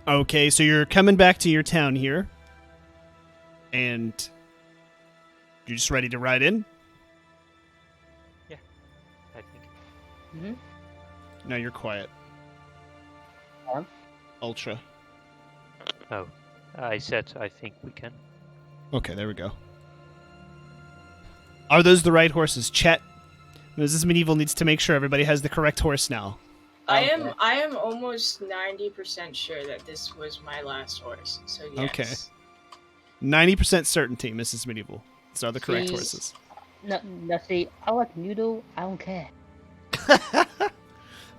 Okay, so you're coming back to your town here. And you're just ready to ride in? Yeah, I think. Mm-hmm. Now you're quiet. Ultra. Oh, I said I think we can. Okay, there we go. Are those the right horses? Chet, Mrs. Medieval needs to make sure everybody has the correct horse now. I am almost 90% sure that this was my last horse. So yes. Okay. 90% certainty, Mrs. Medieval. These are the correct See, horses. No, see, I like noodle. I don't care.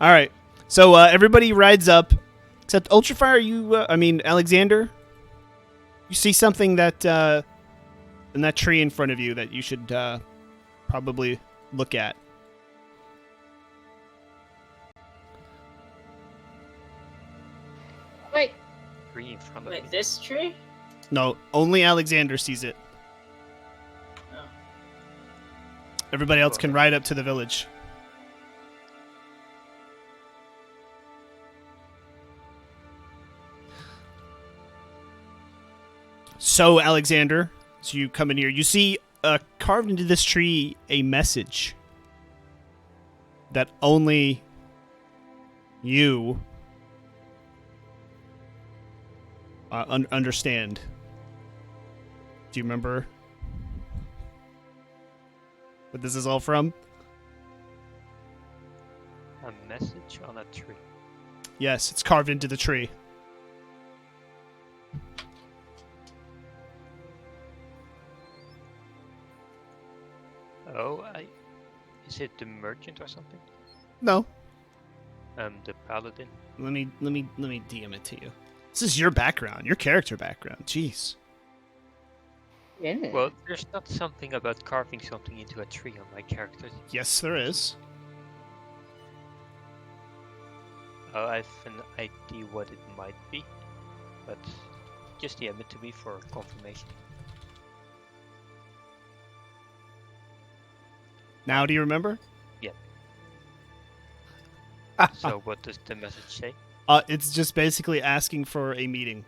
All right. So everybody rides up, except Ultrafire. Alexander. You see something that in that tree in front of you that you should probably look at. Wait. Tree in front of Wait, me. this tree? No, only Alexander sees it. Oh. Everybody else can ride up to the village. So, Alexander, as you come in here, you see carved into this tree a message that only you understand. Do you remember what this is all from? A message on a tree. Yes, it's carved into the tree. Oh, is it the merchant or something? No. The paladin. Let me DM it to you. This is your background, your character background. Jeez. Yeah. Well, there's not something about carving something into a tree on my character. Yes, there is. Oh, I have an idea what it might be, but just DM it to me for confirmation. Now do you remember? Yeah. So what does the message say? It's just basically asking for a meeting.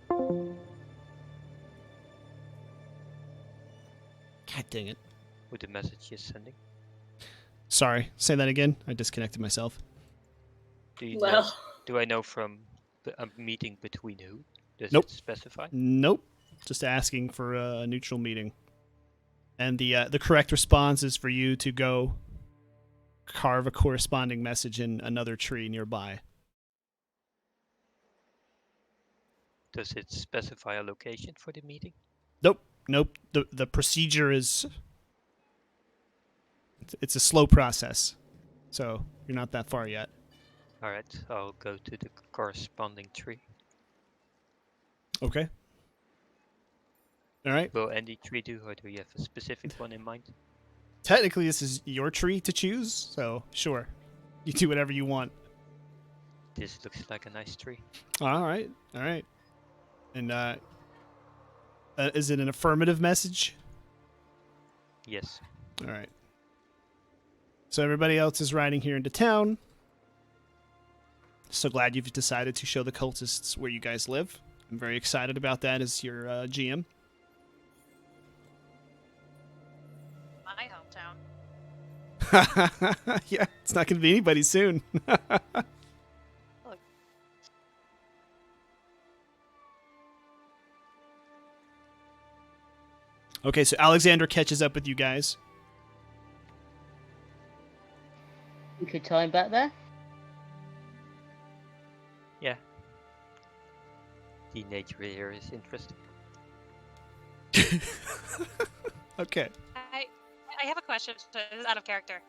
God dang it. With the message you're sending? Sorry, say that again. I disconnected myself. Do I know from a meeting between who? Does Nope. it specify? Nope. Just asking for a neutral meeting. And the correct response is for you to go carve a corresponding message in another tree nearby. Does it specify a location for the meeting? Nope. The procedure is... It's a slow process. So, you're not that far yet. Alright, I'll go to the corresponding tree. Okay. Alright. Will any tree do, or do you have a specific one in mind? Technically, this is your tree to choose, so sure. You do whatever you want. This looks like a nice tree. Alright. And, is it an affirmative message? Yes. Alright. So everybody else is riding here into town. So glad you've decided to show the cultists where you guys live. I'm very excited about that as your GM. My hometown. Yeah, it's not going to be anybody soon. Okay, so Alexander catches up with you guys. We could tie him back there. Yeah. The nature here is interesting. Okay. I have a question. So this is out of character.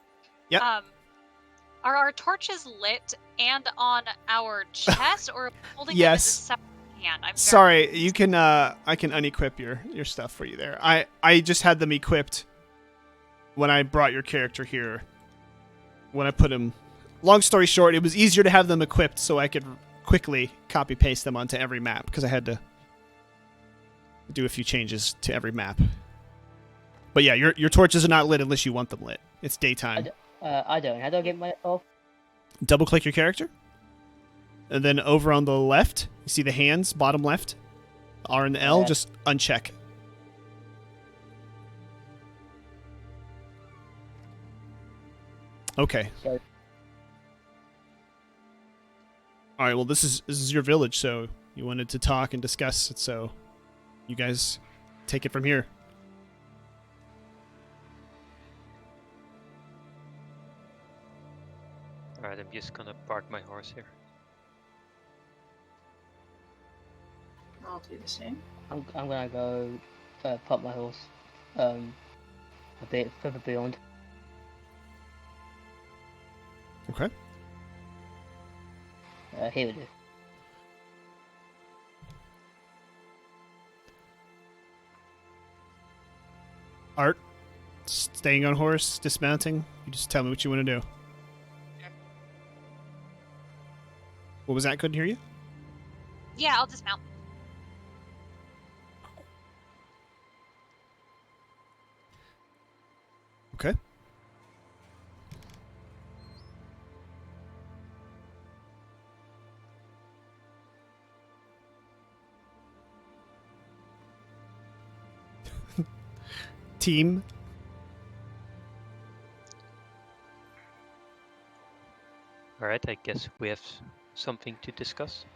Yep. Are our torches lit and on our chest, or holding Yes. them as a separate hand? I'm Sorry, you can I can unequip your stuff for you there. I just had them equipped when I brought your character here. When I put him, long story short, it was easier to have them equipped so I could quickly copy paste them onto every map because I had to do a few changes to every map. But yeah, your torches are not lit unless you want them lit. It's daytime. I don't. How do I get my off? Double click your character. And then over on the left, you see the hands, bottom left, R and L, Yeah. just uncheck. Okay. So, All right. Well, this is your village, so you wanted to talk and discuss it. So, you guys take it from here. Alright, I'm just gonna park my horse here. I'll do the same. I'm gonna go pop my horse a bit further beyond. Okay. Here we do. Art, staying on horse, dismounting. You just tell me what you want to do. What was that? Couldn't hear you. Yeah, I'll dismount. Okay. Team. Alright, I guess we have something to discuss.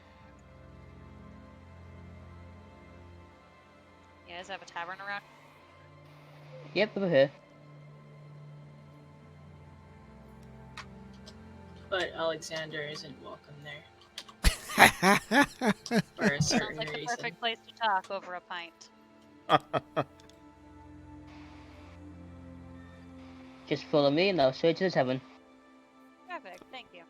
You guys have a tavern around? Yep, over here. But Alexander isn't welcome there for a Sounds certain like the reason. perfect place to talk over a pint. Just follow me and I'll show you to the tavern. Perfect, thank you.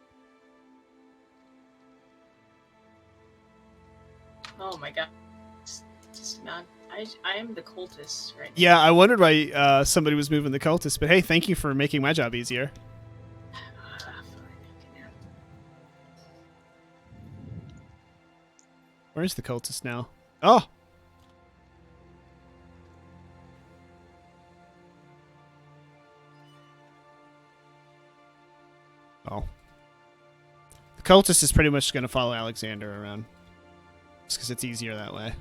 Oh my god. Just not. I am the cultist right Yeah, I wondered why somebody was moving the cultists, but hey, thank you for making my job easier. now. Fine, okay, now. Where's the cultist now? Oh! Oh. The cultist is pretty much going to follow Alexander around. Just because it's easier that way.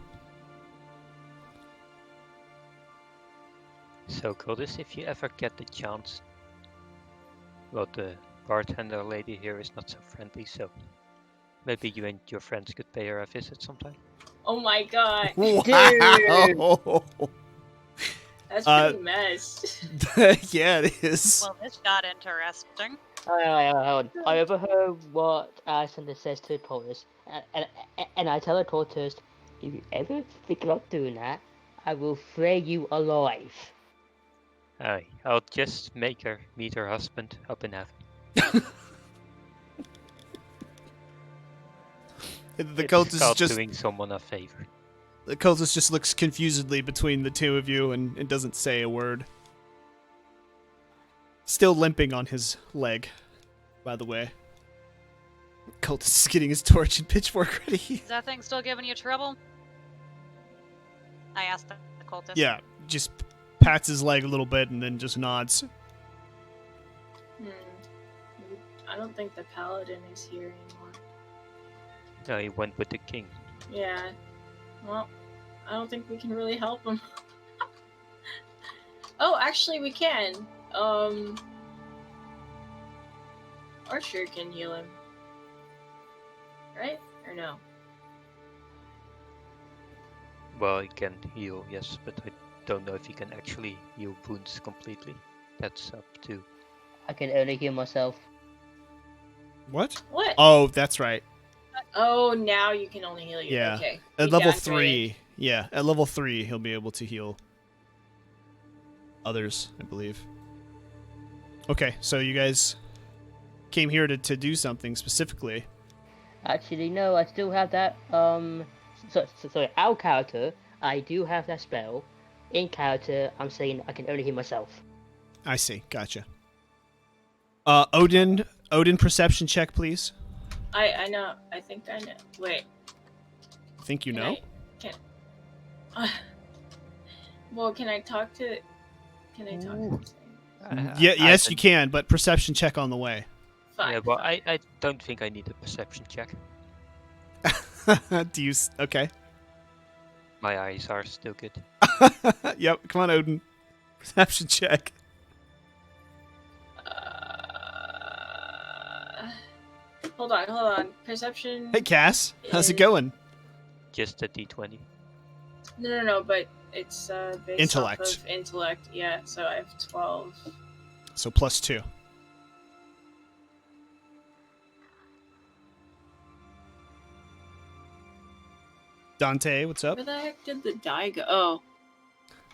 So, Codis, if you ever get the chance, well, the bartender lady here is not so friendly, so maybe you and your friends could pay her a visit sometime. Oh my god. Wow! That's pretty messed. Yeah, it is. Well, this got interesting. Hold on. I overheard what Alexander says to the tortoise, and I tell the tortoise, if you ever think about doing that, I will flay you alive. Aye, I'll just make her meet her husband up in heaven. The It's cultist called just doing someone a favor. the cultist just looks confusedly between the two of you and doesn't say a word. Still limping on his leg, by the way. Cultist is getting his torch and pitchfork ready. Is that thing still giving you trouble? I asked the cultist. Yeah, just pats his leg a little bit and then just nods. I don't think the paladin is here anymore. No, he went with the king. Yeah. Well, I don't think we can really help him. Oh, actually we can. Archer can heal him. Right? Or no? Well, he can heal, yes, but I don't know if he can actually heal wounds completely. That's up to... I can only heal myself. What? What? Oh, that's right. Oh, now you can only heal you. Yeah. Okay. At You level downgraded. 3, yeah, at level 3 he'll be able to heal others, I believe. Okay, so you guys came here to do something specifically. Actually, no, I still have that, sorry, out of character, I do have that spell. In character, I'm saying I can only heal myself. I see, gotcha. Odin perception check, please. I know. I think I know. Wait. I think you Can know. Well, can I talk to... Can I talk to this thing? Yeah, yes, you can, but perception check on the way. Fine. Yeah, well, fine. I don't think I need a perception check. Do you? Okay. My eyes are still good. Yep. Come on, Odin. Perception check. Hold on. Perception. Hey, Cass. How's it is- going? Just a D20. No, but it's based Intellect. off of intellect. Yeah, so I have 12. So +2. Dante, what's up? Where the heck did the die go? Oh.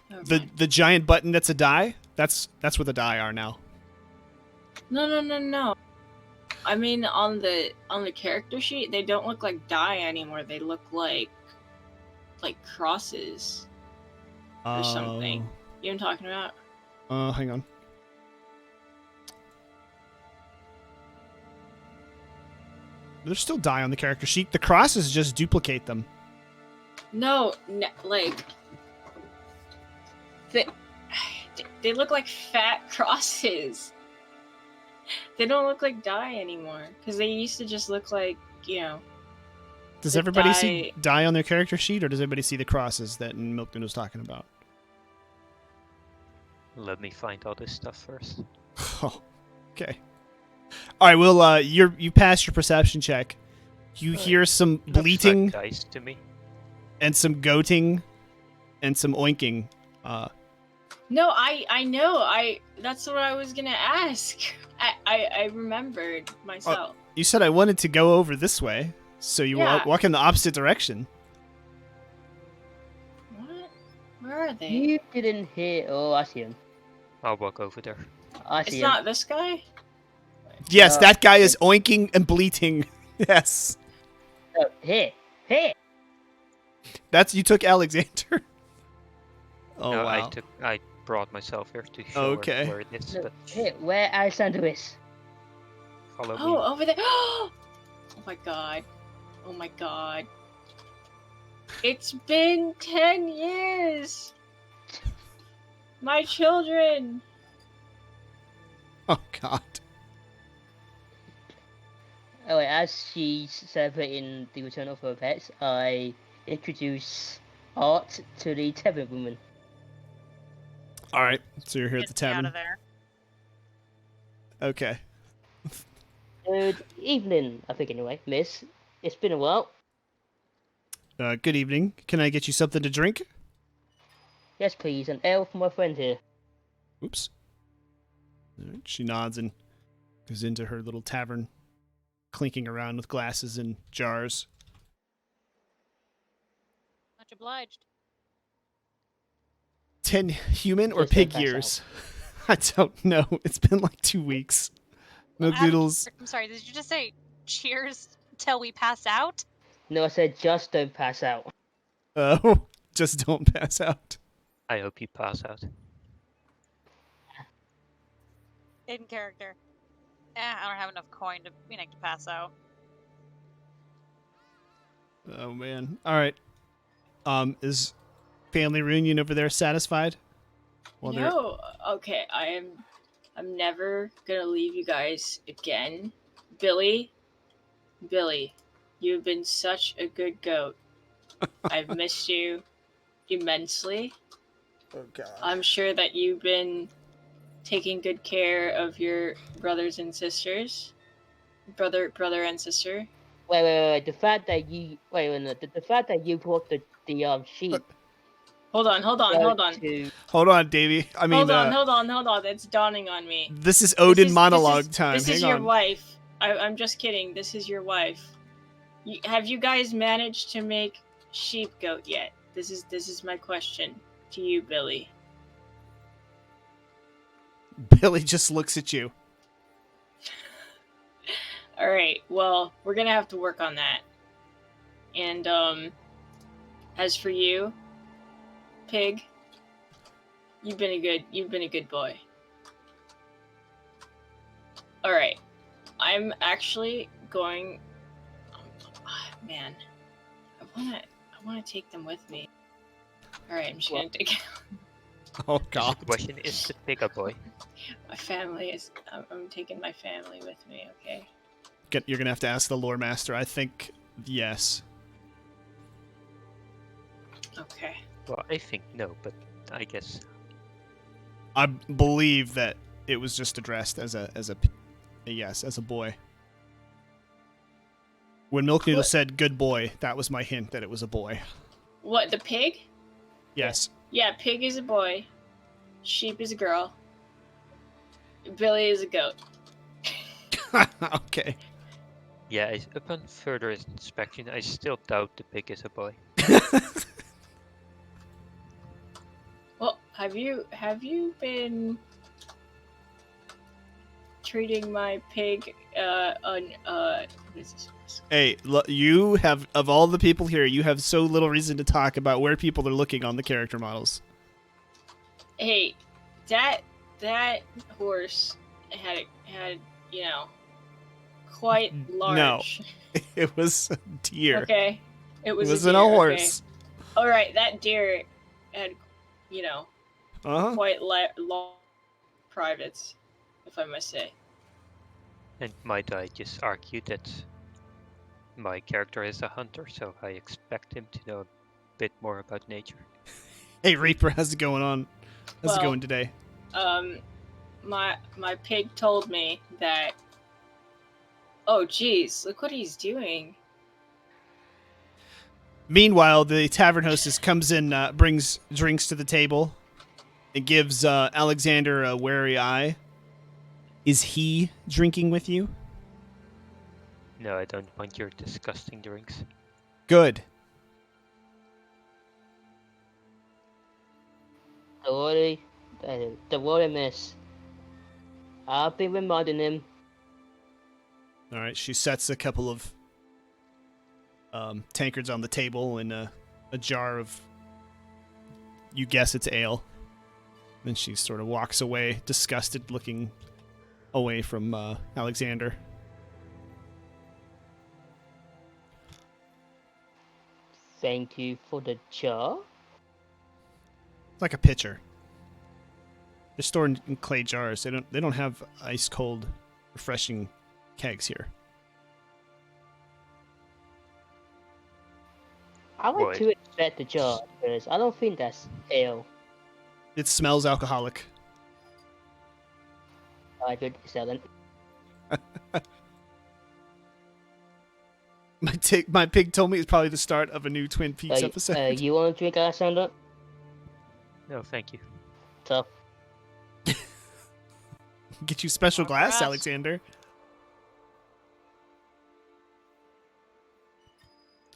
Never The mind. the giant button that's a die. That's where the die are now. No. I mean, on the character sheet, they don't look like die anymore. They look like crosses or something. You know what I'm talking about? Hang on. There's still die on the character sheet. The crosses just duplicate them. No, like they look like fat crosses. They don't look like die anymore because they used to just look like, you know. Does The everybody die- see die on their character sheet, or does everybody see the crosses that Milkman was talking about? Let me find all this stuff first. Oh, okay. All right. Well, you passed your perception check. You hear some Looks like bleating dice to me. and some goating and some oinking. No, I know. That's what I was gonna ask. I remembered myself. You said I wanted to go over this way, so you Yeah. walk in the opposite direction. What? Where are they? You didn't hear. Oh, I see him. I'll walk over there. I It's see him. not this guy. Yes, Uh, that guy is oinking and bleating. Yes, Oh, here. you took Alexander. Oh No, wow. I brought myself here to show Okay. where it is, No, but here. Where Alexander is. follow Oh, me. over there. Oh my god. It's been 10 years. My children. Oh god. Oh, wait, as she's celebrating the return of her pets, I introduce Art to the tavern woman. All right, so you're here at the Get me out tavern. of there. Okay. Good evening, I think anyway, miss. It's been a while. Good evening. Can I get you something to drink? Yes, please, an ale for my friend here. Oops. All right, she nods and goes into her little tavern, clinking around with glasses and jars. Much obliged. 10 human or Just pig don't pass years? I don't know. It's been like 2 weeks. Milk Adam, noodles. I'm sorry, did you just say cheers till we pass out? No, I said just don't pass out. Oh, just don't pass out. I hope you pass out. In character. I don't have enough coin to to pass out. Oh man. All right. Is family reunion over there satisfied? Well, they're- No, okay, I'm never gonna leave you guys again. Billy, you've been such a good goat. I've missed you immensely. Oh god. I'm sure that you've been taking good care of your brothers and sisters. Brother and sister. Wait. The fact that you the fact that you brought the sheep. Hold on. To, Hold on, Davey. I mean, Hold on. It's dawning on me. this is Odin This monologue is, time. This Hang is on. your wife. I'm just kidding. This is your wife. Have you guys managed to make sheep goat yet? This is my question to you, Billy. Billy just looks at you. All right. Well, we're gonna have to work on that. And as for you, Pig, you've been a good boy. All right. I'm actually going. Man, I wanna take them with me. All right. I'm just gonna take Oh The god. question is the bigger boy. my family. I'm taking my family with me. Okay. You're gonna have to ask the lore master. I think yes. Okay. Well, I think no, but I guess. I believe that it was just addressed as a yes, as a boy. When Milk Noodle What? said "good boy," that was my hint that it was a boy. What, the pig? Yes. Yeah, pig is a boy. Sheep is a girl. Billy is a goat. Okay. Yeah, upon further inspection, I still doubt the pig is a boy. Well, have you been treating my pig what is this? Hey, you have, of all the people here, you have so little reason to talk about where people are looking on the character models. Hey, that horse had quite large. It was a deer. Okay, it was wasn't a deer. a horse. Okay. All right, that deer had Uh-huh. quite long privates, if I must say. And might I just argue that my character is a hunter, so I expect him to know a bit more about nature. Hey, Reaper, how's it going on? How's it going today? My pig told me that. Oh, geez, look what he's doing. Meanwhile, the tavern hostess comes in, brings drinks to the table, and gives Alexander a wary eye. Is he drinking with you? No, I don't want your disgusting drinks. Good. Don't worry, miss. I've been reminding him. All right, she sets a couple of tankards on the table and a jar of, you guess it's ale. Then she sort of walks away, disgusted, looking away from Alexander. Thank you for the jar. It's like a pitcher. They're stored in clay jars. They don't have ice cold, refreshing kegs here. I like to expect the jar because I don't think that's ale. It smells alcoholic. I could sell it. My pig told me it's probably the start of a new Twin Peaks episode. You want to drink, Alexander? No, thank you. Tough. Get you special glass, Alright. Alexander.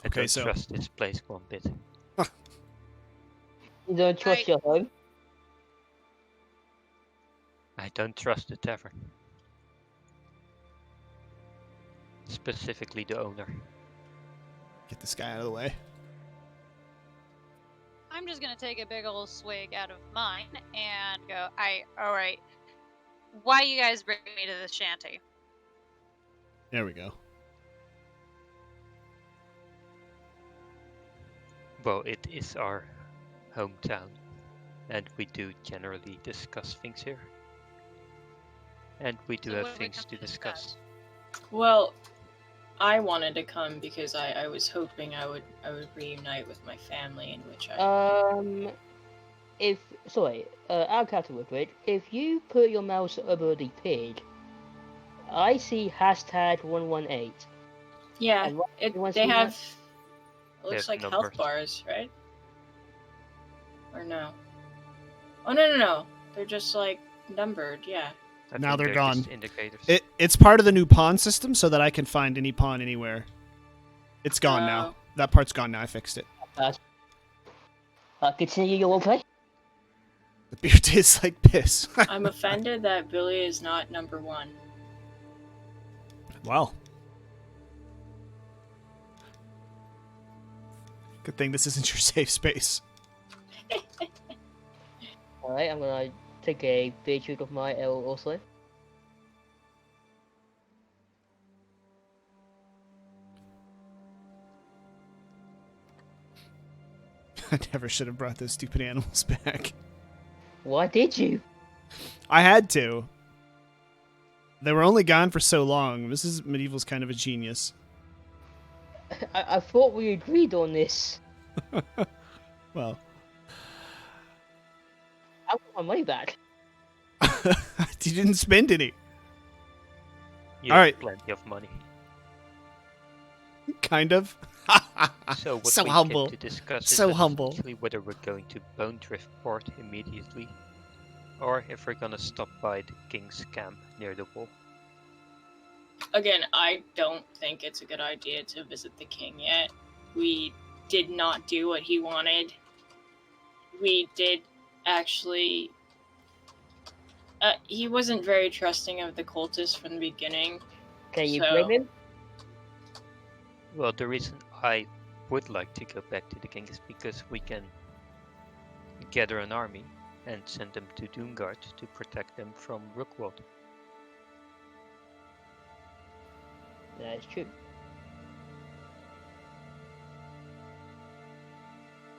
I Okay, don't so- trust this place one bit. You don't trust Right. your home? I don't trust the tavern. Specifically the owner. Get this guy out of the way. I'm just gonna take a big old swig out of mine and go, alright. Why you guys bring me to this shanty? There we go. Well, it is our hometown, and we do generally discuss things here. And we do So have what do we things come to to discuss. Well, I wanted to come because I was hoping I would reunite with my family, in which I. I'll cut real quick. If you put your mouse over the pig, I see #118. Yeah, And what- you wanna they see have. that? It looks They like have health numbers. bars, right? Or no? Oh no! They're just like numbered. Yeah. I Now think they're just gone. Indicators. It's part of the new pawn system so that I can find any pawn anywhere. It's gone now. Oh. That part's gone now. I fixed it. Continue your roleplay. The beer tastes like piss. I'm offended that Billy is not number 1. Wow. Good thing this isn't your safe space. Alright, I'm gonna take a big chunk of my ale also. I never should have brought those stupid animals back. Why did you? I had to. They were only gone for so long. Mrs. Medieval's kind of a genius. I thought we agreed on this. Well, I want my money back. you didn't spend any. You All have right. plenty of money. Kind of. So what So we humble. came to discuss So is humble. essentially whether we're going to Bone Drift Port immediately, or if we're gonna stop by the King's camp near the wall. Again, I don't think it's a good idea to visit the king yet. We did not do what he wanted. We did actually. He wasn't very trusting of the cultists from the beginning. Can you So- blame him? Well, the reason I would like to go back to the king is because we can gather an army and send them to Doomguard to protect them from Rookwold. That is true.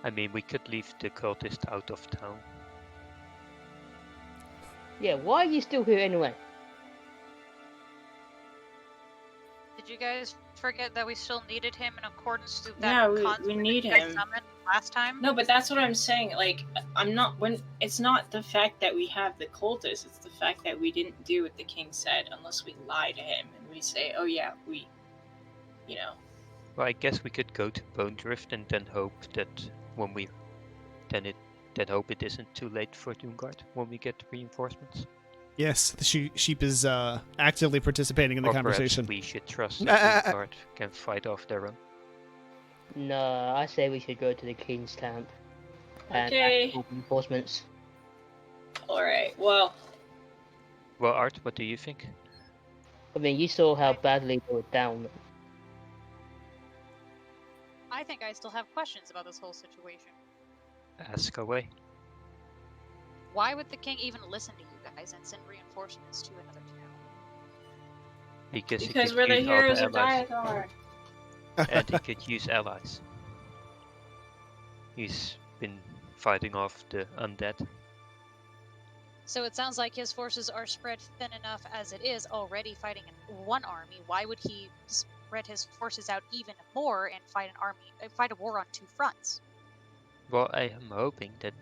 I mean, we could leave the cultist out of town. Yeah, why are you still here anyway? Did you guys forget that we still needed him in accordance to that Yeah, we construct need you guys him. summoned last time? No, but that's what I'm saying. Like, I'm not when it's not the fact that we have the cultists, it's the fact that we didn't do what the king said unless we lie to him and we say, "Oh yeah, we you know." Well, I guess we could go to Bone Drift and then hope that when we then hope it isn't too late for Doomguard when we get reinforcements. Yes, the sheep is actively participating in the Or conversation. perhaps we should trust that Doomguard can fight off their own. No, I say we should go to the King's camp. And Okay. ask for reinforcements. Alright, well, Well, Art, what do you think? I mean, you saw how badly they were down. I think I still have questions about this whole situation. Ask away. Why would the king even listen to you guys and send reinforcements to another town? Because because he we're could the use all the heroes of allies. Diathar. And he could use allies. He's been fighting off the undead. So it sounds like his forces are spread thin enough as it is already fighting in one army. Why would he spread his forces out even more and fight a war on two fronts? Well, I am hoping that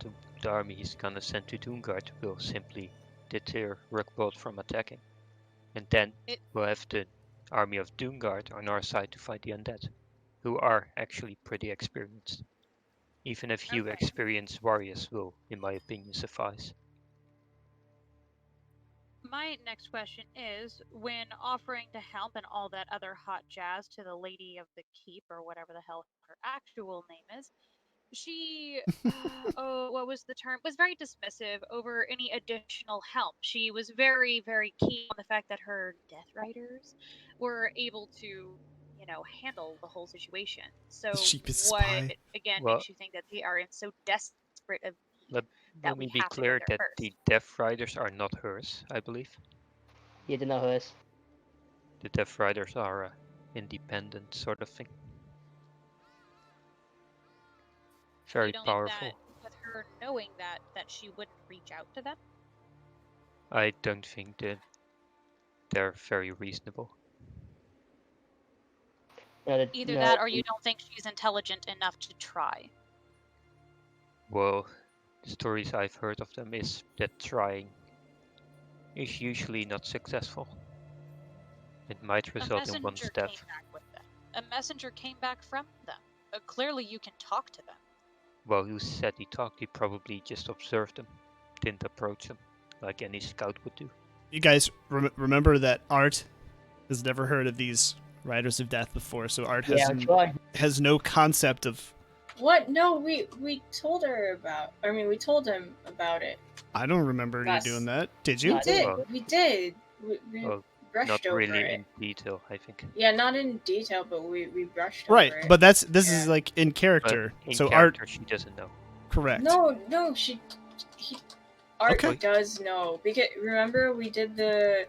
the army he's gonna send to Doomguard will simply deter Rookwold from attacking. And then we'll have the army of Doomguard on our side to fight the undead, who are actually pretty experienced. Even a few Okay. experienced warriors will, in my opinion, suffice. My next question is, when offering to help and all that other hot jazz to the lady of the keep, or whatever the hell her actual name is, she, what was the term? Was very dismissive over any additional help. She was very, very keen on the fact that her Death Riders were able to, handle the whole situation. So, Sheep is a what spy. again Well- makes you think that they are in so desperate of Let that me we be have to go clear there that first? the Death Riders are not hers, I believe. You didn't know hers. The Death Riders are independent sort of thing. Very you don't powerful. think that with her knowing that she wouldn't reach out to them? I don't think that they're very reasonable. No, Either no, that or you don't think she's intelligent enough to try. Well, the stories I've heard of them is that trying is usually not successful. It might result in one's Came death. back with them. A messenger came back from them. Clearly you can talk to them. Well, who said he talked? He probably just observed them, didn't approach them, like any scout would do. You guys remember that Art has never heard of these Riders of Death before, so Art yeah, I'm trying. has no concept of. What? No, we told her about. I mean, we told him about it. I don't remember That's- you doing that. Did We you? I did. don't know. We did. We Well, brushed not over really it. in detail, I think. Yeah, not in detail, but we brushed Right, over it. but this is Yeah. like in But character. in So character, Art, she doesn't know. correct. No, Art Okay. does know, because remember we did the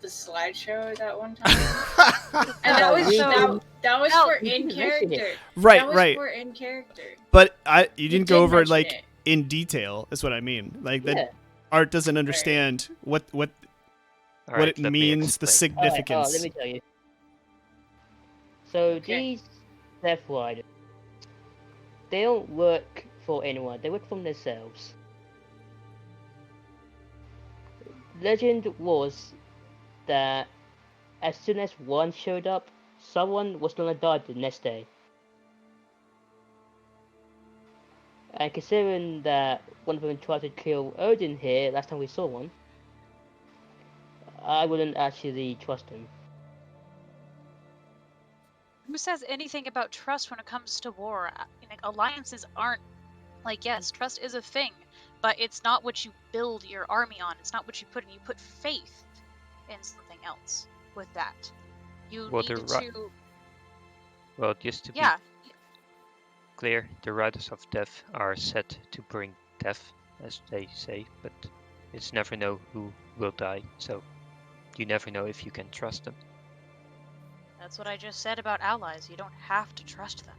slideshow that one time, and that was Oh, that was No, for you in didn't mention it. character. Right, that was right. for in character. But you We didn't did go over it mention like it. in detail. Is what I mean. Like that Yeah. Art doesn't understand what Alright, it let me means, the explain. significance. Let me tell you. So Okay. these Death Riders, they don't work for anyone. They work for themselves. Legend was that as soon as one showed up, someone was gonna die the next day. And considering that one of them tried to kill Odin here last time we saw one, I wouldn't actually trust him. Who says anything about trust when it comes to war? Like, alliances aren't like, yes, trust is a thing, but it's not what you build your army on. It's not what you put in. You put faith in something else with that. You Well, need to. Well, just to Yeah. be clear, the Riders of Death are set to bring death, as they say, but it's never know who will die, so you never know if you can trust them. That's what I just said about allies. You don't have to trust them.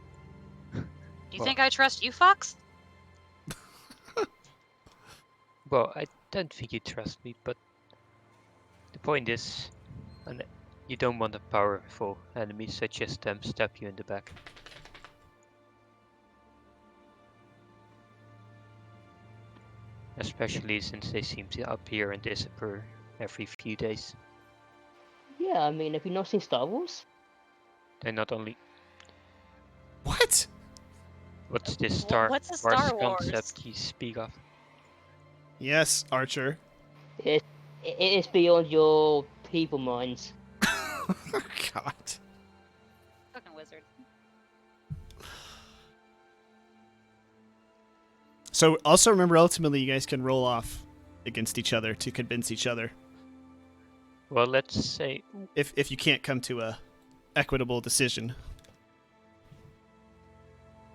Do you Well- think I trust you, Fox? Well, I don't think you trust me, but the point is, you don't want a powerful enemy such as them stab you in the back. Especially since they seem to appear and disappear every few days. Yeah, I mean, have you not seen Star Wars? They're not only... What? What's this Star What's a Wars Star Wars? concept you speak of? Yes, Archer. It is beyond your people minds. God. Fucking wizard. So also remember, ultimately, you guys can roll off against each other to convince each other. Well, let's say... If you can't come to a equitable decision.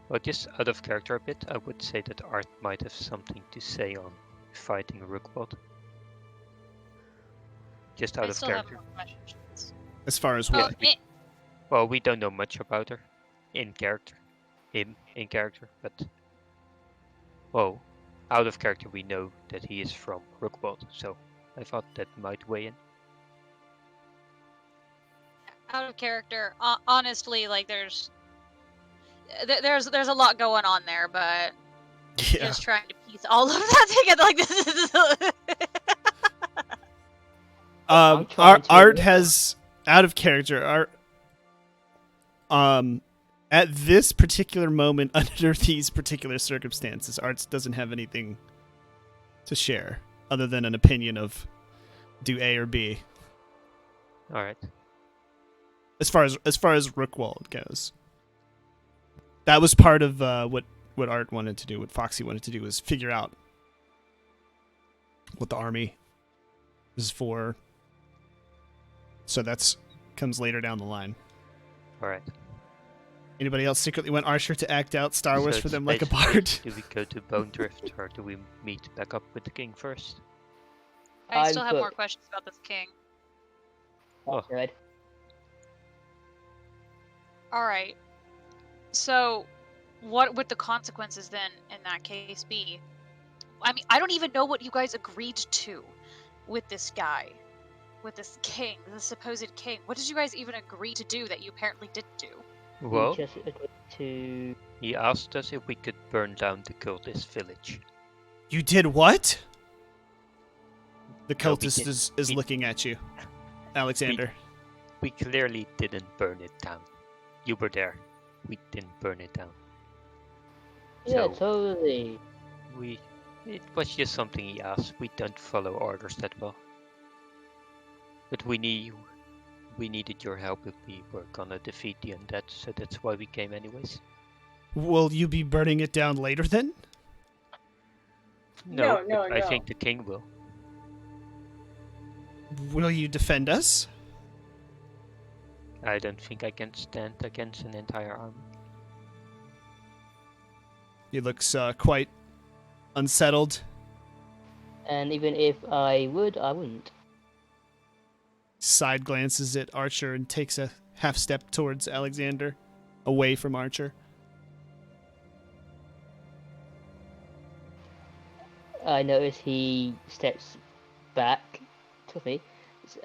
Well, just out of character a bit, I would say that Art might have something to say on fighting Rookbot. Just out I of still have character. more questions. As far as Oh, what? Well, we don't know much about her in character. Him in character, but... Well, out of character we know that he is from Rookbot, so I thought that might weigh in. out of character. Honestly, like there's a lot going on there, but Yeah. just trying to piece all of that together. Like this is. I'm trying to Art remember. has out of character. At this particular moment, under these particular circumstances, Art doesn't have anything to share other than an opinion of do A or B. All right. As far as Rookwald goes, that was part of what Art wanted to do. What Foxy wanted to do was figure out what the army is for. So that's comes later down the line. All right. Anybody else secretly want Archer to act out Star Wars So for it's them like a basically, bard? Do we go to Bone Drift or do we meet back up with the king first? I still I'm have more good. questions about this king. Oh. Good. All right. So, what would the consequences then, in that case, be? I mean, I don't even know what you guys agreed to with this guy, with this king, the supposed king. What did you guys even agree to do that you apparently didn't do? Well, We just agreed to. he asked us if we could burn down the cultist village. You did what? The No, we cultist did- is we- looking at you, Alexander. We clearly didn't burn it down. You were there. We didn't burn it down. Yeah, So- totally. It was just something he asked. We don't follow orders that well. But we needed your help if we were gonna defeat the undead, so that's why we came anyways. Will you be burning it down later then? No, but I no. think the king will. Will you defend us? I don't think I can stand against an entire army. He looks quite unsettled. And even if I would, I wouldn't. Side glances at Archer and takes a half step towards Alexander, away from Archer. I notice he steps back to me,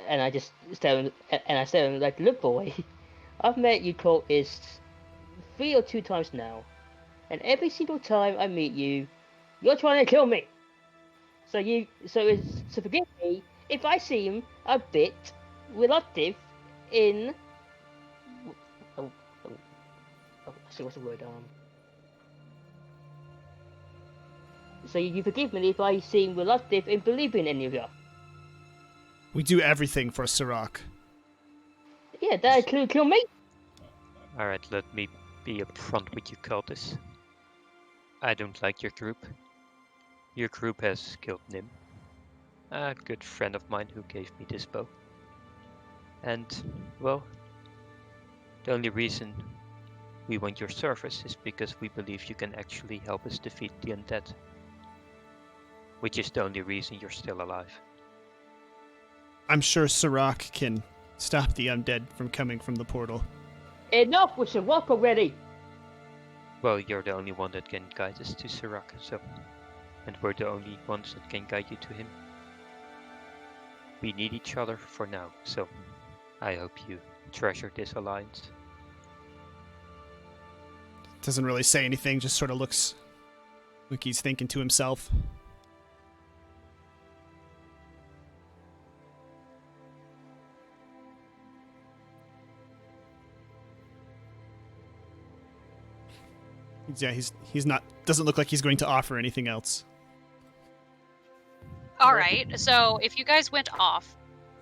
and I just stare at him, and I stare at him like, "Look, boy, I've met you cultists 3 or 2 times now. and every single time I meet you, you're trying to kill me. So forgive me if I seem a bit reluctant in. So what's the word? So you forgive me if I seem reluctant in believing any of you. We do everything for Sirach. Yeah, that includes kill me. Alright, let me be upfront with you, cultists. I don't like your group. Your group has killed Nim, a good friend of mine who gave me this bow. And, well, the only reason we want your service is because we believe you can actually help us defeat the undead. Which is the only reason you're still alive. I'm sure Sirach can stop the undead from coming from the portal. Enough with the work already. Well, you're the only one that can guide us to Sirach, so... And we're the only ones that can guide you to him. We need each other for now, so... I hope you treasure this alliance. Doesn't really say anything, just sort of looks like he's thinking to himself. Yeah, he's not, doesn't look like he's going to offer anything else. All right, so if you guys went off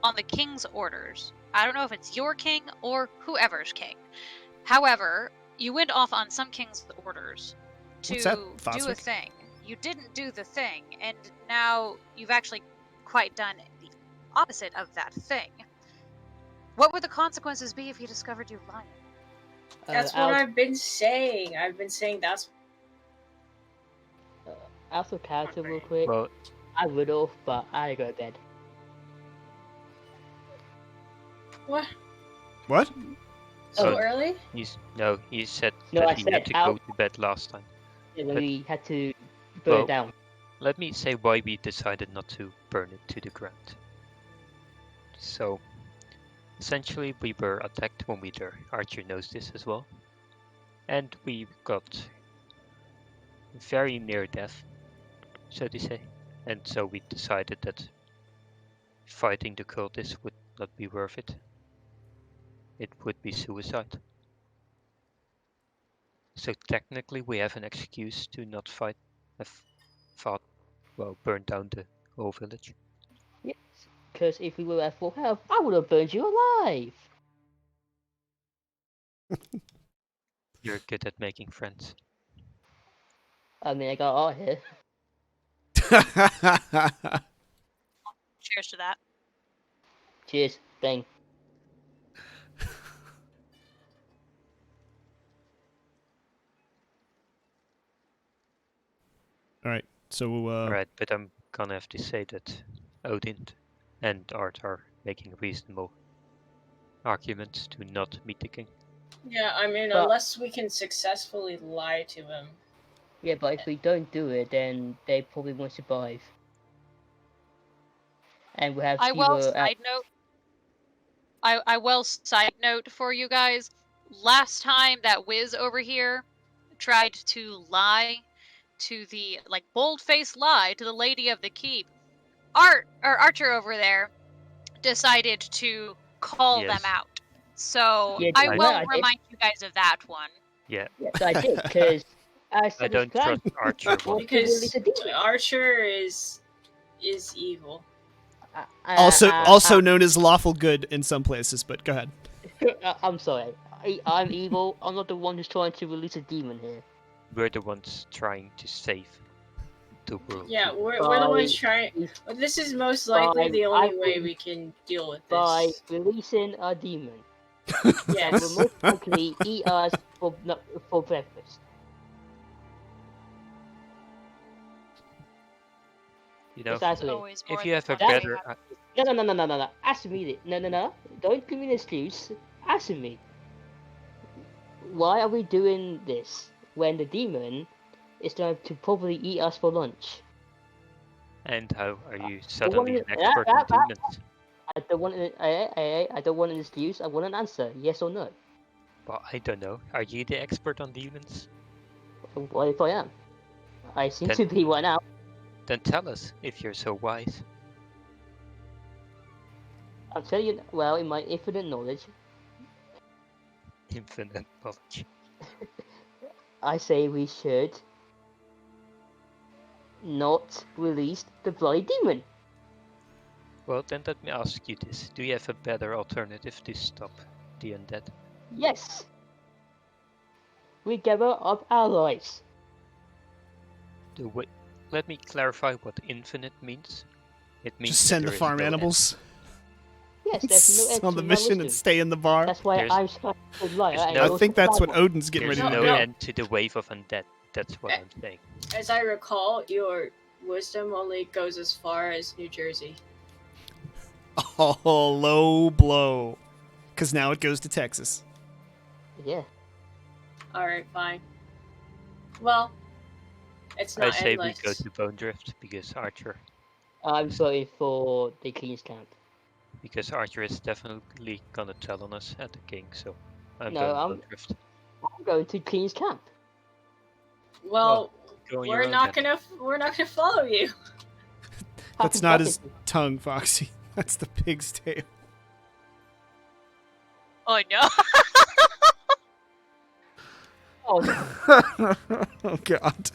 on the king's orders, I don't know if it's your king or whoever's king. However, you went off on some king's orders to What's that, do a Foswick? thing. You didn't do the thing, and now you've actually quite done the opposite of that thing. What would the consequences be if you discovered you're lying? That's what I've been saying. I've been saying that's. Out of character real quick. Well, I would have, but I go to bed. What? What? So Oh. early? he said No, that I he said had to out. go to bed last time. And then But- we had to burn Well- it down. Let me say why we decided not to burn it to the ground. So, essentially we were attacked when we were. Archer knows this as well. And we got very near death, so to say. And so we decided that fighting the cultists would not be worth it. It would be suicide. So technically we have an excuse to not fight, burn down the whole village. Yes, because if we were at full health, I would have burned you alive. You're good at making friends. I mean, I got out here. Cheers to that. Cheers, bang. Alright, so, Alright, but I'm gonna have to say that Odin and Art are making reasonable arguments to not meet the king. Yeah, I mean, But- unless we can successfully lie to him. Yeah, but if we don't do it, then they probably won't survive. And we have I will fewer. side note. I will side note for you guys. Last time that Wiz over here tried to lie to the bold-faced lie to the lady of the keep, Archer over there decided to call Yes. them out. So Yeah, I I- will I did. remind you guys of that one. Yeah, Yes, I did, because I I said don't this plan trust Archer was one. to release Because a demon. Archer is evil. also known as lawful good in some places, but go ahead. I'm sorry. I'm evil. I'm not the one who's trying to release a demon here. We're the ones trying to save the world. Yeah, we're the ones trying. But this is most likely By- the only I way would- we can deal with By this. releasing a demon. Yes. That will most likely eat us for breakfast. You know, Precisely. Always more if you than have a one way better, out. No. Ask me it. No. Don't give me an excuse. Ask me. Why are we doing this when the demon is going to probably eat us for lunch? and how are you suddenly an one- expert on demons? I don't want an excuse. I want an answer. Yes or no. Well, I don't know. Are you the expert on demons? What if I am? I seem Then- to be one now. Then tell us if you're so wise. I'm telling you, well, in my infinite knowledge, Infinite knowledge. I say we should not release the bloody demon. Well, then let me ask you this. Do you have a better alternative to stop the undead? Yes! We gather up allies. Let me clarify what infinite means. It means Just that send the there is farm no end. animals Yes, there's no end on to the my mission and wisdom. stay in the bar. That's why There's- I'm such a liar. there's and no- I you're think such a that's what bad one. Odin's getting There's ready to no do. end to the wave of undead. That's what I'm saying. As I recall, your wisdom only goes as far as New Jersey. Oh, low blow. Because now it goes to Texas. Yeah. Alright, fine. Well, it's I not say endless. we go to Bone Drift because Archer I'm voting for the King's Camp. is definitely gonna tell on us at the king, so I'm No, going I'm- Bone Drift. I'm going to King's Camp. Well, Go on your we're own not then. gonna follow you. That's Happy not his Bucket. tongue, Foxy. That's the pig's tail. Oh no. Oh, Oh, God.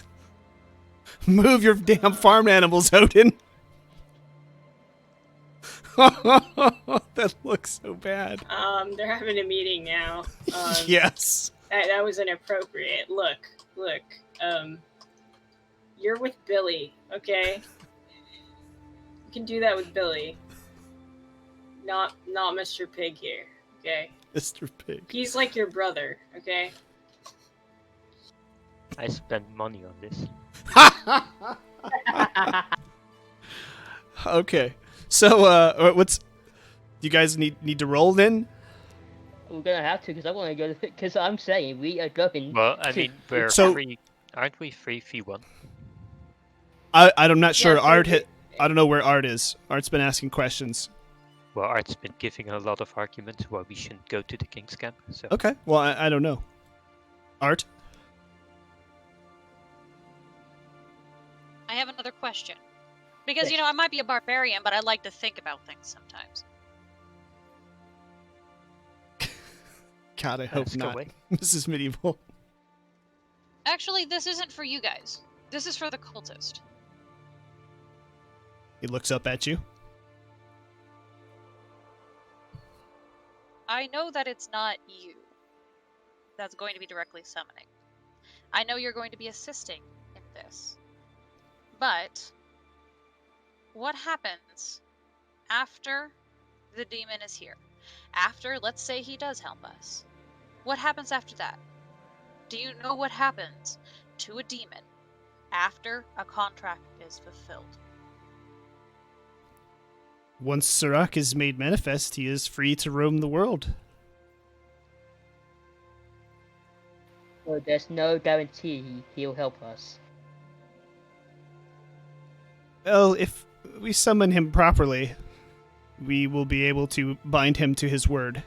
Move your damn farm animals, Odin. That looks so bad. They're having a meeting now. Yes. That was inappropriate. Look. You're with Billy, okay? You can do that with Billy. Not Mr. Pig here, okay? Mr. Pig. He's like your brother, okay? I spent money on this. Okay. So, what's... You guys need to roll then? we're gonna have to because I want to go to. Because I'm saying we are going. Well, I to- mean, we're So- free. Aren't we free V1? I'm not sure. Yeah, so Art hit... I don't know where Art is. Art's been asking questions. Well, Art's been giving a lot of arguments why we shouldn't go to the King's Camp. So Okay. Well, I don't know. Art? I have another question. Because, Yes. I might be a barbarian, but I like to think about things sometimes. God, I hope ask not. away. Mrs. Medieval. Actually, this isn't for you guys. This is for the cultist. He looks up at you. I know that it's not you that's going to be directly summoning. I know you're going to be assisting in this. But what happens after the demon is here? After, let's say he does help us. What happens after that? Do you know what happens to a demon after a contract is fulfilled? Once Sirach is made manifest, he is free to roam the world. So there's no guarantee he'll help us. Well, if we summon him properly, we will be able to bind him to his word.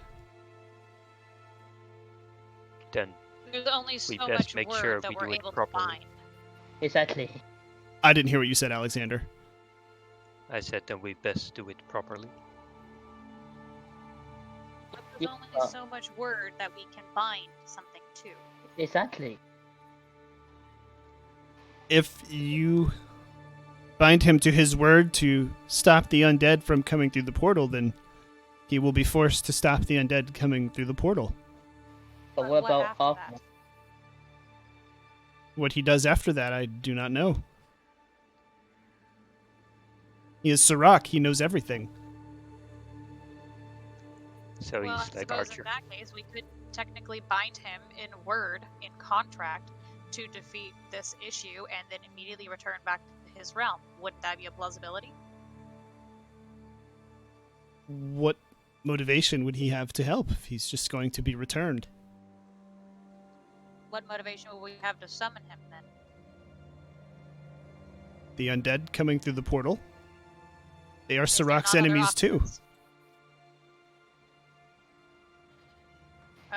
then There's only so best much make word sure that we we're do it able to properly. bind. Exactly. I didn't hear what you said, Alexander. I said then we best do it properly. There's Yeah. only so much word that we can bind something to. Exactly. If you bind him to his word to stop the undead from coming through the portal, then he will be forced to stop the undead coming through the portal. But what about after after? that? What he does after that, I do not know. He is Sirach. He knows everything. So Well, I he's like suppose Archer. in that case, we could technically bind him in word, in contract, to defeat this issue, and then immediately return back to his realm. Wouldn't that be a plausibility? What motivation would he have to help if he's just going to be returned? What motivation would we have to summon him then? The undead coming through the portal? They are Is there Sirach's not other enemies too. options?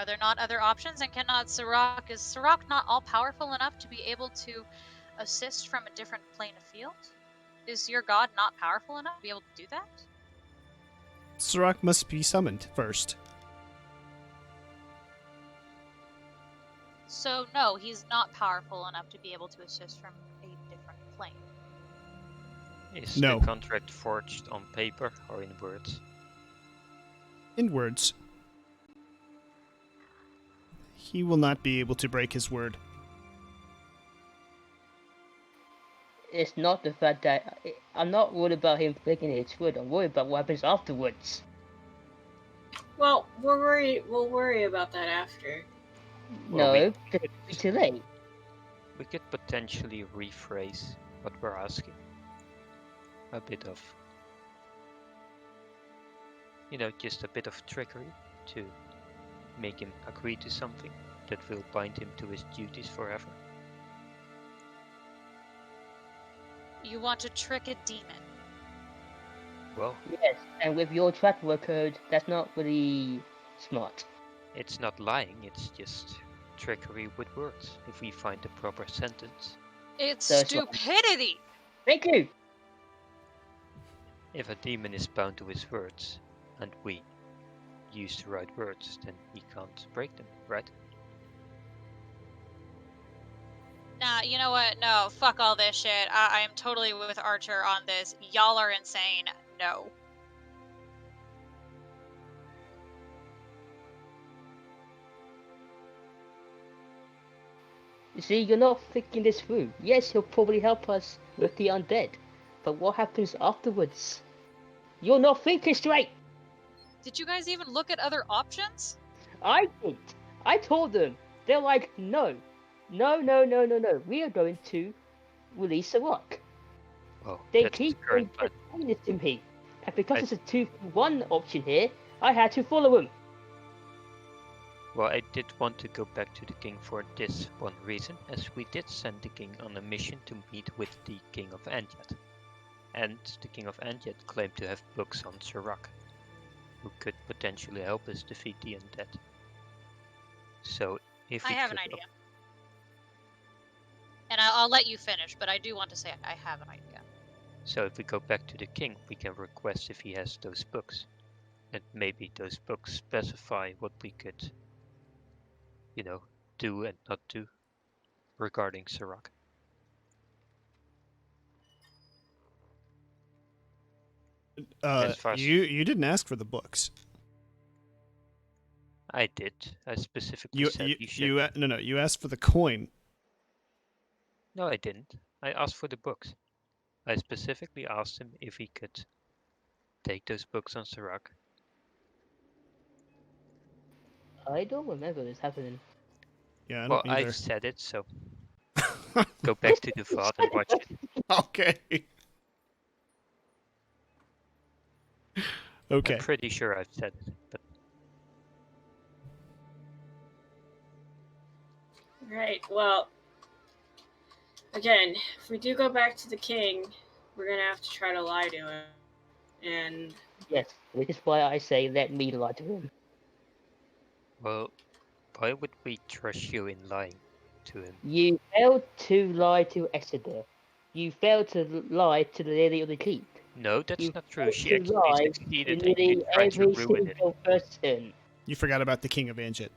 Are there not other options? And is Sirach not all powerful enough to be able to assist from a different plane of field? Is your god not powerful enough to be able to do that? Sirach must be summoned first. So no, he's not powerful enough to be able to assist from a different plane. Is No. the contract forged on paper or in words? In words. He will not be able to break his word. It's not the fact that I'm not worried about him breaking his word. I'm worried about what happens afterwards. Well, we'll worry about that after. Well, No, because it's too late. We could potentially rephrase what we're asking. A bit of, just a bit of trickery to make him agree to something that will bind him to his duties forever. You want to trick a demon. Well, Yes, and with your track record, that's not really smart. it's not lying, it's just trickery with words, if we find the proper sentence. It's So stupidity! Thank you! If a demon is bound to his words, and we use the right words, then he can't break them, right? Nah, you know what? No, fuck all this shit. I am totally with Archer on this. Y'all are insane. No. You see, you're not thinking this through. Yes, he'll probably help us with the undead, but what happens afterwards? You're not thinking straight! Did you guys even look at other options? I did! I told them! They're like, no. No, no, no, no, no. We are going to release the rock. Well, They that's keep the current saying plan. this to me. And because it's a 2-for-1 option here, I had to follow him. Well, I did want to go back to the king for this one reason, as we did send the king on a mission to meet with the king of Anjat. And the king of Anjat claimed to have books on Sirach, who could potentially help us defeat the undead. So, if I we have an could idea. And I'll let you finish, but I do want to say I have an idea. So if we go back to the king, we can request if he has those books. And maybe those books specify what we could, do and not do regarding Sirach. As far as You didn't ask for the books. I did, I specifically You said you, should. no, you asked for the coin. No, I didn't. I asked for the books. I specifically asked him if he could take those books on Sirach. I don't remember this happening. Yeah, I Well, don't either. I've said it, so go back to the VOD and watch it. Okay. Okay. I'm pretty sure I've said it, but Right, well, again, if we do go back to the king, we're gonna have to try to lie to him. And Yes, which is why I say let me lie to him. well, why would we trust you in lying to him? You failed to lie to Exeter. You failed to lie to the lady of the keep. No, that's You not true. failed She to actually lie to succeeded and you nearly tried to every ruin it. single person. You forgot about the king of Anjit.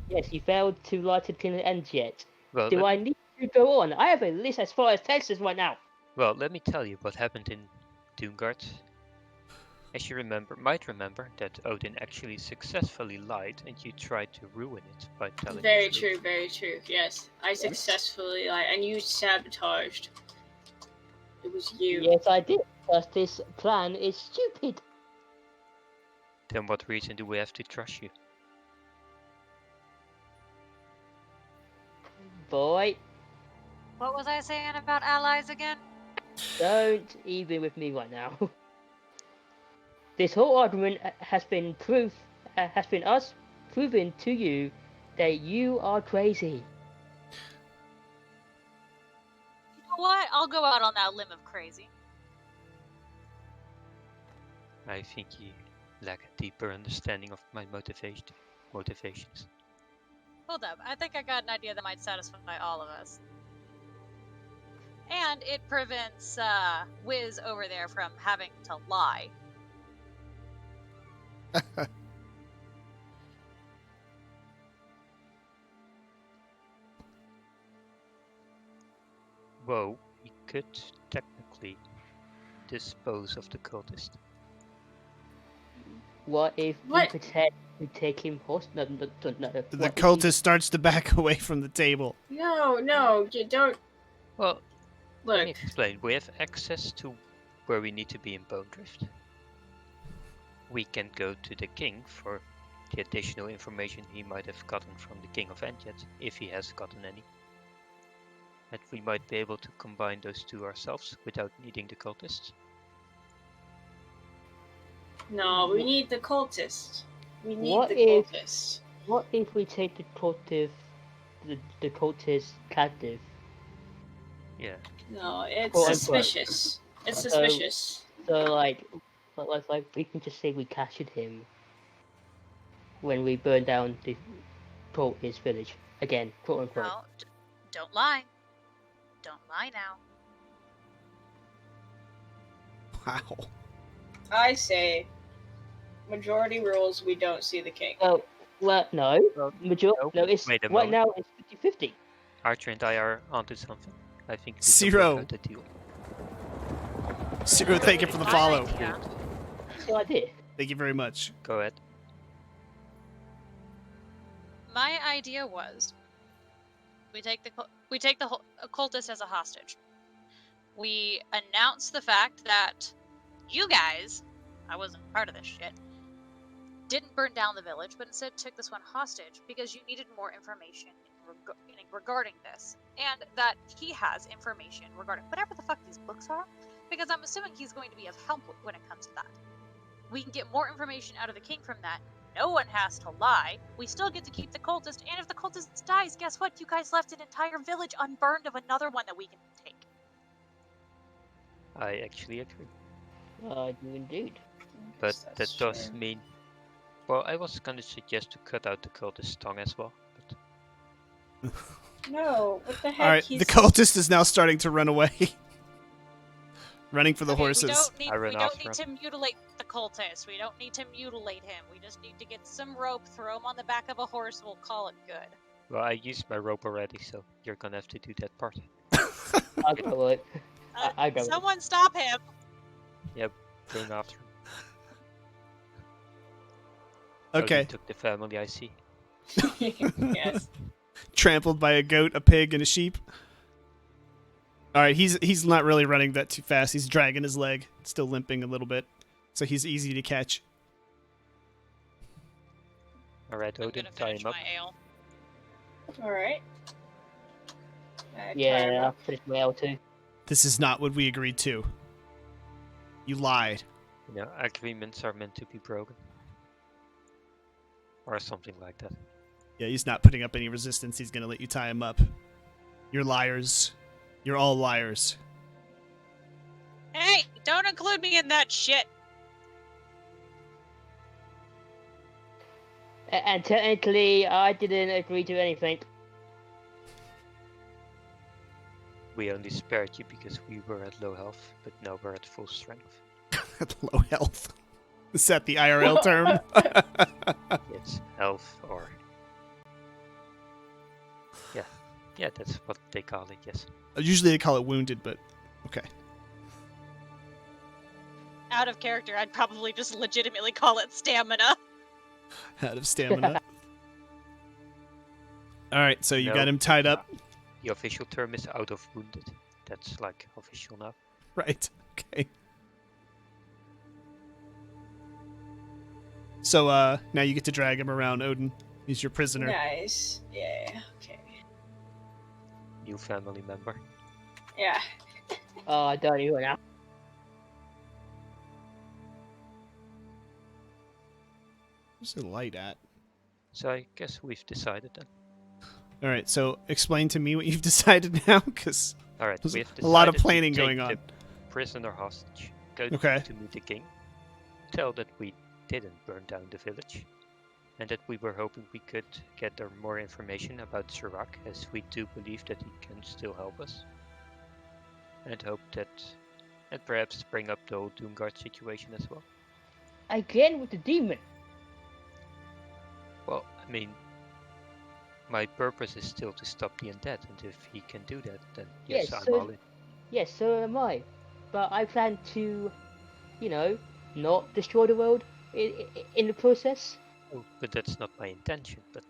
Yes, you failed to lie to the king and yet. Well, Do I need to go on? I have a list as far as Texas right now. let me tell you what happened in Doomguard. As you might remember that Odin actually successfully lied and you tried to ruin it by telling very the truth. true, very true. Yes, I successfully lied, and you sabotaged. It was you. Yes, I did. Because this plan is stupid. Then what reason do we have to trust you? Boy, What was I saying about allies again? don't even with me right now. This whole argument has been us proving to you that you are crazy. You know what? I'll go out on that limb of crazy. I think you lack a deeper understanding of my motivations. Hold up. I think I got an idea that might satisfy all of us. And it prevents Wiz over there from having to lie. Whoa, we could technically dispose of the cultist. What if What? we pretend to take him hostage? No. The What if cultist starts to back away from the table. No, you don't. Well, let me Look, explain. We have access to where we need to be in Bone Drift. We can go to the king for the additional information he might have gotten from the king of Enjet, if he has gotten any. And we might be able to combine those two ourselves without needing the cultists. no, we need the cultist. We need What the if- cultist. What if we take the cultist captive? Yeah. No, it's Quote, unquote. suspicious. It's So- suspicious. So like we can just say we captured him when we burned down the cultist village again, quote unquote. No, don't lie. Don't lie now. Wow. I say, majority rules. We don't see the king. Well, no, Well, no, it's wait a right moment. now it's 50-50. Archer and I are onto something. I think we can Zero. work out the deal. Zero, thank you for the My follow. idea- So I did. Thank you very much. Go ahead. My idea was, we take the occultist as a hostage. We announce the fact that you guys, I wasn't part of this shit, didn't burn down the village, but instead took this one hostage because you needed more information regarding this, and that he has information regarding whatever the fuck these books are, because I'm assuming he's going to be of help when it comes to that. We can get more information out of the king from that. No one has to lie. We still get to keep the cultist, and if the cultist dies, guess what? You guys left an entire village unburned of another one that we can take. I actually agree. I do indeed. But That's that does true. mean... Well, I was gonna suggest to cut out the cultist's tongue as well. But No, what the heck? All right, the cultist is now starting to run away. Running for the Okay, horses. I ran we don't after need to mutilate the cultist. We don't need to mutilate him. We just need to get some rope, throw him on the back of a horse, we'll call it good. well, I used my rope already, so you're gonna have to do that part. I got it. I got it. Someone stop him! Going after him. Oh, Okay. you took the family, I see. Yes. Trampled by a goat, a pig, and a sheep. All right, he's not really running that too fast. He's dragging his leg, still limping a little bit, so he's easy to catch. Alright, I'm Odin, gonna tie finish him up. my ale. All right. Yeah, I finished my L too. This is not what we agreed to. You lied. You know, agreements are meant to be broken. Or something like that. Yeah, he's not putting up any resistance. He's gonna let you tie him up. You're liars. You're all liars. Hey, don't include me in that shit! And technically, I didn't agree to anything. We only spared you because we were at low health, but now we're at full strength. At low health. Is that the IRL term? Yes, health or... Yeah, that's what they call it, yes. Usually they call it wounded, but okay. Out of character, I'd probably just legitimately call it stamina. Out of stamina. All right, so you No. got him tied up, The official term is out of wounded. That's like official now. right? Okay. So now you get to drag him around, Odin. He's your prisoner. Nice. Yeah. Okay. New family member. Yeah. Oh, I don't even know. Where's the light at? So I guess we've decided then. All right, so explain to me what you've decided now, because Alright, There's we have a lot of decided to planning take going on. the prisoner hostage. Go Okay. to meet the king. Tell that we didn't burn down the village. and that we were hoping we could gather more information about Cedric, as we do believe that he can still help us. And hope that, and perhaps bring up the whole Doomguard situation as well. Again with the demon. Well, I mean, my purpose is still to stop the undead, and if he can do that, then yes, Yes, I'm so- all in. Yes, so am I. But I plan to, not destroy the world in the process. Oh, but that's not my intention. But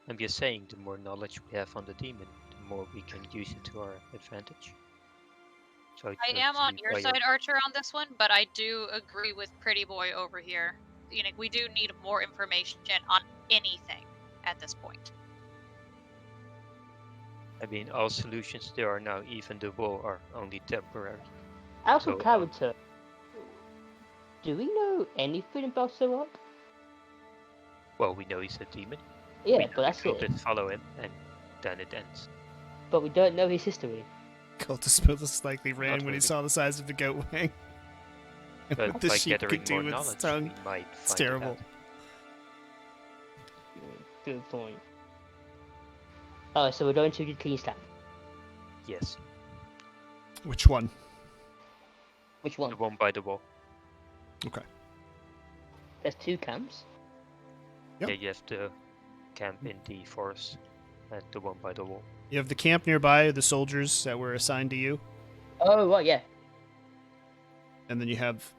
I'm just saying, the more knowledge we have on the demon, the more we can use it to our advantage. So I don't am on see your why side, Archer, on this one, but I do agree with Pretty Boy over here. We do need more information on anything at this point. I mean, all solutions there are now, even the wall, are only temporary. Out of So, character, do we know anything about Cedric? Well, we know he's a demon. Yeah, we know but that's the it. cultists follow him, and then it ends. But we don't know his history. Cultist most likely ran when really. he saw the size of the goat wing. And But what the by sheep gathering could do more with its knowledge, tongue. we might It's find terrible. it out. Good point. Alright, so we're going to the clean slab. Yes, Which one? Which one? the one by the wall. Okay. There's 2 camps. Yep. Yeah, you have the camp in the forest, and the one by the wall. You have the camp nearby, the soldiers that were assigned to you, Oh, right, yeah. and then you have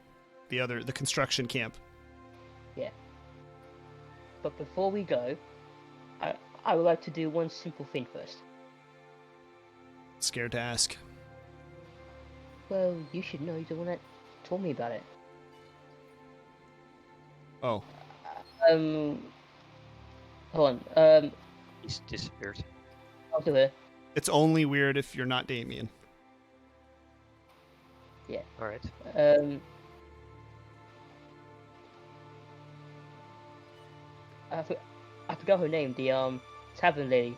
the construction camp. But before we go, I would like to do one simple thing first. Scared to ask. Well, you should know, you're the one that told me about it. Oh, Hold on, He's disappeared. I'll do it. it's only weird if you're not Damien. Alright. I forgot her name, the tavern lady.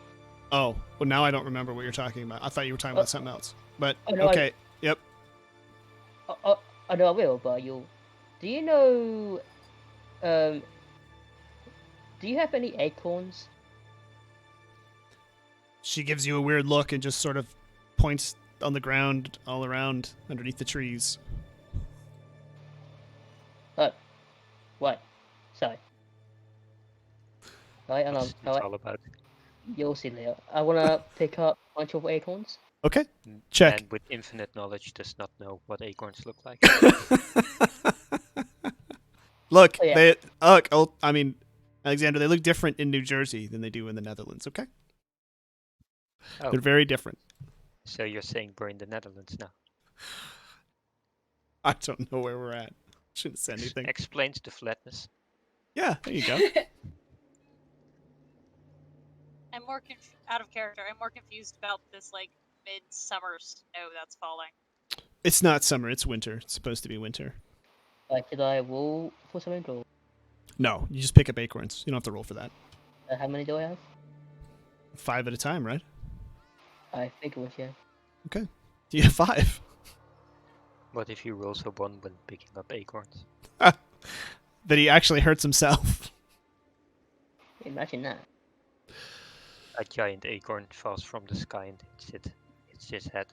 Oh, well now I don't remember what you're talking about. I thought you were talking about something else. But Oh, no, okay, yep. I know I will, but you'll. Do you know? Do you have any acorns? She gives you a weird look and just sort of points on the ground all around underneath the trees. What? Sorry. Alright, and What's this all about? you'll see later. I wanna pick up a bunch of acorns. Okay, check. And with infinite knowledge does not know what acorns look like. Look, Oh, yeah. they look. Oh, I mean, Alexander, they look different in New Jersey than they do in the Netherlands. Okay, Oh, they're very different. so you're saying we're in the Netherlands now. I don't know where we're at. Shouldn't say anything. Explains the flatness. Yeah, there you go. I'm more out of character. I'm more confused about this midsummer snow that's falling. It's not summer. It's winter. It's supposed to be winter. Should I roll for something? Or No, you just pick up acorns. You don't have to roll for that. how many do I have? 5 at a time, right? I think it was, yeah. Okay. Do you have 5? What if he rolls a 1 when picking up acorns? That he actually hurts himself. Imagine that. A giant acorn falls from the sky and hits his head.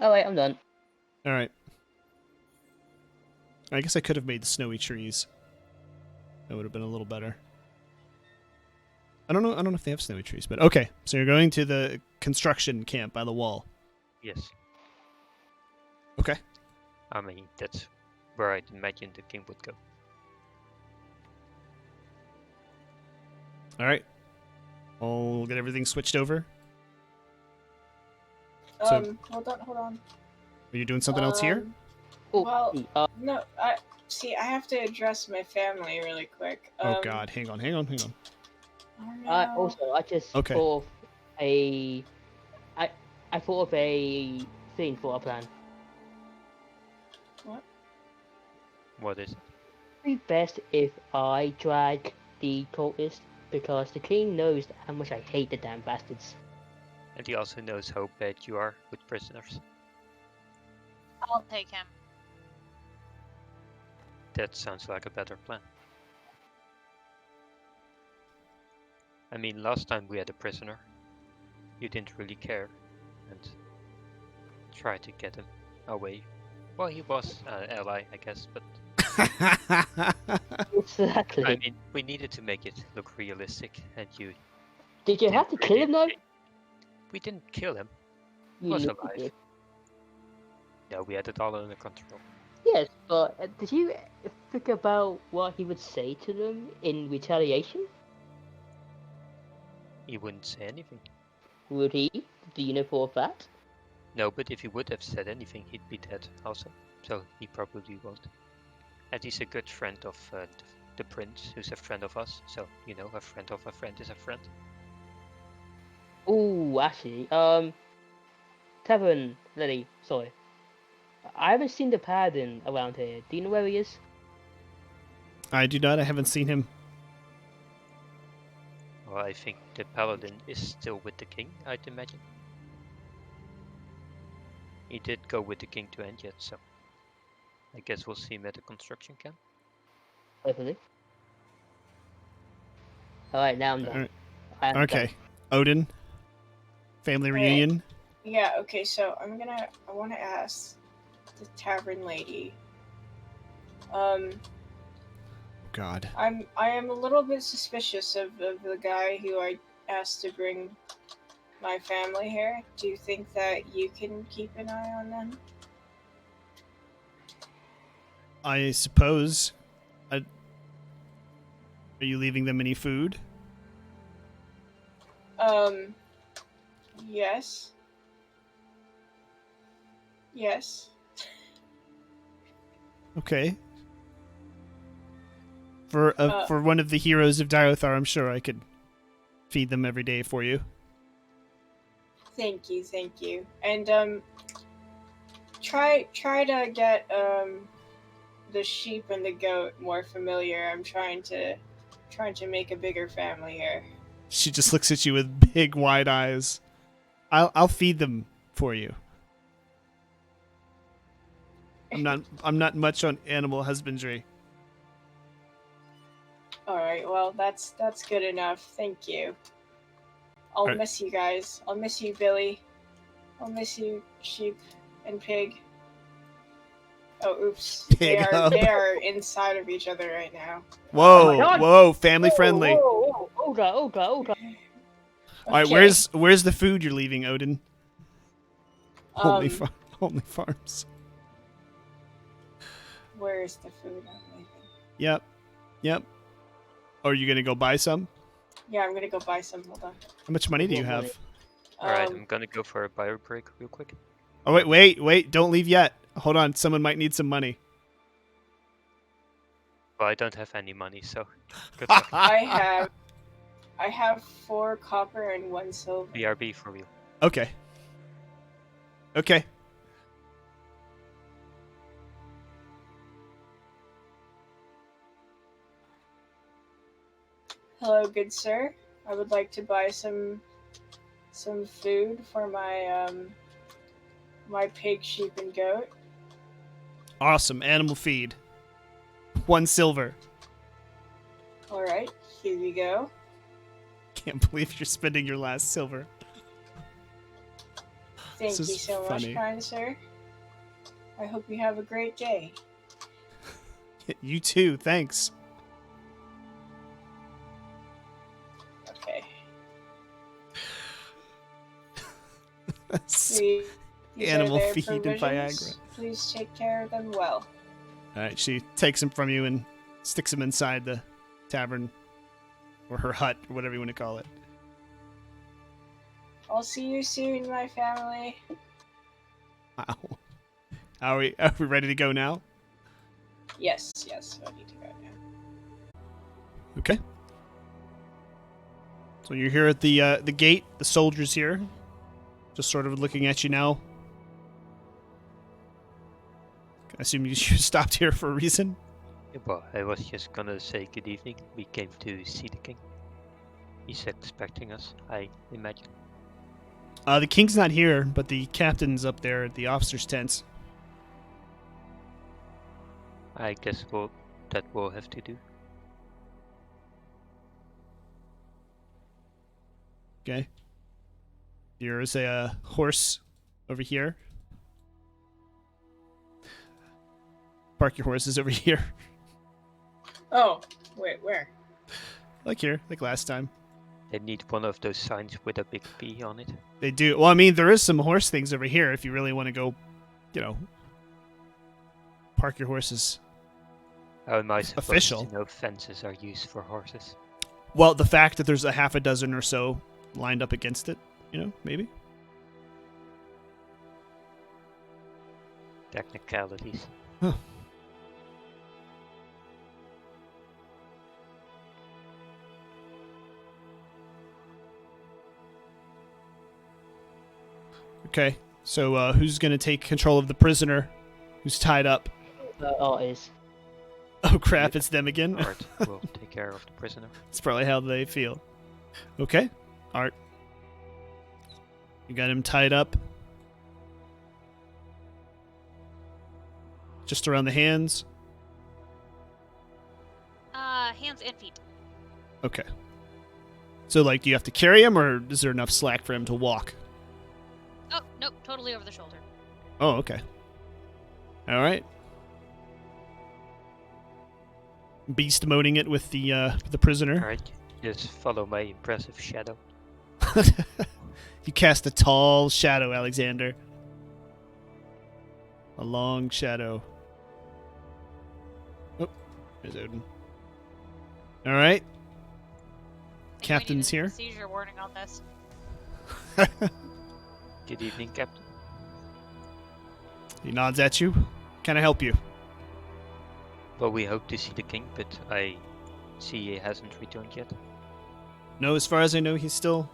Alright, I'm done. All right. I guess I could have made the snowy trees. That would have been a little better. I don't know if they have snowy trees, but okay. So you're going to the construction camp by the wall. Yes. Okay. I mean, that's where I'd imagine the king would go. All right. I'll get everything switched over. So- Hold on. Are you doing something else here? Oh, Well, see, No, I have to address my family really quick. Oh God! Hang on. Oh, no. also, I just Okay. thought of I thought of a thing for our plan. What is it? It'd be best if I drag the cultist because the king knows how much I hate the damn bastards. And he also knows how bad you are with prisoners. I'll take him. That sounds like a better plan. I mean, last time we had a prisoner. You didn't really care and tried to get him away. Well, he was an ally, I guess, but Exactly. I mean, we needed to make it look realistic, and you Did you have to didn't kill really him though? take- We didn't kill him. He You was knew you alive. did. No, we had it all under control. Yes, but did you think about what he would say to them in retaliation? He wouldn't say anything. Would he? Do you know for a fact? No, but if he would have said anything, he'd be dead also. So he probably won't. And he's a good friend of the prince, who's a friend of us. So, you know, a friend of a friend is a friend. Oh, actually, Tavern Lily, sorry. I haven't seen the Paladin around here. Do you know where he is? I do not. I haven't seen him. Well, I think the paladin is still with the king, I'd imagine. He did go with the king to end yet, so I guess we'll see him at the construction camp. Hopefully. Alright, now I'm done. Alright. I am Okay. done. Odin. Family Alright. reunion. Yeah, okay, so I want to ask the tavern lady. God. I am a little bit suspicious of the guy who I asked to bring my family here. Do you think that you can keep an eye on them? I suppose. Are you leaving them any food? Yes. Yes. Okay. For one of the heroes of Diothar, I'm sure I could feed them every day for you. Thank you. And try to get the sheep and the goat more familiar. I'm trying to make a bigger family here. She just looks at you with big wide eyes. I'll feed them for you. I'm not much on animal husbandry. All right, well that's good enough. Thank you. I'll Alright. miss you guys. I'll miss you, Billy. I'll miss you, sheep and pig. Oh, oops. Pig they hub. are inside of each other right now. Whoa, Oh my God. whoa, family friendly. Whoa, hold on. All right, Okay. where's the food you're leaving, Odin? Only farms. Where's the food I'm leaving? Yep. Are you gonna go buy some? Yeah, I'm gonna go buy some. Hold on. How much money do you What have? money? Alright, Um, I'm gonna go for a bio break real quick. Oh wait! Don't leave yet. Hold on, someone might need some money. Well, I don't have any money, so good luck. I have 4 copper and 1 silver. BRB for real. Okay. Hello, good sir. I would like to buy some food for my my pig, sheep, and goat. Awesome. Animal feed. 1 silver. All right, here you go. Can't believe you're spending your last silver. Thank This you is so funny. much, kind sir. I hope you have a great day. You too. Thanks. Okay. These These Animal are their feed and provisions. Viagra. Please take care of them well. All right, she takes him from you and sticks him inside the tavern or her hut or whatever you want to call it. I'll see you soon, my family. Wow. Are we ready to go now? Yes, I need to go now. Okay. So you're here at the gate. The soldiers here, just sort of looking at you now. I assume you stopped here for a reason. Yeah, well, I was just gonna say good evening. We came to see the king. He's expecting us, I imagine. The king's not here, but the captain's up there at the officers' tents. I guess that we'll have to do. Okay. Here's a horse over here. Park your horses over here. Oh, wait, where? Like here, like last time. They need one of those signs with a big P on it. They do. Well, I mean, there is some horse things over here if you really want to go, you know, park your horses. How am I supposed Official. to know fences are used for horses? Well, the fact that there's a half a dozen or so lined up against it, you know, maybe. Technicalities. Huh. Okay, so who's going to take control of the prisoner who's tied up? Artist. Oh crap, it's them again? Art will take care of the prisoner. That's probably how they feel. Okay, Art. You got him tied up. Just around the hands? Hands and feet. Okay. So, like, do you have to carry him, or is there enough slack for him to walk? Oh, nope, totally over the shoulder. Oh, okay. All right. Beast moding it with the prisoner. Alright, just follow my impressive shadow. You cast a tall shadow, Alexander. A long shadow. Oh, there's Odin. All right. Captain's We need a here. Seizure warning on this. Good evening, Captain. He nods at you. Can I help you? Well, we hope to see the king, but I see he hasn't returned yet. No, as far as I know, he's still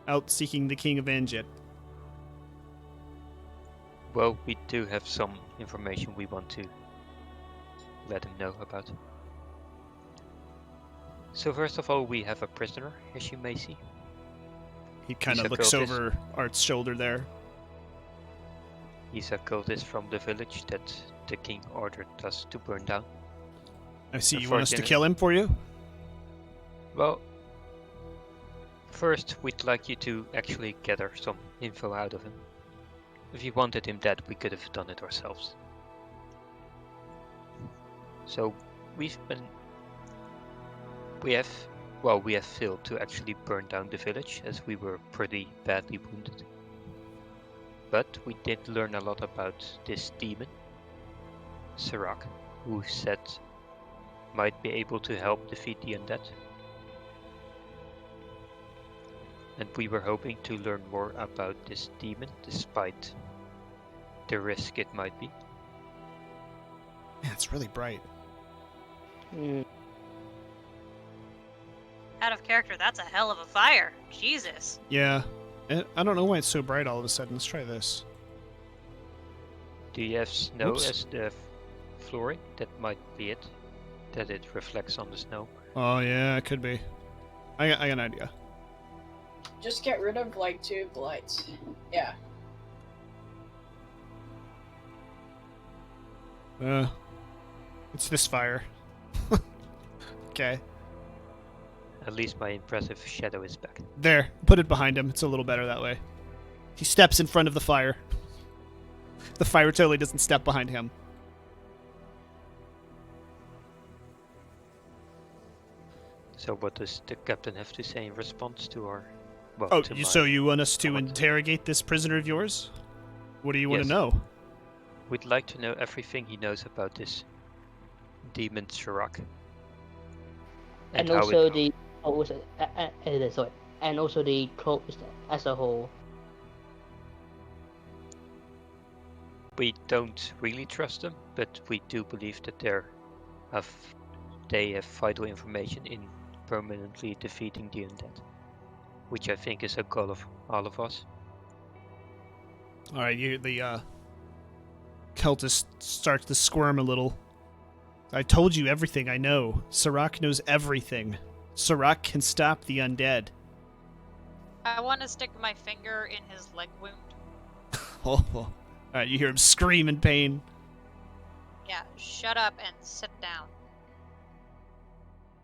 out seeking the king of Anjet. Well, we do have some information we want to let him know about. So first of all, we have a prisoner, as you may see. He kind He's of a looks cultist. over Art's shoulder there. He's a cultist from the village that the king ordered us to burn down. I see. You want us to Unfortunate. kill him for you? Well, first we'd like you to actually gather some info out of him. If you wanted him dead, we could have done it ourselves. So we have failed to actually burn down the village as we were pretty badly wounded. But we did learn a lot about this demon, Serac, who said might be able to help defeat the undead. And we were hoping to learn more about this demon despite the risk it might be. Yeah, it's really bright. Mm. Out of character, that's a hell of a fire. Jesus. Yeah. I don't know why it's so bright all of a sudden. Let's try this. Do you have snow Whoops. as the flooring? That might be it. That it reflects on the snow. Oh, yeah, it could be. I got an idea. Just get rid of, like, 2 of the lights. Yeah. It's this fire. Okay. At least my impressive shadow is back. There. Put it behind him. It's a little better that way. He steps in front of the fire. The fire totally doesn't step behind him. So what does the captain have to say in response to our... Well, Oh, to so my- you want us to comment. interrogate this prisoner of yours? What do you want Yes. to know? We'd like to know everything he knows about this demon Serac. And how also it, the sorry, and also the clothes as a whole. we don't really trust them, but we do believe that they have vital information in permanently defeating the undead, which I think is a goal of all of us. All right, the cultist starts to squirm a little. I told you everything I know. Serac knows everything. Serac can stop the undead. I want to stick my finger in his leg wound. Oh, all right, you hear him scream in pain. Yeah, shut up and sit down.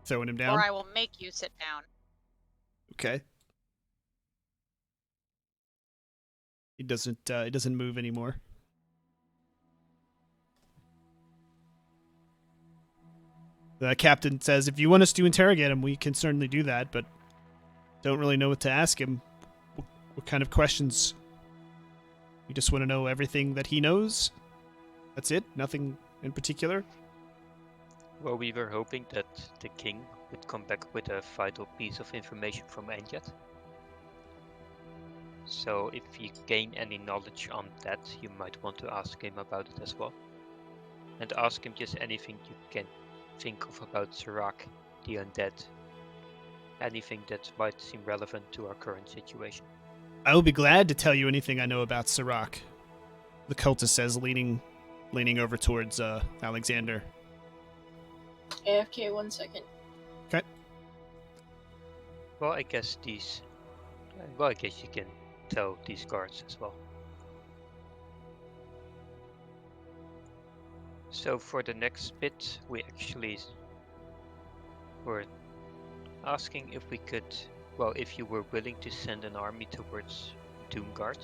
Throwing him down. Or I will make you sit down. Okay. He doesn't move anymore. The captain says, if you want us to interrogate him, we can certainly do that, but don't really know what to ask him. What kind of questions? You just want to know everything that he knows? That's it? Nothing in particular? Well, we were hoping that the king would come back with a vital piece of information from Enjet. So if you gain any knowledge on that, you might want to ask him about it as well. And ask him just anything you can think of about Serac, the undead. Anything that might seem relevant to our current situation. I will be glad to tell you anything I know about Serac. The cultist says, leaning over towards Alexander. AFK 1 second. Okay. Well, I guess you can tell these guards as well. So for the next bit, we actually were asking if we could, well, if you were willing to send an army towards Doomguard.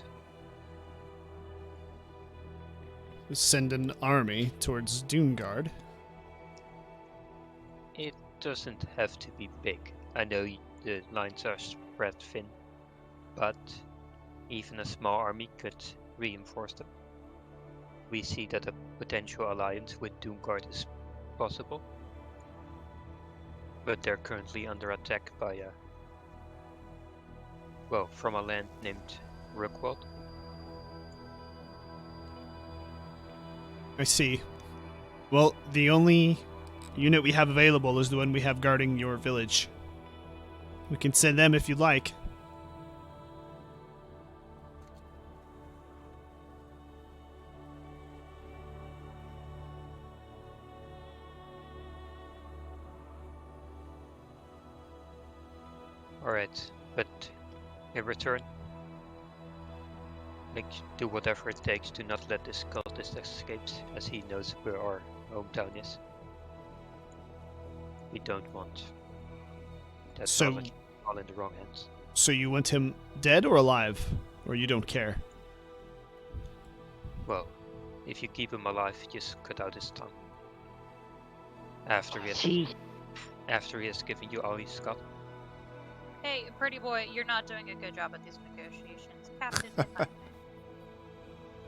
Send an army towards Doomguard. It doesn't have to be big. I know the lines are spread thin, but even a small army could reinforce them. We see that a potential alliance with Doomguard is possible, but they're currently under attack by from a land named Rookwold. I see. Well, the only unit we have available is the one we have guarding your village. We can send them if you'd like. Alright, but in return, do whatever it takes to not let this cultist escape, as he knows where our hometown is. We don't want that knowledge all in the wrong hands. So you want him dead or alive? Or you don't care? Well, if you keep him alive, just cut out his tongue. After he has given you all he's got. Hey, pretty boy, you're not doing a good job at these negotiations. Captain, if I may.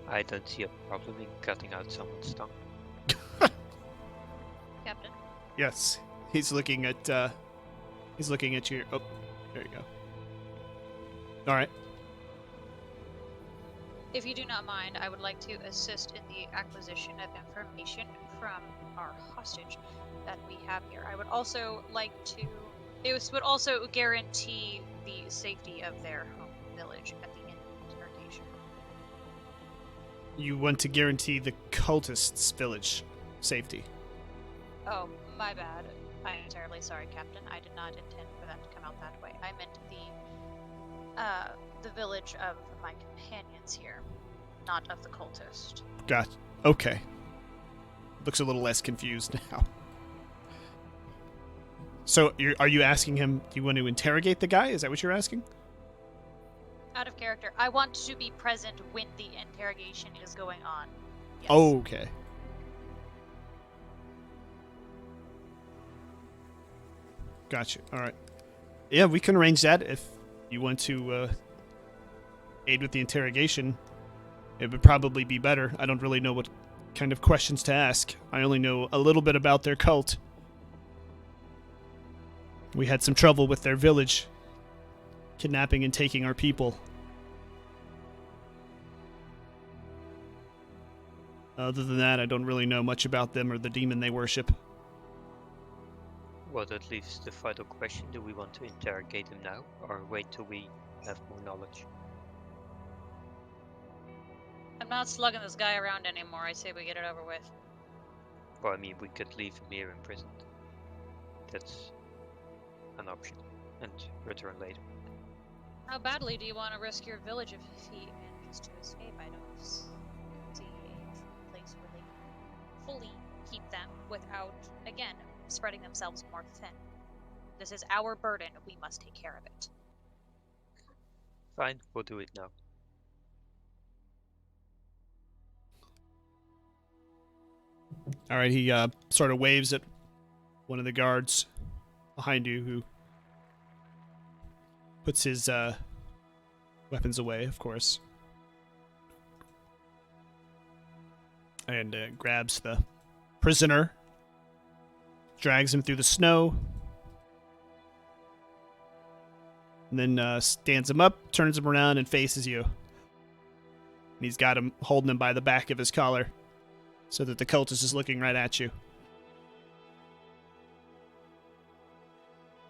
I don't see a problem in cutting out someone's tongue. Captain. Yes. He's looking at your... Oh, there you go. Alright. If you do not mind, I would like to assist in the acquisition of information from our hostage that we have here. I would also like to... This would also guarantee the safety of their home village at the end of the interrogation. You want to guarantee the cultist's village safety. Oh, my bad. I'm entirely sorry, Captain. I did not intend for that to come out that way. I meant the village of my companions here, not of the cultist. Got. Okay. Looks a little less confused now. So, are you asking him, do you want to interrogate the guy? Is that what you're asking? Out of character. I want to be present when the interrogation is going on. Yes. Oh, okay. Gotcha. All right. Yeah, we can arrange that if you want to aid with the interrogation. It would probably be better. I don't really know what kind of questions to ask. I only know a little bit about their cult. We had some trouble with their village, kidnapping and taking our people. Other than that, I don't really know much about them or the demon they worship. Well, that leaves the vital question: do we want to interrogate him now, or wait till we have more knowledge? I'm not slugging this guy around anymore. I say we get it over with. Well, I mean, we could leave him here imprisoned. That's an option, and return later. How badly do you want to risk your village if he manages to escape? I don't see a place where they can fully keep them without, again, spreading themselves more thin. This is our burden. We must take care of it. Fine, we'll do it now. All right, he sort of waves at one of the guards behind you, who puts his weapons away, of course, and grabs the prisoner, drags him through the snow, and then stands him up, turns him around, and faces you. And he's got him holding him by the back of his collar, so that the cultist is looking right at you.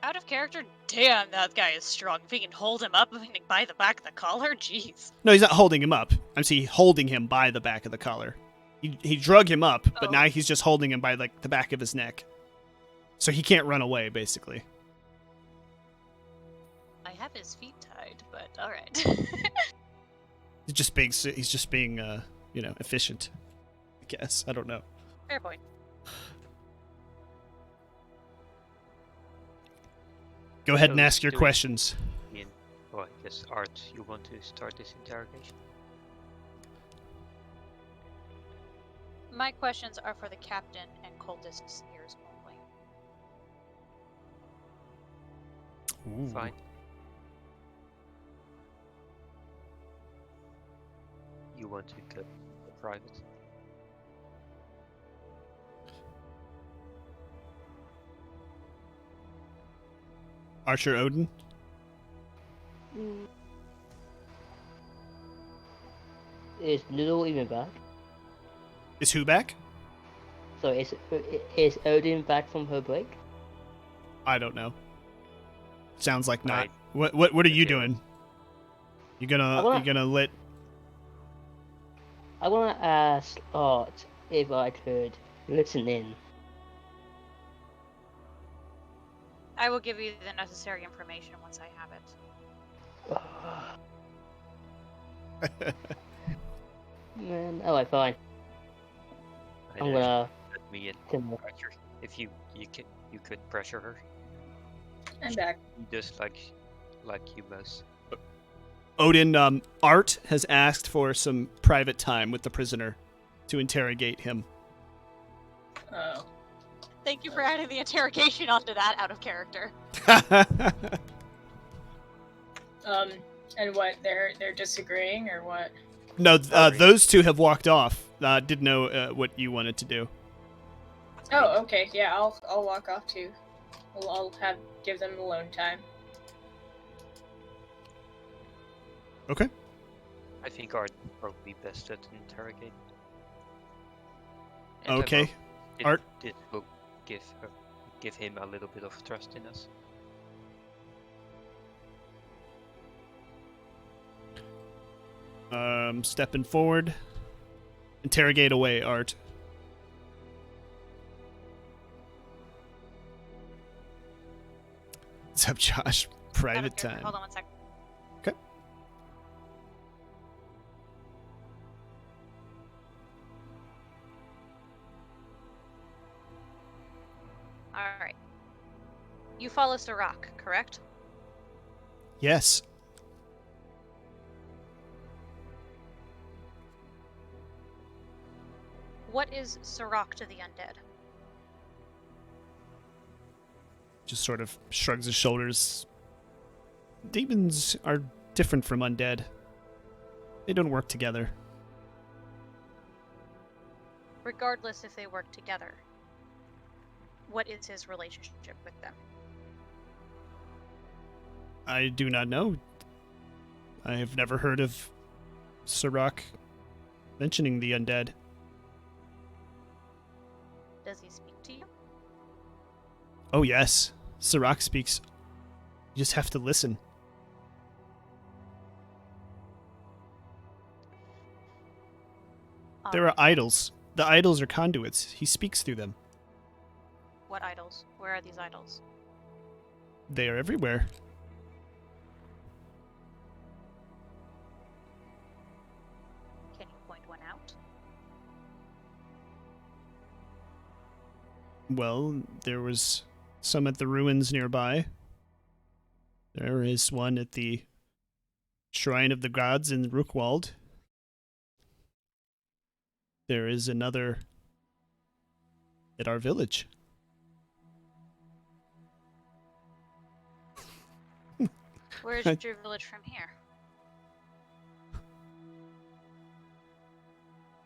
Out of character? Damn, that guy is strong. If he can hold him up by the back of the collar, jeez. No, he's not holding him up. I'm saying holding him by the back of the collar. He drug him up, but now he's just holding him by like the back of his neck, so he can't run away. Basically, I have his feet tied, but all right. he's just being efficient. I guess I don't know. Fair point. Go ahead and So, ask your do- questions. Well, I guess Art, you want to start this interrogation? My questions are for the captain and cultist's ears only. Ooh. Fine. You want to get private? Archer Odin. Is Noodle even back? Is who back? So is Odin back from her break? I don't know. Sounds like not. Right. What are you Okay. doing? You gonna let? I wanna ask Art if I could listen in. I will give you the necessary information once I have it. Man, alright, fine. I I'm don't gonna. let me in. Tim- Archer, if you could pressure her. I'm back. Just like you most. Odin, Art has asked for some private time with the prisoner to interrogate him. Oh. Thank you for adding the interrogation onto that out of character. And what? They're disagreeing or what? No, those two have walked off. Didn't know what you wanted to do. Oh, okay. Yeah, I'll walk off too. I'll give them alone time. Okay. I think Art probably best at interrogating. And Okay. Art? This will give him a little bit of trust in us. Stepping forward. Interrogate away, Art. What's up, Josh? Out of Private character. time. Hold on one sec. Okay. Alright. You follow Sirach, correct? Yes. What is Sirach to the undead? Just sort of shrugs his shoulders. Demons are different from undead. They don't work together. Regardless if they work together, what is his relationship with them? I do not know. I have never heard of Sirach mentioning the undead. Does he speak to you? Oh, yes. Sirach speaks. You just have to listen. There are idols. The idols are conduits. He speaks through them. What idols? Where are these idols? They are everywhere. Can you point one out? Well, there was some at the ruins nearby. There is one at the Shrine of the Gods in Rookwald. There is another At our village. Where's your village from here?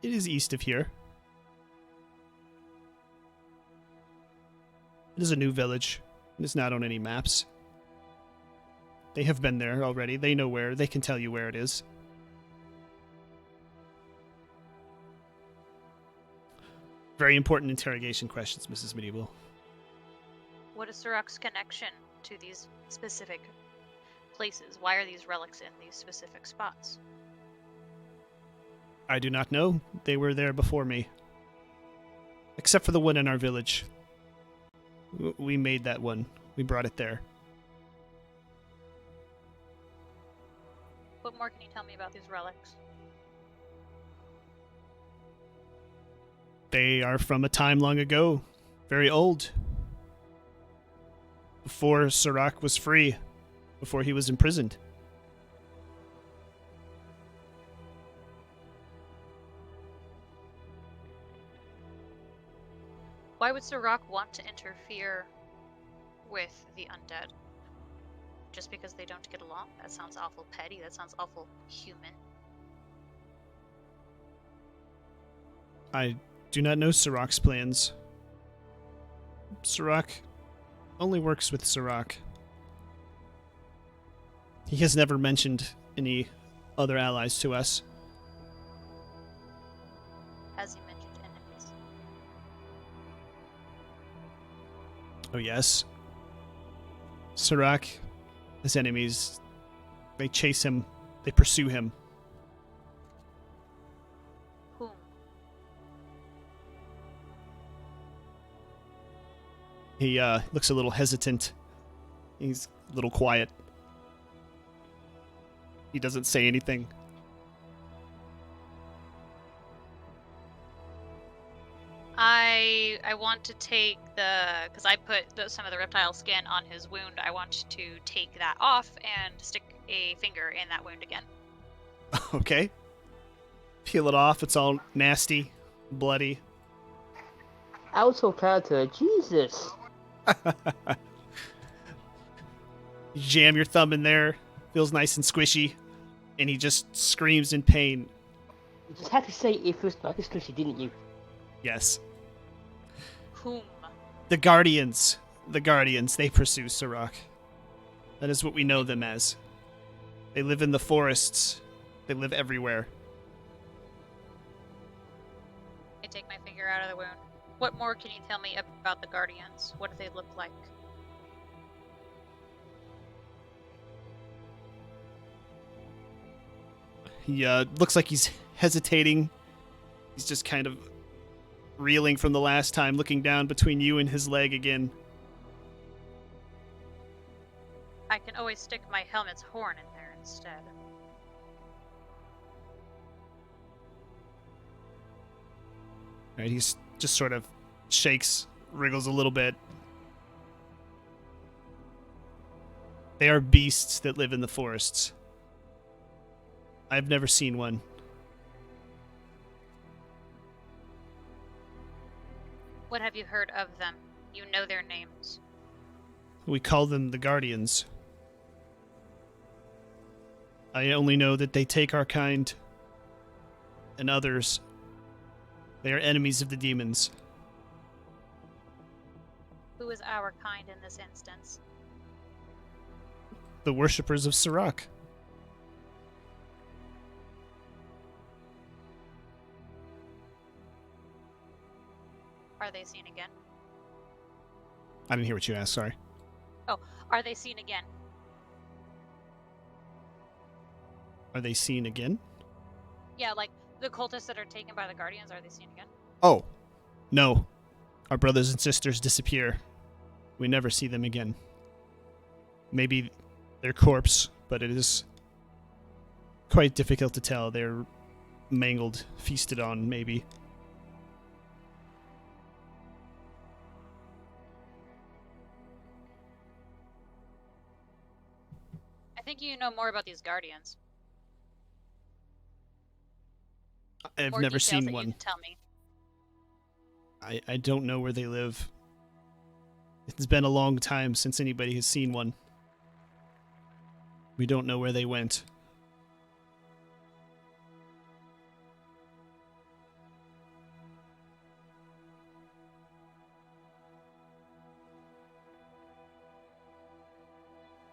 It is east of here. It is a new village. It is not on any maps. They have been there already. They know where. They can tell you where it is. Very important interrogation questions, Mrs. Medieval. What is Sirach's connection to these specific places? Why are these relics in these specific spots? I do not know. They were there before me. Except for the one in our village. We made that one. We brought it there. What more can you tell me about these relics? They are from a time long ago. Very old. Before Sirach was free. Before he was imprisoned. Why would Sirach want to interfere with the undead? Just because they don't get along? That sounds awful petty. That sounds awful human. I do not know Sirach's plans. Sirach only works with Sirach. He has never mentioned any other allies to us. Has he mentioned enemies? Oh yes. Sirach has enemies. They chase him. They pursue him. Whom? He looks a little hesitant. He's a little quiet. He doesn't say anything. I want to take because I put some of the reptile skin on his wound. I want to take that off and stick a finger in that wound again. Okay. Peel it off. It's all nasty, bloody. Out of character, Jesus. You jam your thumb in there. Feels nice and squishy. And he just screams in pain. You just had to say it feels like squishy, didn't you? Yes. Whom? The Guardians. The Guardians. They pursue Sirach. That is what we know them as. They live in the forests. They live everywhere. I take my finger out of the wound. What more can you tell me about the Guardians? What do they look like? He looks like he's hesitating. He's just kind of reeling from the last time, looking down between you and his leg again. I can always stick my helmet's horn in there instead. Right, he's just sort of shakes, wriggles a little bit. They are beasts that live in the forests. I've never seen one. What have you heard of them? You know their names. We call them the Guardians. I only know that they take our kind and others. They are enemies of the demons. Who is our kind in this instance? The worshippers of Sirach. Are they seen again? I didn't hear what you asked, sorry. Oh, are they seen again? Are they seen again? Yeah, like the cultists that are taken by the Guardians, are they seen again? Oh, no. Our brothers and sisters disappear. We never see them again. Maybe their corpse, but it is quite difficult to tell. They're mangled, feasted on, maybe. I think you know more about these Guardians. I've More never details seen that one. You can tell me. I don't know where they live. It's been a long time since anybody has seen one. We don't know where they went.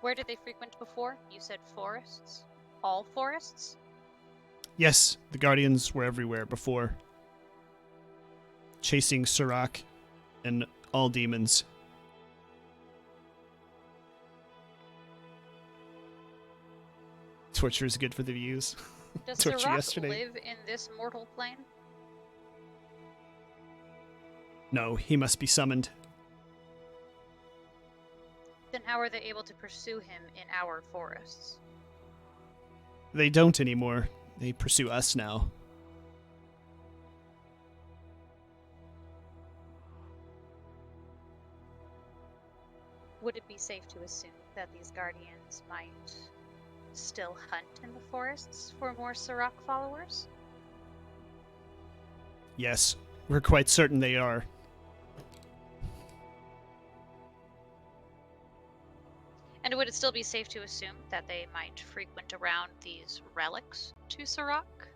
Where did they frequent before? You said forests? All forests? Yes, the Guardians were everywhere before. Chasing Sirach and all demons. Torture is good for the views. Does Torture Sirach yesterday. live in this mortal plane? No, he must be summoned. Then how are they able to pursue him in our forests? They don't anymore. They pursue us now. Would it be safe to assume that these guardians might still hunt in the forests for more Sirach followers? Yes, we're quite certain they are. And would it still be safe to assume that they might frequent around these relics to Sirach?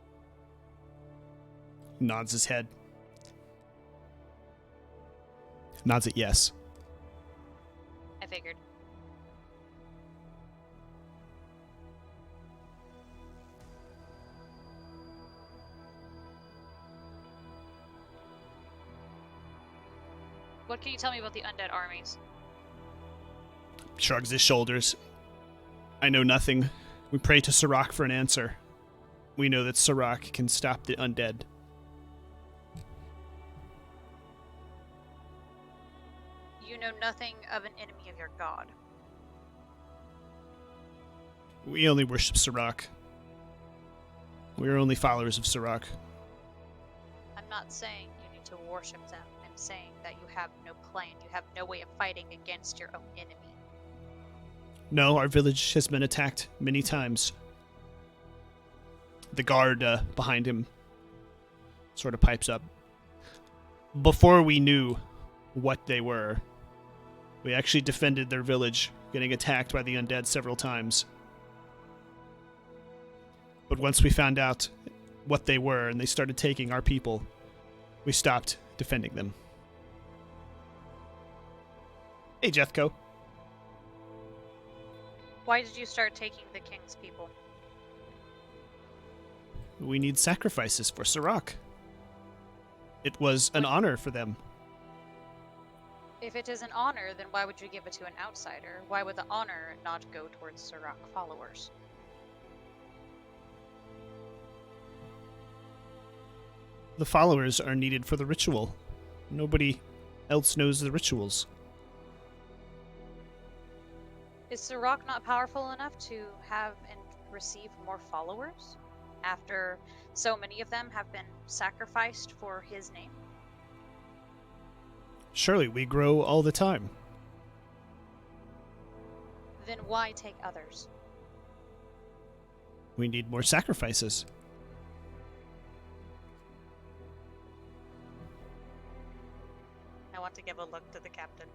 Nods his head. Nods it yes. I figured. What can you tell me about the undead armies? Shrugs his shoulders. I know nothing. We pray to Sirach for an answer. We know that Sirach can stop the undead. You know nothing of an enemy of your god. We only worship Sirach. We are only followers of Sirach. I'm not saying you need to worship them. I'm saying that you have no plan. You have no way of fighting against your own enemy. No, our village has been attacked many times. The guard behind him sort of pipes up. Before we knew what they were, we actually defended their village, getting attacked by the undead several times. But once we found out what they were and they started taking our people, we stopped defending them. Hey, Jethko. Why did you start taking the king's people? We need sacrifices for Sirach. It was an honor for them. If it is an honor, then why would you give it to an outsider? Why would the honor not go towards Sirach followers? The followers are needed for the ritual. Nobody else knows the rituals. Is Sirach not powerful enough to have and receive more followers after so many of them have been sacrificed for his name? Surely we grow all the time. Then why take others? We need more sacrifices. I want to give a look to the captain.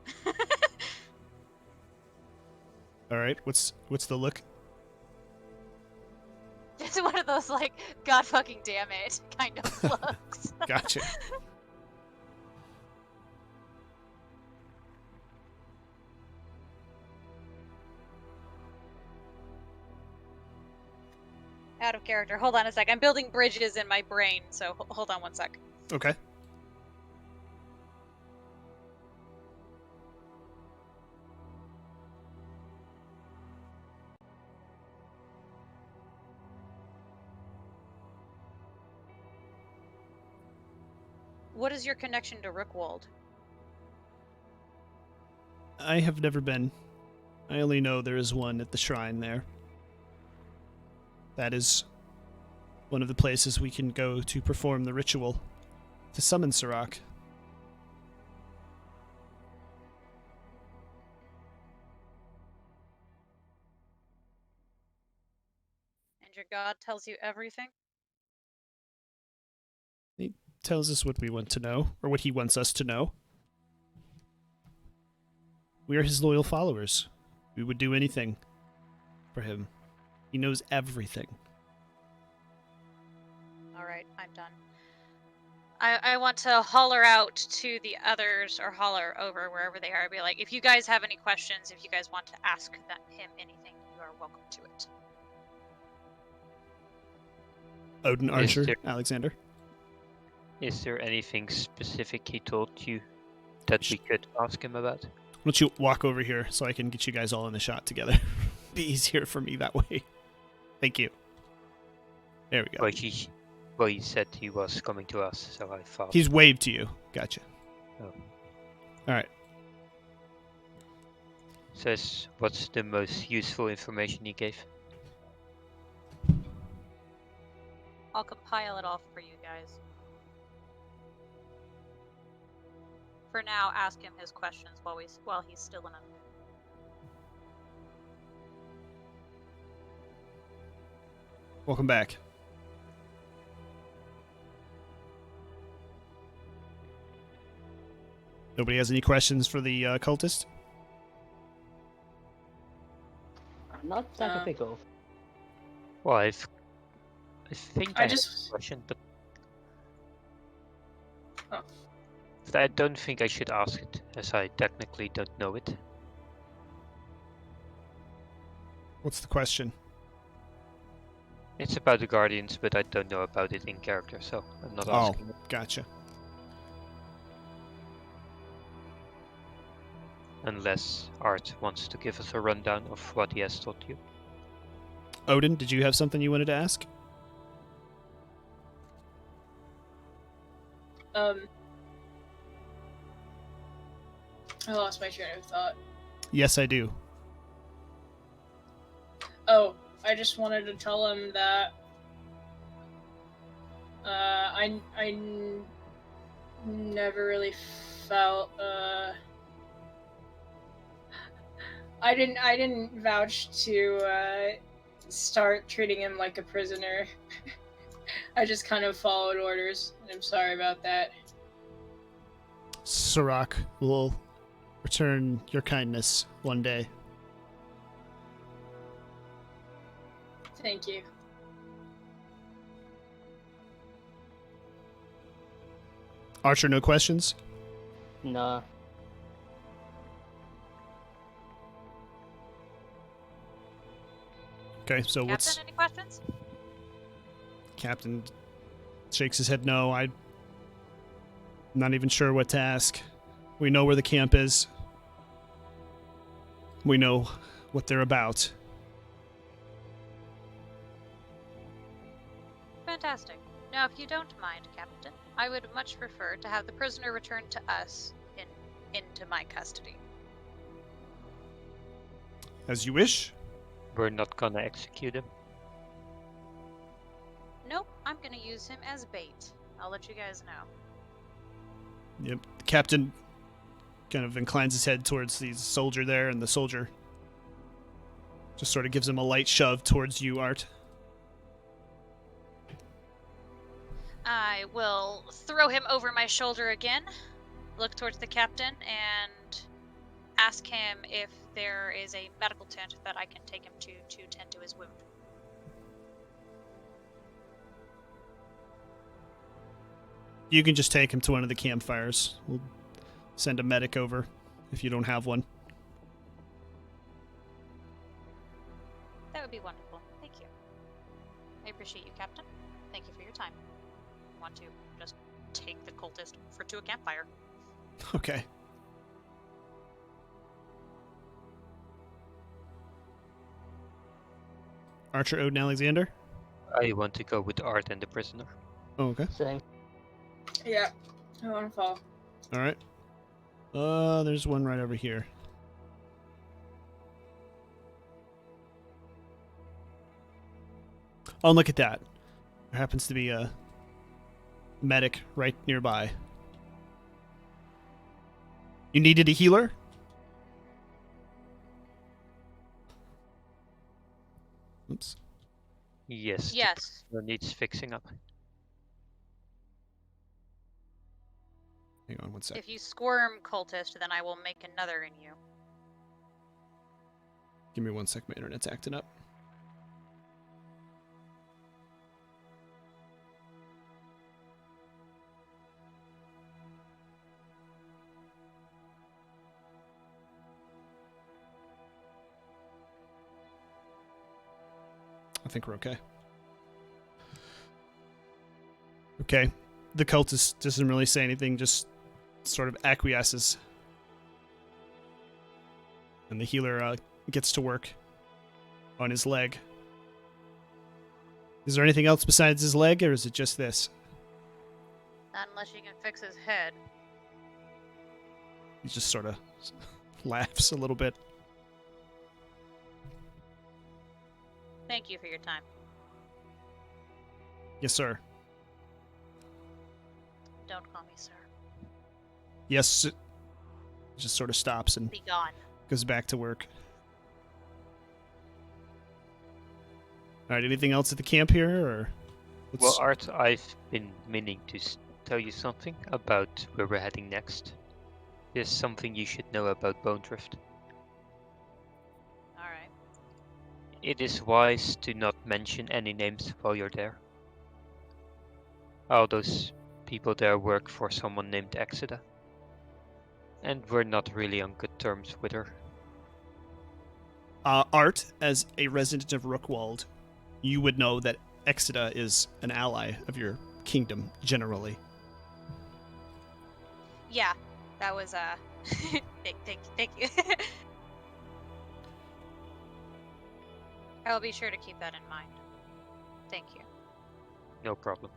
All right, what's the look? Just one of those, like, God fucking damn it kind of looks. Gotcha. Out of character. Hold on a sec. I'm building bridges in my brain, so hold on one sec. Okay. What is your connection to Rookwald? I have never been. I only know there is one at the shrine there. That is one of the places we can go to perform the ritual to summon Sirach. And your god tells you everything? tells us what we want to know, or what he wants us to know. We are his loyal followers. We would do anything for him. He knows everything. All right, I'm done. I want to holler out to the others, or holler over wherever they are. Be like, if you guys have any questions, if you guys want to ask him anything, you are welcome to it. Odin, Archer, Alexander. Is there anything specific he told you that we could ask him about? Why don't you walk over here so I can get you guys all in the shot together? Be easier for me that way. Thank you. There we go. Well, he said he was coming to us, so I thought... He's waved to you. Gotcha. Oh. Alright. Says, what's the most useful information he gave? I'll compile it all for you guys. For now, ask him his questions while he's still in a... Welcome back. Nobody has any questions for the cultist? Not that I think of. Well, I think I have a question, but... Oh. But I don't think I should ask it, as I technically don't know it. What's the question? It's about the Guardians, but I don't know about it in character, so I'm not asking it. Gotcha. Unless Art wants to give us a rundown of what he has taught you. Odin, did you have something you wanted to ask? I lost my train of thought. Yes, I do. Oh, I just wanted to tell him that I never really felt I didn't vouch to start treating him like a prisoner. I just kind of followed orders, and I'm sorry about that. Sirach will return your kindness one day. Thank you. Archer, no questions? Nah. Okay, so Captain, any questions? Captain shakes his head no. I'm not even sure what to ask. We know where the camp is. We know what they're about. Fantastic. Now, if you don't mind, Captain, I would much prefer to have the prisoner returned to us into my custody. As you wish. We're not gonna execute him. Nope, I'm gonna use him as bait. I'll let you guys know. Yep. The captain kind of inclines his head towards the soldier there, and the soldier just sort of gives him a light shove towards you, Art. I will throw him over my shoulder again, look towards the captain, and ask him if there is a medical tent that I can take him to tend to his wound. You can just take him to one of the campfires. We'll send a medic over if you don't have one. That would be wonderful. Thank you. I appreciate you, Captain. Thank you for your time. I want to just take the cultist to a campfire. Okay. Archer, Odin, Alexander? I want to go with Art and the prisoner. Oh, okay. Same. Yeah, I want to fall. Alright. There's one right over here. Oh, look at that. There happens to be a medic right nearby. You needed a healer? Oops. Yes. Yes. The needs fixing up. Hang on one sec. If you squirm, cultist, then I will make another in you. Give me 1 sec. My internet's acting up. I think we're okay. Okay. The cultist doesn't really say anything, just sort of acquiesces. And the healer gets to work on his leg. Is there anything else besides his leg, or is it just this? Not unless you can fix his head. He just sort of laughs a little bit. Thank you for your time. Yes, sir. Don't call me sir. Yes. Just sort of stops and Be gone. goes back to work. All right. Anything else at the camp here, or? Well, Art, I've been meaning to tell you something about where we're heading next. There's something you should know about Bone Drift. Alright. It is wise to not mention any names while you're there. All those people there work for someone named Exeter. And we're not really on good terms with her. Art, as a resident of Rookwald, you would know that Exeter is an ally of your kingdom, generally. Yeah, that was thank you. I'll be sure to keep that in mind. Thank you. No problem.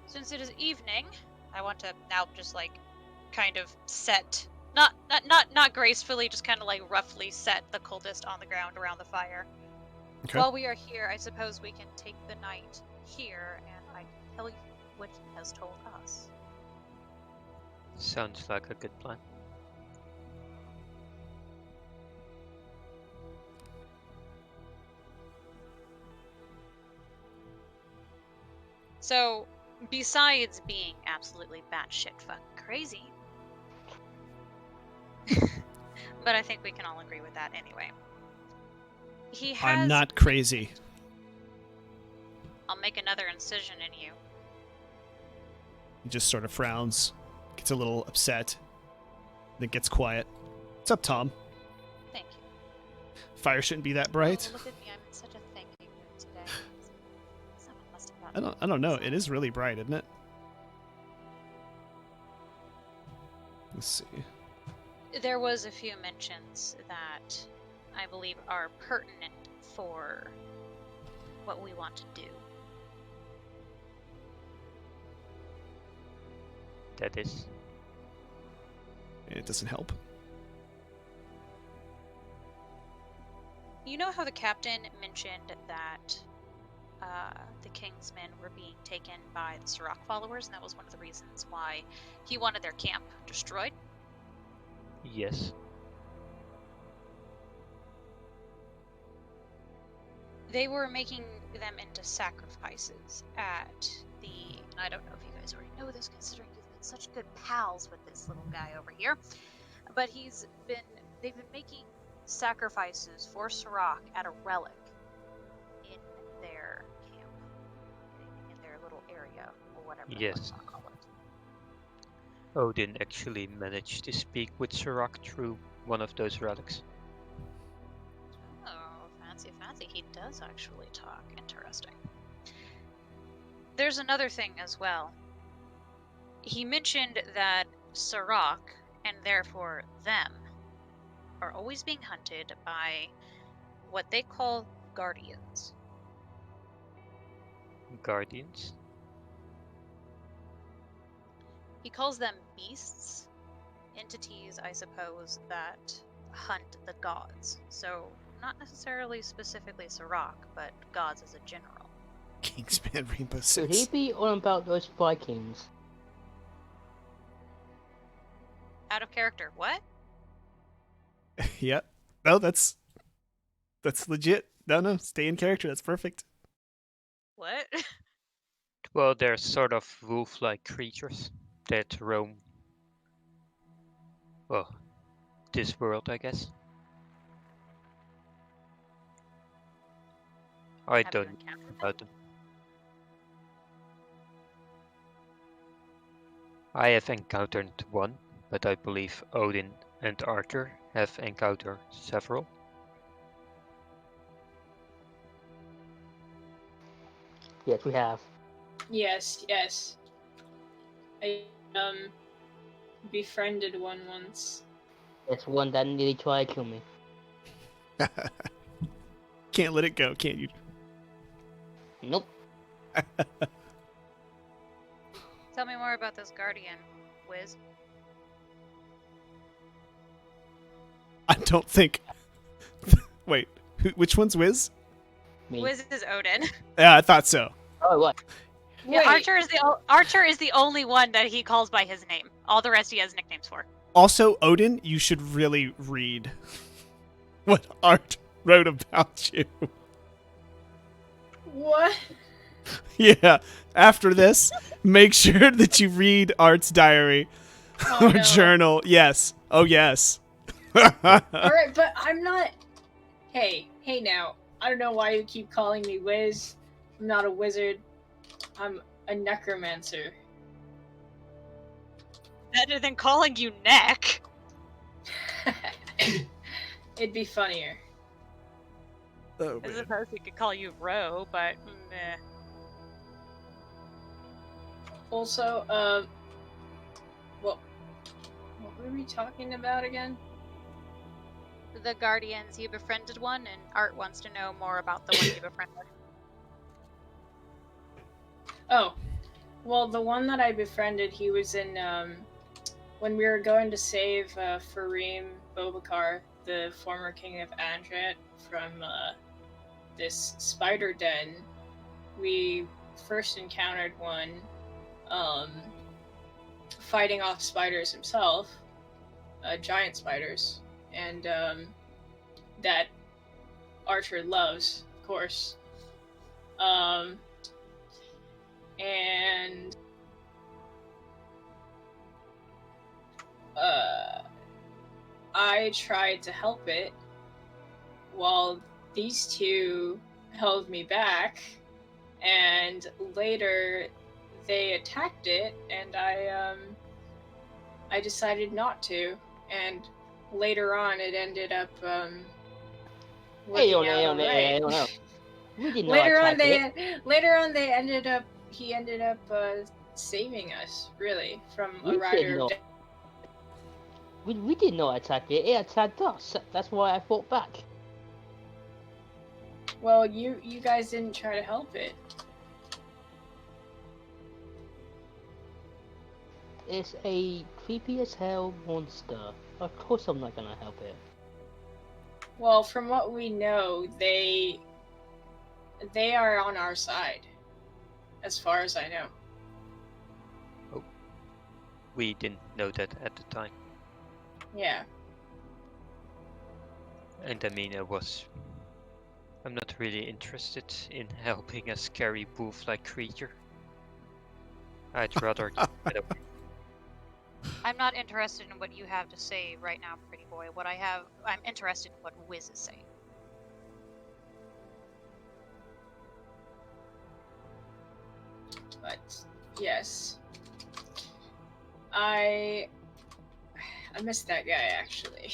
Since it is evening, I want to now just like kind of set not gracefully, just kind of like roughly set the cultist on the ground around the fire. Okay. While we are here, I suppose we can take the night here, and I can tell you what he has told us. Sounds like a good plan. So, besides being absolutely batshit fucking crazy, but I think we can all agree with that anyway. He has. I'm not crazy. I'll make another incision in you. He just sort of frowns, gets a little upset, then gets quiet. What's up, Tom? Thank you. Fire shouldn't be that bright. Oh, look at me, I'm in such a thanking mood today. Someone must have gotten I don't know. It is really bright, isn't it? Let's see. There was a few mentions that I believe are pertinent for what we want to do. That is. It doesn't help. You know how the captain mentioned that the King's men were being taken by the Sirach followers, and that was one of the reasons why he wanted their camp destroyed? Yes. They were making them into sacrifices at the... I don't know if you guys already know this, considering you've been such good pals with this little guy over here, but they've been making sacrifices for Sirach at a relic in their camp, in their little area, or whatever you Yes. want to call it. Odin actually managed to speak with Sirach through one of those relics. Oh, fancy, fancy. He does actually talk. Interesting. There's another thing as well. He mentioned that Sirach, and therefore them, are always being hunted by what they call guardians. Guardians? He calls them beasts, entities, I suppose, that hunt the gods. So, not necessarily specifically Sirach, but gods as a general. Kingsman Rainbow Could he Six. be on about those Vikings? Out of character, what? Yep. No, that's legit. No, stay in character. That's perfect. What? Well, they're sort of wolf-like creatures that roam, well, this world, I guess. I Have you don't know encountered them? about them. I have encountered one, but I believe Odin and Arthur have encountered several. Yes, we have. Yes, yes. I befriended one once. It's one that nearly tried to kill me. Can't let it go, can't you? Nope. Tell me more about this guardian, Wiz. I don't think. Wait, which one's Wiz? Me. Wiz is Odin. Yeah, I thought so. Oh, what? Yeah, Wait, Archer is the only one that he calls by his name. All the rest he has nicknames for. Also, Odin, you should really read what Art wrote about you. what? Yeah, after this, make sure that you read Art's diary Oh, or no. journal. Yes. Oh, yes. Alright, but I'm not. Hey now. I don't know why you keep calling me Wiz. I'm not a wizard. I'm a necromancer. Better than calling you Neck. It'd be funnier. Oh, I man. suppose we could call you Ro, but meh. Also, what were we talking about again? The Guardians, you befriended one, and Art wants to know more about the one you befriended. Oh, well, the one that I befriended, he was in, when we were going to save, Farim Bobakar, the former king of Andret, from, this spider den. We first encountered one, fighting off spiders himself, giant spiders, and, that Archer loves, of course. And I tried to help it while these two held me back, and later they attacked it, and I decided not to, and later on it ended up Hey, working out alright. We did not Later on attack it. he ended up saving us, really, from We a did rider of not. death. We did not attack it. It attacked us. That's why I fought back. Well, you guys didn't try to help it. It's a creepy as hell monster. Of course I'm not gonna help it. Well, from what we know, they are on our side, as far as I know. We didn't know that at the time. Yeah. And I mean, I'm not really interested in helping a scary wolf-like creature. I'd rather just get away. I'm not interested in what you have to say right now, pretty boy. I'm interested in what Wiz is saying. But yes, I missed that guy actually.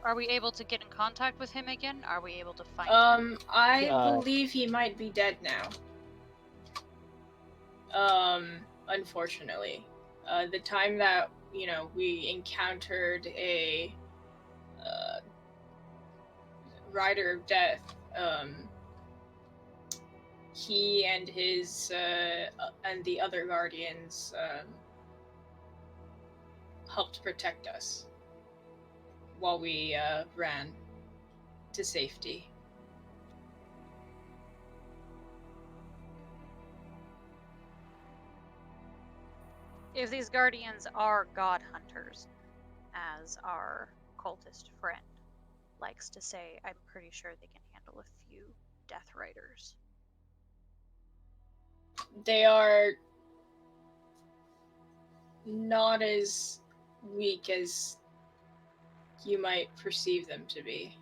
Are we able to get in contact with him again? Are we able to find him? I believe he might be dead now. Unfortunately, the time that we encountered a rider of death, he and his and the other guardians helped protect us while we ran to safety. If these guardians are god hunters, as our cultist friend likes to say, I'm pretty sure they can handle a few death riders. They are not as weak as you might perceive them to be.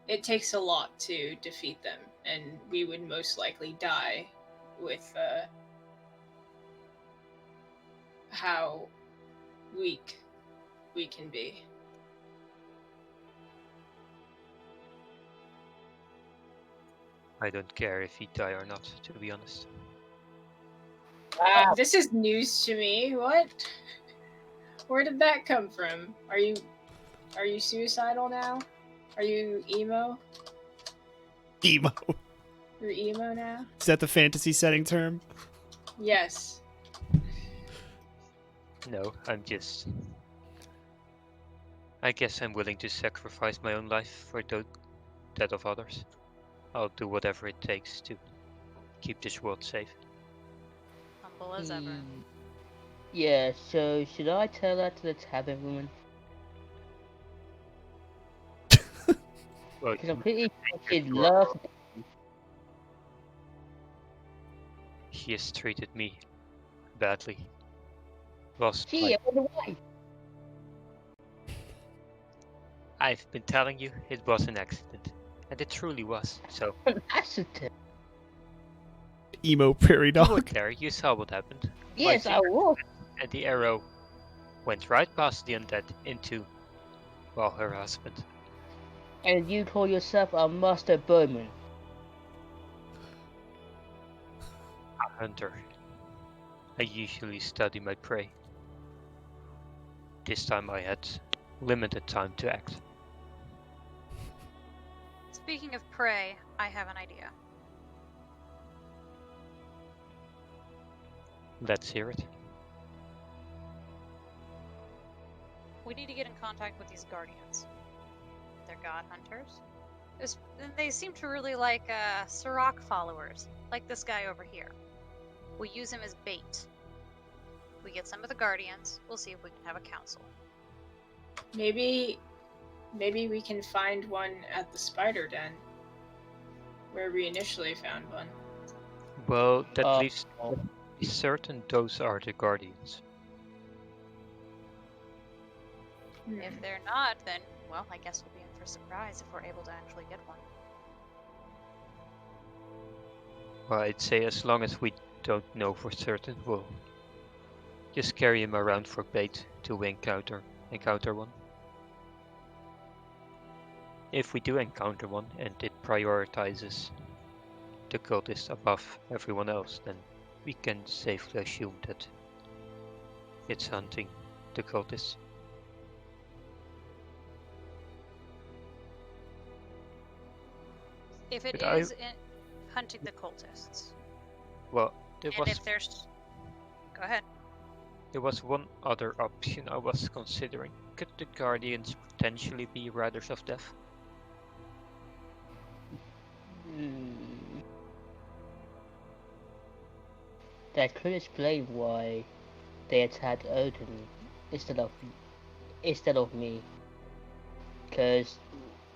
It takes a lot to defeat them, and we would most likely die with how weak we can be. I don't care if he die or not, to be honest. Wow. This is news to me. What? Where did that come from? Are you suicidal now? Are you emo? Emo. You're emo now? Is that the fantasy setting term? Yes. No, I guess I'm willing to sacrifice my own life for that of others. I'll do whatever it takes to keep this world safe. Humble as ever. Yeah, so should I tell that to the tavern woman? Well, Because I'm pretty sure she'd sure. love. he has treated me badly. Lost Gee, my... I wonder why. I've been telling you, it was an accident. And it truly was, so... An accident. Emo prairie You were dog. there, you saw what happened. Yes, My I was. And the arrow went right past the undead into, well, her husband. And you call yourself a master bowman. A hunter. I usually study my prey. This time I had limited time to act. Speaking of prey, I have an idea. Let's hear it. We need to get in contact with these guardians. They're god hunters. They seem to really like Sirach followers, like this guy over here. We use him as bait. We get some of the guardians. We'll see if we can have a council. Maybe we can find one at the spider den, where we initially found one. Well, that leaves be certain those are the guardians. If they're not, then, well, I guess we'll be in for a surprise if we're able to actually get one. Well, I'd say as long as we don't know for certain, we'll just carry him around for bait till we encounter one. If we do encounter one and it prioritizes the cultist above everyone else, then we can safely assume that it's hunting the cultists. If it But is hunting the cultists, well, and if there's... Go ahead. there was one other option I was considering. Could the guardians potentially be riders of death? That could explain why they attacked Odin instead of me. Because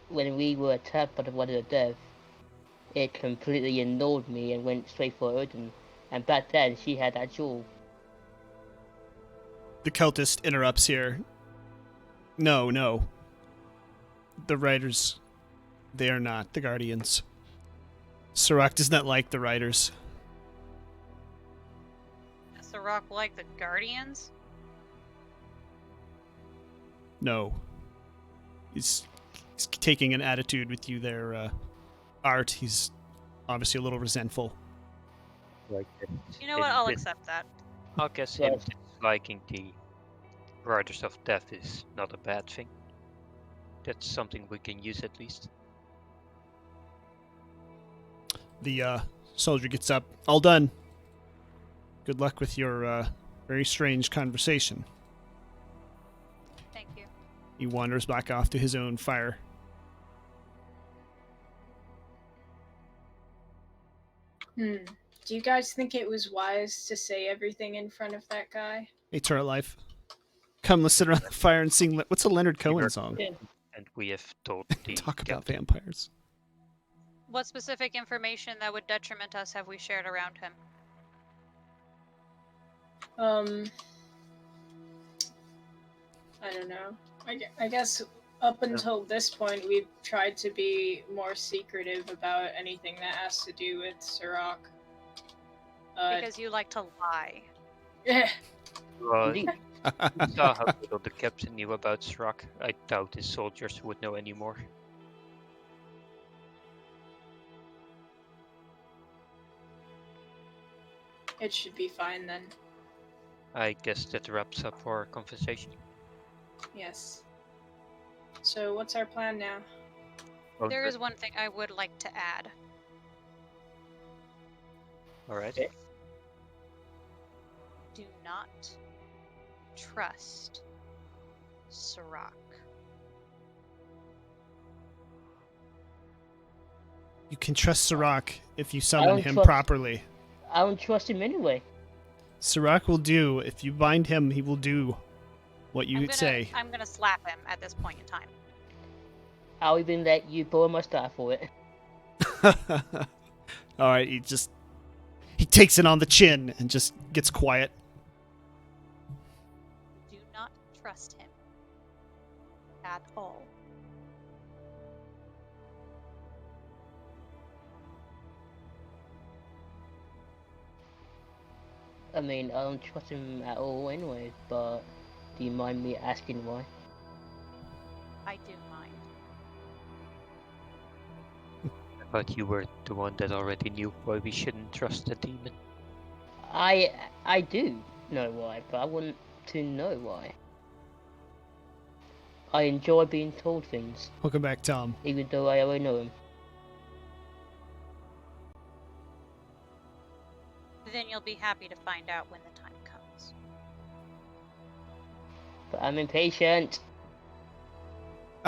when we were attacked by the Rider of Death, it completely ignored me and went straight for Odin. And back then, she had that jewel. The cultist interrupts here. No. The riders, they are not the guardians. Sirach does not like the riders. Does the rock like the guardians? No. He's taking an attitude with you there, Art. He's obviously a little resentful. You know what? I'll accept that. I guess him disliking the riders of death is not a bad thing. That's something we can use at least. The soldier gets up. All done. Good luck with your very strange conversation. Thank you. He wanders back off to his own fire. Do you guys think it was wise to say everything in front of that guy? Hey, Turret Life. Come, let's sit around the fire and sing. What's a Leonard Cohen song? Yeah. And we have told the Talk about captain. vampires. What specific information that would detriment us have we shared around him? I don't know. I guess up until this point, we've tried to be more secretive about anything that has to do with Sirach. Because you like to lie. Well, Indeed. you saw how little the captain knew about Srok. I doubt his soldiers would know anymore. It should be fine then. I guess that wraps up our conversation. Yes. So what's our plan now? Well, There is one thing I would like to add. Alright. Do not trust Sirach. You can trust Sirach if you summon don't him trust- properly. I don't trust him anyway. Sirach will do. If you bind him, he will do what you say. I'm gonna slap him at this point in time. I'll even let you borrow my staff for it. All right, he takes it on the chin and just gets quiet. Do not trust him at all. I mean, I don't trust him at all anyway, but do you mind me asking why? I do mind. But you were the one that already knew why we shouldn't trust the demon. I do know why, but I want to know why. I enjoy being told things, Welcome back, Tom. even though I already know him. Then you'll be happy to find out when the time comes. But I'm impatient.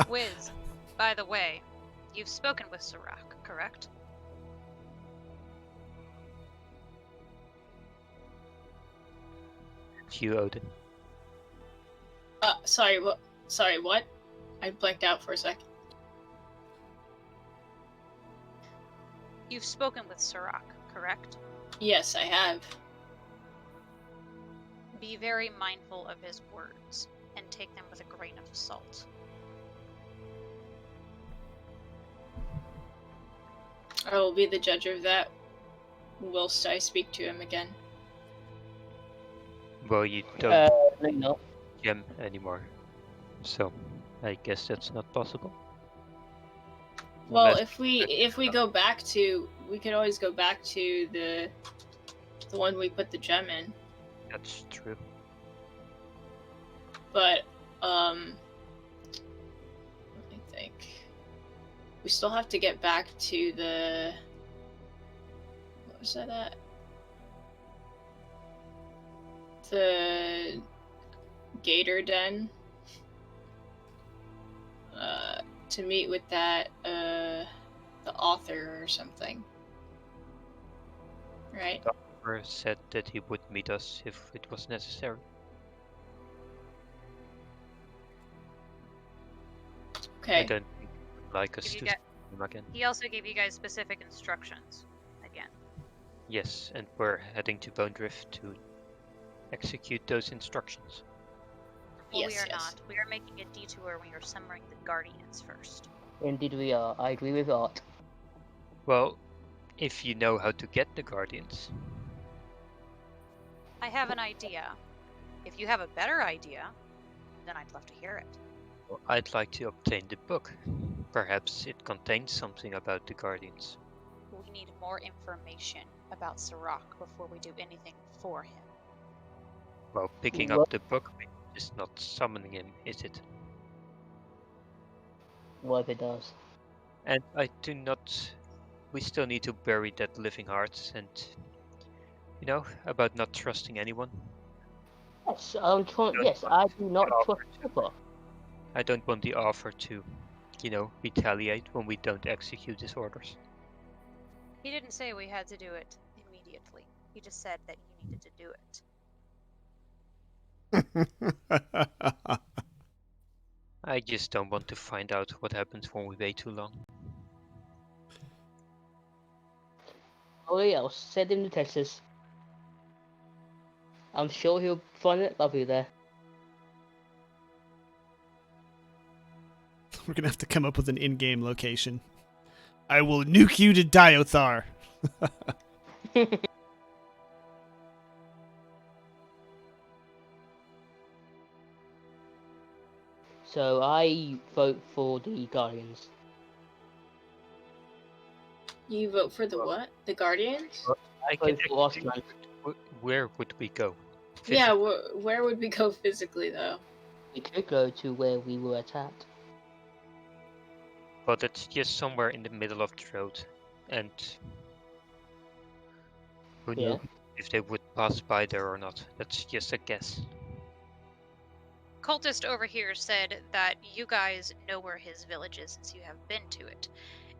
Wiz, by the way, you've spoken with Sirach, correct? It's you, Odin. Sorry, what? Sorry, what? I blanked out for a sec. You've spoken with Sirach, correct? Yes, I have. Be very mindful of his words and take them with a grain of salt. I will be the judge of that whilst I speak to him again. Well, you don't No, you're not. gem anymore. So, I guess that's not possible. Well, Unless- if we go back to, we could always go back to the one we put the gem in. That's true. But let me think. We still have to get back to the, what was that at? The Gator Den. To meet with that the author or something. Right? Doctor said that he would meet us if it was necessary. I Okay. don't think he'd like us If you to get- see him again. He also gave you guys specific instructions. Again. Yes, and we're heading to Bone Drift to execute those instructions. Well, we Yes, are yes. not. We are making a detour. We are summoning the Guardians first. Indeed we are. I agree with Art. Well, if you know how to get the Guardians. I have an idea. If you have a better idea, then I'd love to hear it. Well, I'd like to obtain the book. Perhaps it contains something about the Guardians. We need more information about Sirach before we do anything for him. Well, picking Well- up the book is not summoning him, is it? What if it does? And I do not... We still need to bury that living heart and... You know, about not trusting anyone. Yes, yes, I do not trust Pepper. I don't want the offer to, you know, retaliate when we don't execute his orders. He didn't say we had to do it immediately. He just said that you needed to do it. I just don't want to find out what happens when we wait too long. Oh yeah, I'll send him to Texas. I'm sure he'll find it lovely there. We're gonna have to come up with an in-game location. I will nuke you to Diothar. So I vote for the Guardians. You vote for the what? The Guardians? I Vote can for actually. Osman. Where would we go? Yeah, where would we go physically, though? We could go to where we were attacked. But it's just somewhere in the middle of the road, and who Yeah. knows if they would pass by there or not. That's just a guess. Cultist over here said that you guys know where his village is since you have been to it.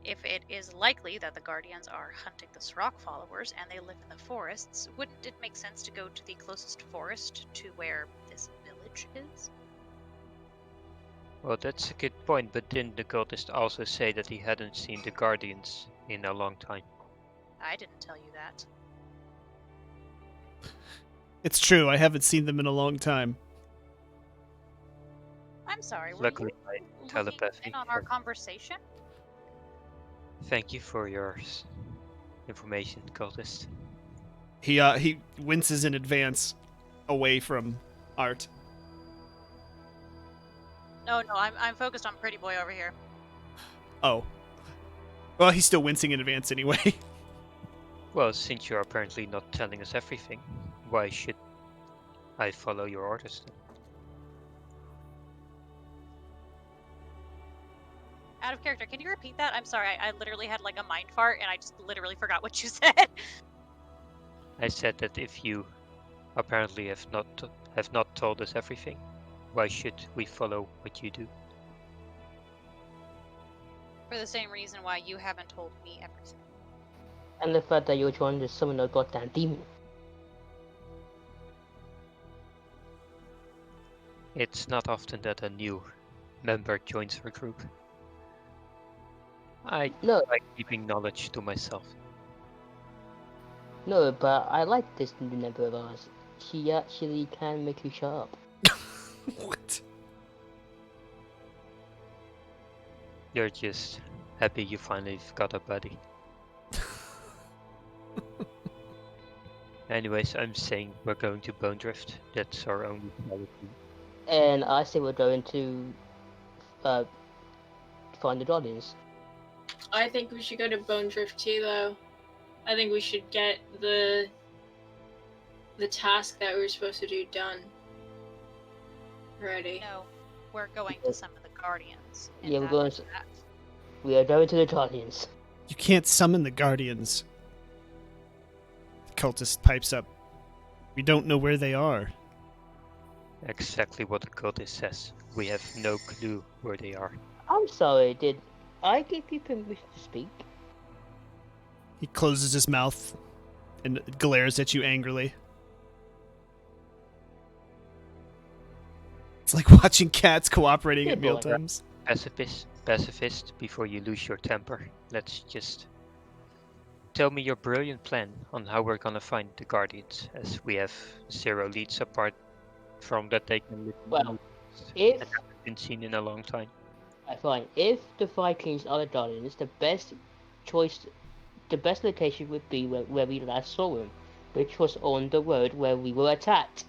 If it is likely that the Guardians are hunting the Srock followers and they live in the forests, wouldn't it make sense to go to the closest forest to where this village is? Well, that's a good point, but didn't the cultist also say that he hadn't seen the Guardians in a long time? I didn't tell you that. It's true, I haven't seen them in a long time. I'm sorry, were Luckily, you my looking telepathy. in on our conversation? Thank you for your information, cultist. He winces in advance away from Art. No, I'm focused on Pretty Boy over here. Oh. Well, he's still wincing in advance anyway. Well, since you're apparently not telling us everything, why should I follow your orders then? Out of character, can you repeat that? I'm sorry, I literally had like a mind fart and I just literally forgot what you said. I said that if you apparently have not told us everything, why should we follow what you do? For the same reason why you haven't told me everything. And the fact that you're trying to summon a goddamn demon. It's not often that a new member joins our group. I No, like keeping knowledge to myself. no, but I like this new member of ours. She actually can make you shut up. What? You're just happy you finally got a buddy. Anyways, I'm saying we're going to Bone Drift. That's our only reality. And I say we're going to find the Guardians. I think we should go to Bone Drift too, though. I think we should get the task that we were supposed to do done. Ready. No, we're going to summon the Guardians. and Yeah, we're that going is to- that. We are going to the Guardians. You can't summon the Guardians. The cultist pipes up. We don't know where they are. Exactly what the cultist says. We have no clue where they are. I'm sorry, did I give you permission to speak? He closes his mouth and glares at you angrily. It's like watching cats cooperating Good at boy. mealtimes. Pacifist, before you lose your temper. Let's just tell me your brilliant plan on how we're gonna find the Guardians, as we have 0 leads apart from that they can live in Well, the woods If and haven't been seen in a long time. fine, if the Vikings are the Guardians, the best location would be where we last saw them, which was on the road where we were attacked.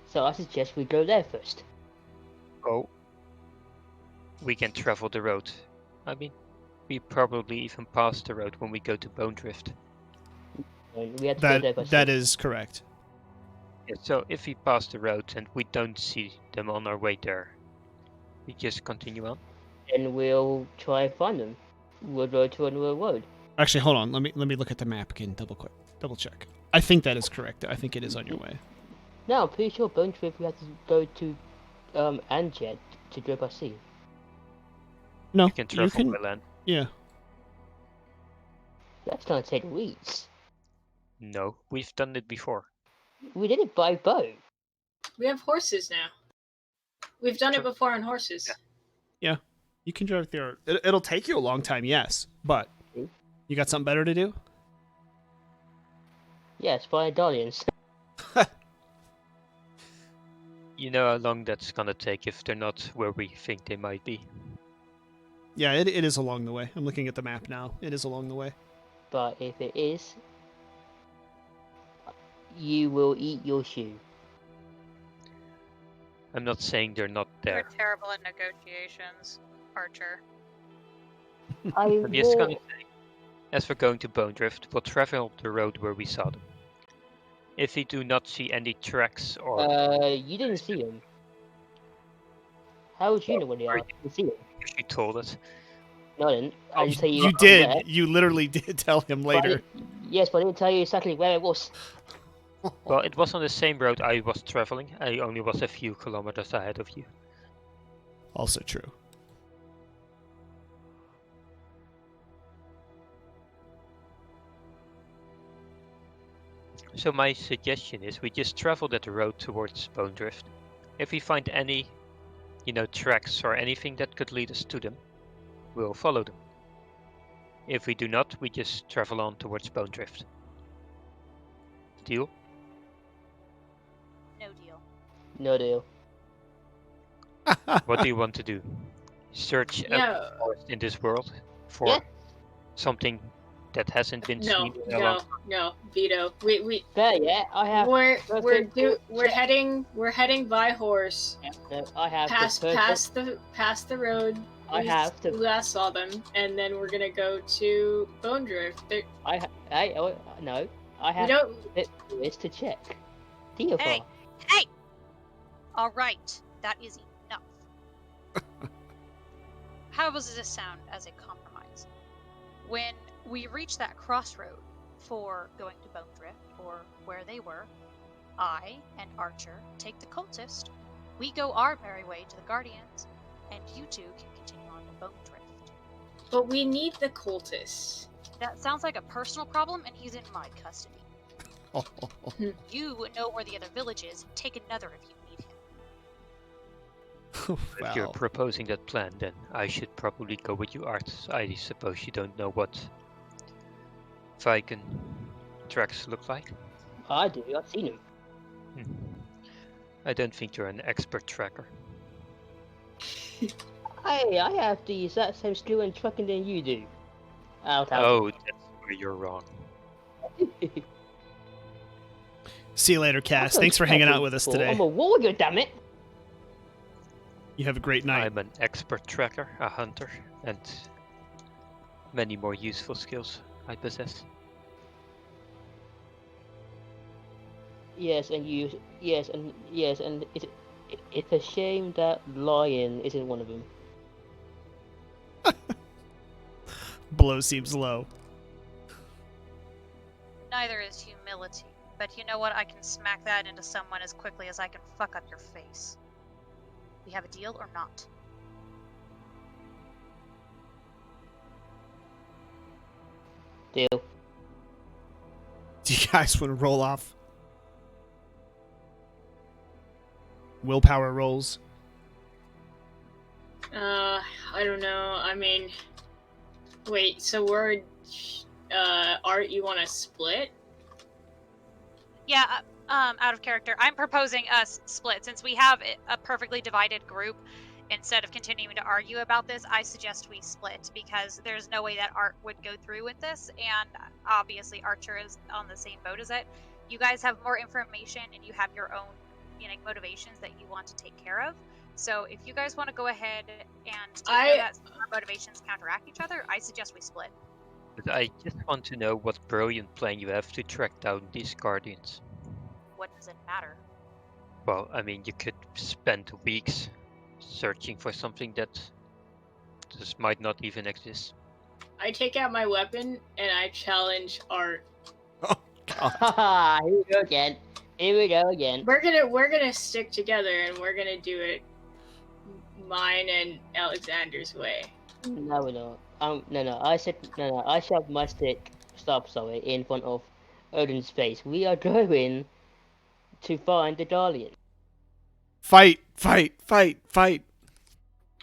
So I suggest we go there first. Oh, we can travel the road. I mean, we probably even pass the road when we go to Bone Drift. And we had to go there by That sea. is correct. Yeah, so if we pass the road and we don't see them on our way there, we just continue on. And we'll try and find them. We'll go to another road. Actually, hold on. Let me look at the map again. Double check. I think that is correct. I think it is on your way. No, I'm pretty sure Bone Trip we have to go to Anjet to go by sea. No, You can travel by land. Yeah. That's gonna take weeks. No, we've done it before. We did it by boat. We have horses now. We've done it before on horses. Yeah, you can drive there. It'll take you a long time, yes, but you got something better to do? Yes, by Dalians. You know how long that's gonna take if they're not where we think they might be. Yeah, it is along the way. I'm looking at the map now. It is along the way. But if it is, you will eat your shoe. I'm not saying they're not You're there. terrible at negotiations, Archer. I'm just gonna say, as we're going to Bone Drift, we'll travel the road where we saw them. If we do not see any tracks or... You didn't see him. How would you know where they are? You didn't see him. You told us. No, I didn't. I didn't tell you. You where. did. You literally did tell him later. Yes, but I didn't tell you exactly where it was. Well, it was on the same road I was traveling. I only was a few kilometers ahead of you. Also true. So my suggestion is we just travel that road towards Bone Drift. If we find any, tracks or anything that could lead us to them, we'll follow them. If we do not, we just travel on towards Bone Drift. Deal? No deal. No deal. What do you want to do? Search a forest in this world for something that hasn't been seen in a long time? No, veto. We There, yeah, I have. We're heading by horse. No, I have. Past the road. I have to. Last saw them, and then we're gonna go to Bone Drift. No, I have. It's to check. Deal. Hey! All right, that is enough. How does this sound as a compromise? When we reach that crossroad for going to Bone Drift, or where they were, I and Archer take the cultist, we go our merry way to the Guardians, and you two can continue on to Bone Drift. But we need the cultist. That sounds like a personal problem, and he's in my custody. You know where the other village is. Take another if you need him. Wow. If you're proposing that plan, then I should probably go with you, Art. I suppose you don't know what Viking tracks look like? I do. I've seen them. I don't think you're an expert tracker. Hey, I have the exact same skill in trucking than you do. Oh, that's where you're wrong. See you later, Cass. Thanks for hanging out with us today. I'm a warrior, damn it. You have a great night. I'm an expert tracker, a hunter, and many more useful skills I possess. Yes, and it's a shame that lion isn't one of them. Blow seems low. Neither is humility. But you know what? I can smack that into someone as quickly as I can fuck up your face. We have a deal or not? Deal. Do you guys want to roll off? Willpower rolls? I don't know. I mean, wait, so we're, Art, you want to split? Yeah, out of character. I'm proposing us split. Since we have a perfectly divided group, instead of continuing to argue about this, I suggest we split, because there's no way that Art would go through with this, and obviously Archer is on the same boat as it. You guys have more information, and you have your own unique motivations that you want to take care of. So if you guys want to go ahead and take care of that, our motivations counteract each other, I suggest we split. But I just want to know what brilliant plan you have to track down these Guardians. What does it matter? Well, I mean, you could spend weeks searching for something that just might not even exist. I take out my weapon and I challenge Art. Oh, God. Haha, here we go again. Here we go again. We're gonna stick together and we're gonna do it mine and Alexander's way. No, we're not. No. I shoved my stick. Sorry, in front of Odin's face. We are going to find the Dalian. Fight, fight, fight, fight.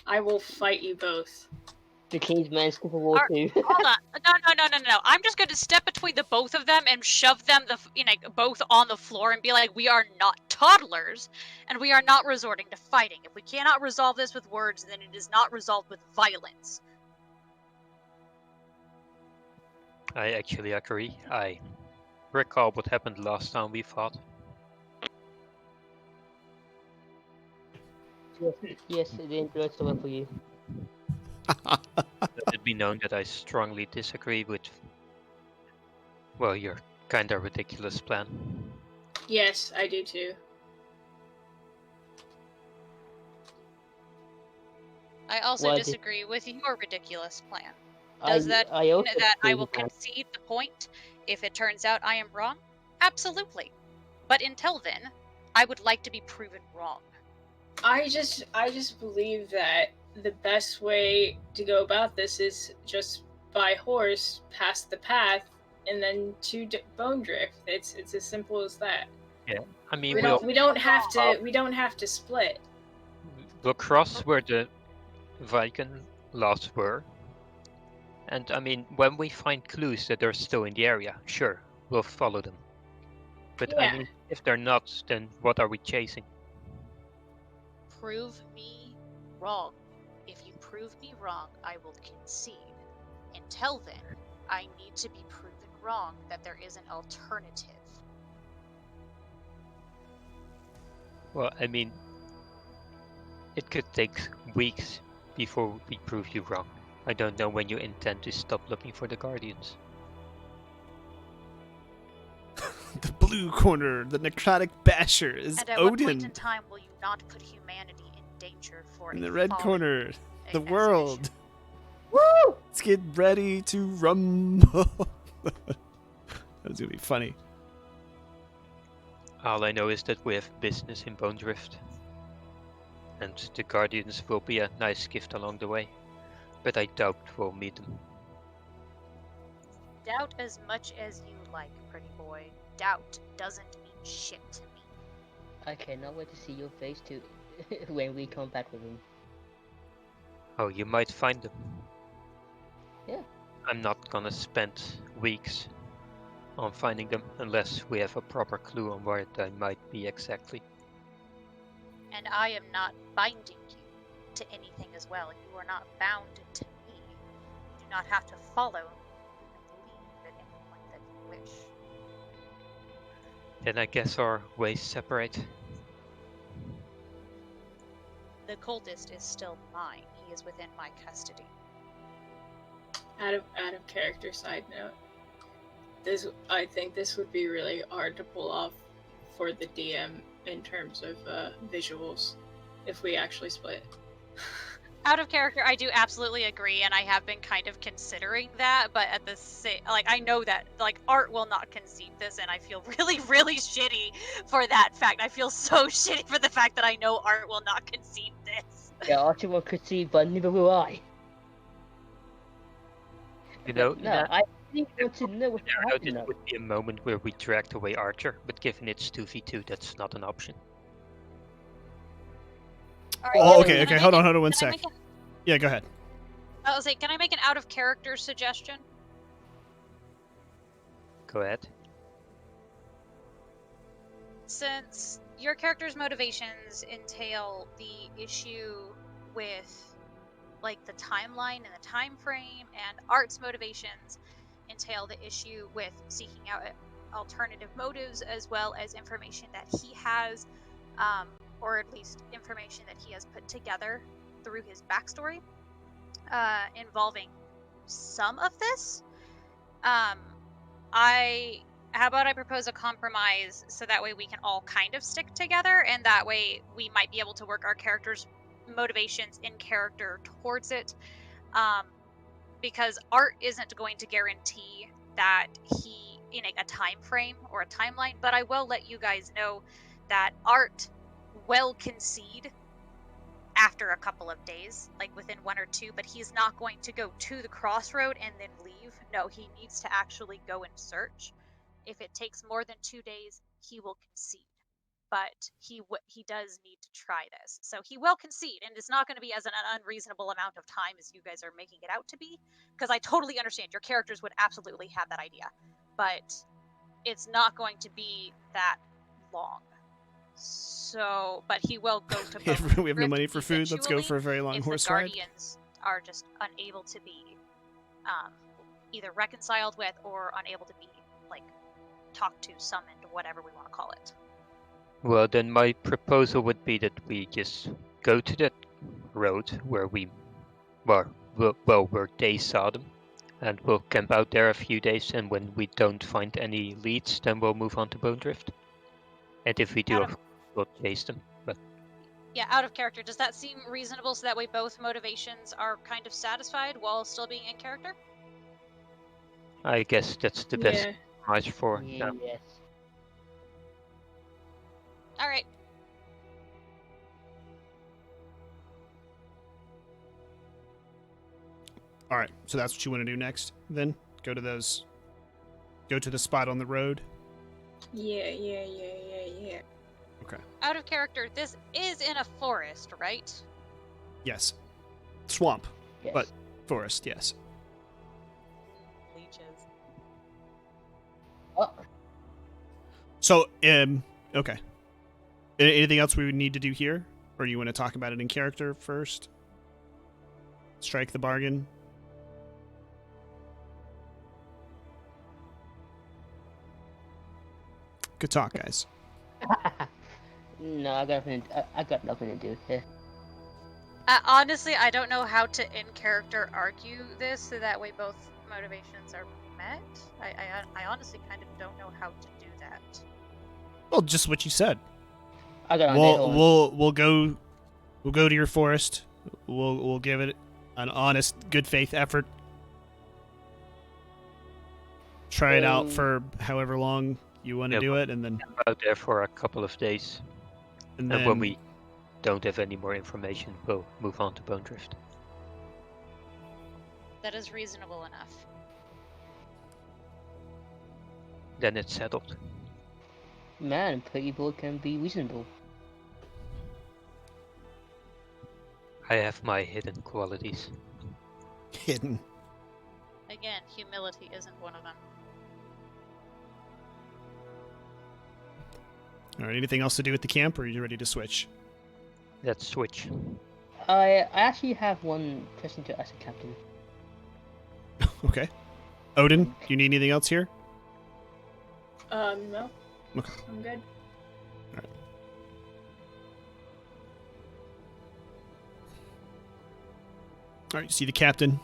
I will fight you both. The Kingsman Civil War Are- 2. Hold on. No. I'm just going to step between the both of them and shove them both on the floor and be like, we are not toddlers, and we are not resorting to fighting. If we cannot resolve this with words, then it is not resolved with violence. I actually agree. I recall what happened last time we fought. Yes, it didn't go so well for you. Let it be known that I strongly disagree with, well, your kinda ridiculous plan. Yes, I do too. I also Why disagree with your ridiculous plan. I Does that I mean also that I disagree will with that. concede the point if it turns out I am wrong? Absolutely. But until then, I would like to be proven wrong. I just believe that the best way to go about this is just by horse past the path and then to Bone Drift. It's as simple as that. I mean, We don't have to split. we'll cross where the Viking lost were. And I mean, when we find clues that they're still in the area, sure, we'll follow them. But I Yeah. mean, if they're not, then what are we chasing? Prove me wrong. If you prove me wrong, I will concede. Until then, I need to be proven wrong that there is an alternative. Well, I mean, it could take weeks before we prove you wrong. I don't know when you intend to stop looking for the Guardians. The blue corner, the necrotic basher, is And at what point Odin. in time will you not put humanity in danger for In a the red fallen corner, the exhibition? world. Woo! Let's get ready to rumble. That was gonna be funny. All I know is that we have business in Bone Drift. And the Guardians will be a nice gift along the way. But I doubt we'll meet them. Doubt as much as you like, pretty boy. Doubt doesn't mean shit to me. I cannot wait to see your face too when we come back with him. Oh, you might find them. Yeah. I'm not gonna spend weeks on finding them unless we have a proper clue on where they might be exactly. And I am not binding you to anything as well. You are not bound to me. You do not have to follow and believe at any point that you wish. Then I guess our ways separate. The cultist is still mine. He is within my custody. Out of character side note, I think this would be really hard to pull off for the DM in terms of visuals if we actually split. Out of character, I do absolutely agree, and I have been kind of considering that, but at the same, I know that, Art will not concede this, and I feel really, really shitty for that fact. I feel so shitty for the fact that I know Art will not concede this. Yeah, Archie won't concede, but neither will I. You know, No, I really want to know what's I know happening this now. would be a moment where we dragged away Archer, but given it's 2v2, that's not an option. All right, Oh, can I okay. make Hold it- on 1 can I sec. make it- Yeah, go ahead. I was like, can I make an out of character suggestion? Go ahead. Since your character's motivations entail the issue with the timeline and the time frame, and Art's motivations entail the issue with seeking out alternative motives as well as information that he has, or at least information that he has put together through his backstory, involving some of this. How about I propose a compromise so that way we can all kind of stick together, and that way we might be able to work our characters' motivations in character towards it. Because Art isn't going to guarantee that he in a time frame or a timeline, but I will let you guys know that Art will concede after a couple of days, within 1 or 2, but he's not going to go to the crossroad and then leave. No, he needs to actually go and search. If it takes more than 2 days, he will concede. but he does need to try this. So he will concede, and it's not going to be as an unreasonable amount of time as you guys are making it out to be, because I totally understand your characters would absolutely have that idea, but it's not going to be that long. So, but he will go to We have no money for food. Let's go for a very long if horse the ride. guardians are just unable to be either reconciled with or unable to be like talked to, summoned, whatever we want to call it. Well, then my proposal would be that we just go to that road where where they saw them, and we'll camp out there a few days, and when we don't find any leads, then we'll move on to Bone Drift. And if we do, we'll chase them. But yeah, out of character, does that seem reasonable so that way both motivations are kind of satisfied while still being in character? I guess that's the best compromise for them. Yes. Alright. Alright, so that's what you want to do next, then? Go to the spot on the road? Yeah. Okay. Out of character, this is in a forest, right? Yes. Swamp, Yes. but forest, yes. Leeches. Oh, So, okay. Anything else we would need to do here? Or you want to talk about it in character first? Strike the bargain? Good talk, guys. no, I got nothing to do here. Honestly, I don't know how to in character argue this so that way both motivations are met. I honestly kind of don't know how to do that. Well, just what you said. I got on We'll go to your forest. We'll give it an honest, good faith effort. Try it out for however long you want to do it, and then Out there for a couple of days, and when we don't have any more information, we'll move on to Bone Drift. That is reasonable enough. Then it's settled. Man, people can be reasonable. I have my hidden qualities. hidden. Again, humility isn't one of them. All right. Anything else to do with the camp, or are you ready to switch? Let's switch. I actually have one question to ask the captain. Okay. Odin, do you need anything else here? No. Okay. I'm good. All right. You see the captain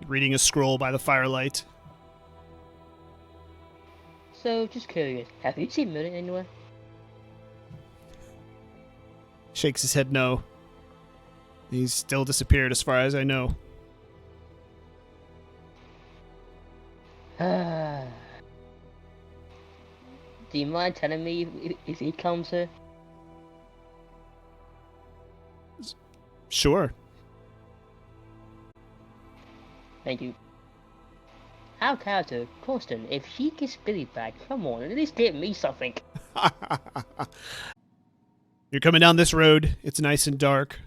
reading a scroll by the firelight. So, just curious, have you seen Merlin anywhere? Shakes his head no. He's still disappeared as far as I know. Do you mind telling me if he comes here? Sure. Thank you. Our character, Corsten, if she gets Billy back, come on, at least get me something. You're coming down this road. It's nice and dark.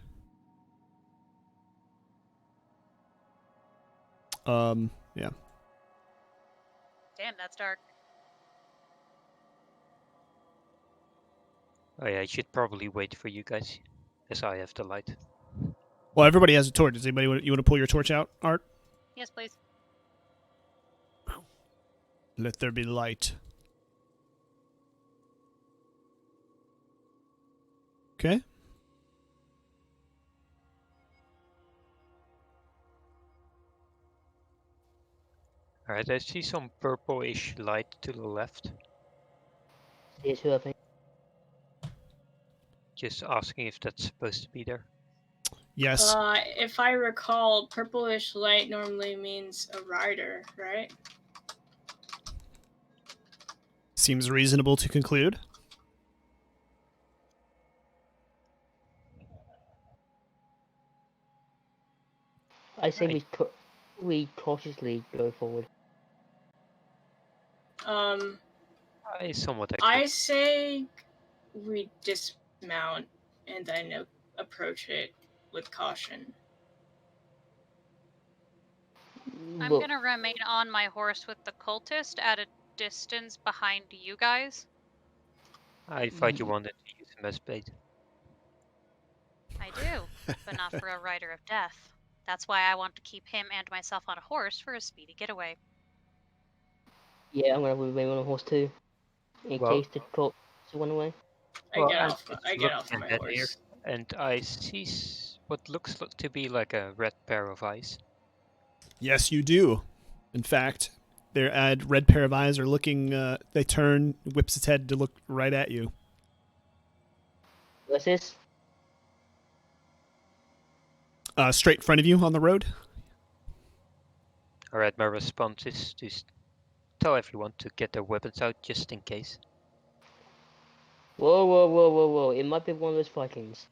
Yeah. Damn, that's dark. Oh yeah, I should probably wait for you guys, as I have the light. Well, everybody has a torch. Does anybody you want to pull your torch out, Art? Yes, please. Let there be light. Okay. Alright, I see some purplish light to the left. Yes, who I think. Just asking if that's supposed to be there. Yes. If I recall, purplish light normally means a rider, right? Seems reasonable to conclude. I say we cautiously go forward. I somewhat agree. I say we dismount and then approach it with caution. I'm Well, gonna remain on my horse with the cultist at a distance behind you guys. I thought you wanted to use him as bait. I do, but not for a rider of death. That's why I want to keep him and myself on a horse for a speedy getaway. yeah, I'm gonna remain on a horse too, in Well- case the cult run away. Well, I I'm get just off looking my ahead here, horse. and I see what looks to be like a red pair of eyes. Yes, you do. In fact, their red pair of eyes are looking. They turn, whips its head to look right at you. What's this? Straight in front of you on the road. Alright, my response is to tell everyone to get their weapons out just in case. Whoa, whoa, whoa, whoa, whoa! It might be one of those Vikings.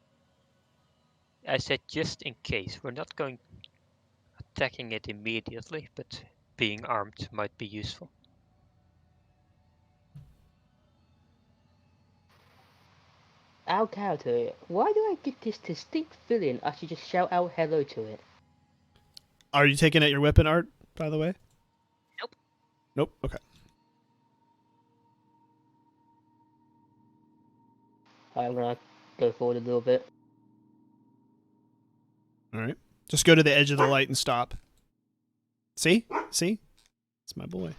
I said just in case. We're not going attacking it immediately, but being armed might be useful. Our character, why do I get this distinct feeling I should just shout out hello to it? Are you taking out your weapon, Art? By the way. Nope. Nope. Okay. I'm gonna go forward a little bit. All right. Just go to the edge of the light and stop. See? See? It's my boy.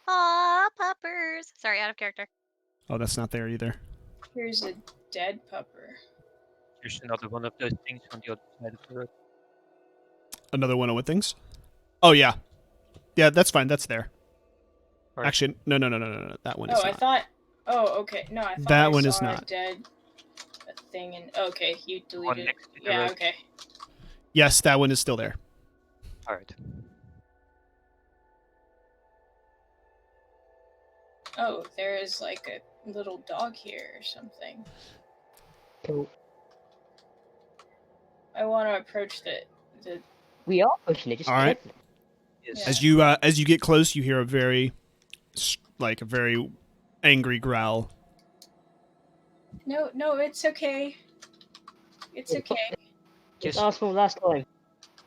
Aw, puppers! Sorry, out of character. Oh, that's not there either. Here's a dead pupper. Here's another one of those things on the other side of the road. Another one of what things? Oh, yeah. Yeah, that's fine. That's there. Alright. Actually, no. That one is Oh, I not. thought. Oh, okay. No, I thought That I one saw is not. a dead thing. And okay, you One deleted. next to the Yeah. road. Okay. Yes, that one is still there. Alright. Oh, there is like a little dog here or something. Cool. I want to approach the. We are pushing it, just All right. carefully. Yes. Yeah. As you get close, you hear a very angry growl. No, it's okay. It's okay. Just Just, ask from last time.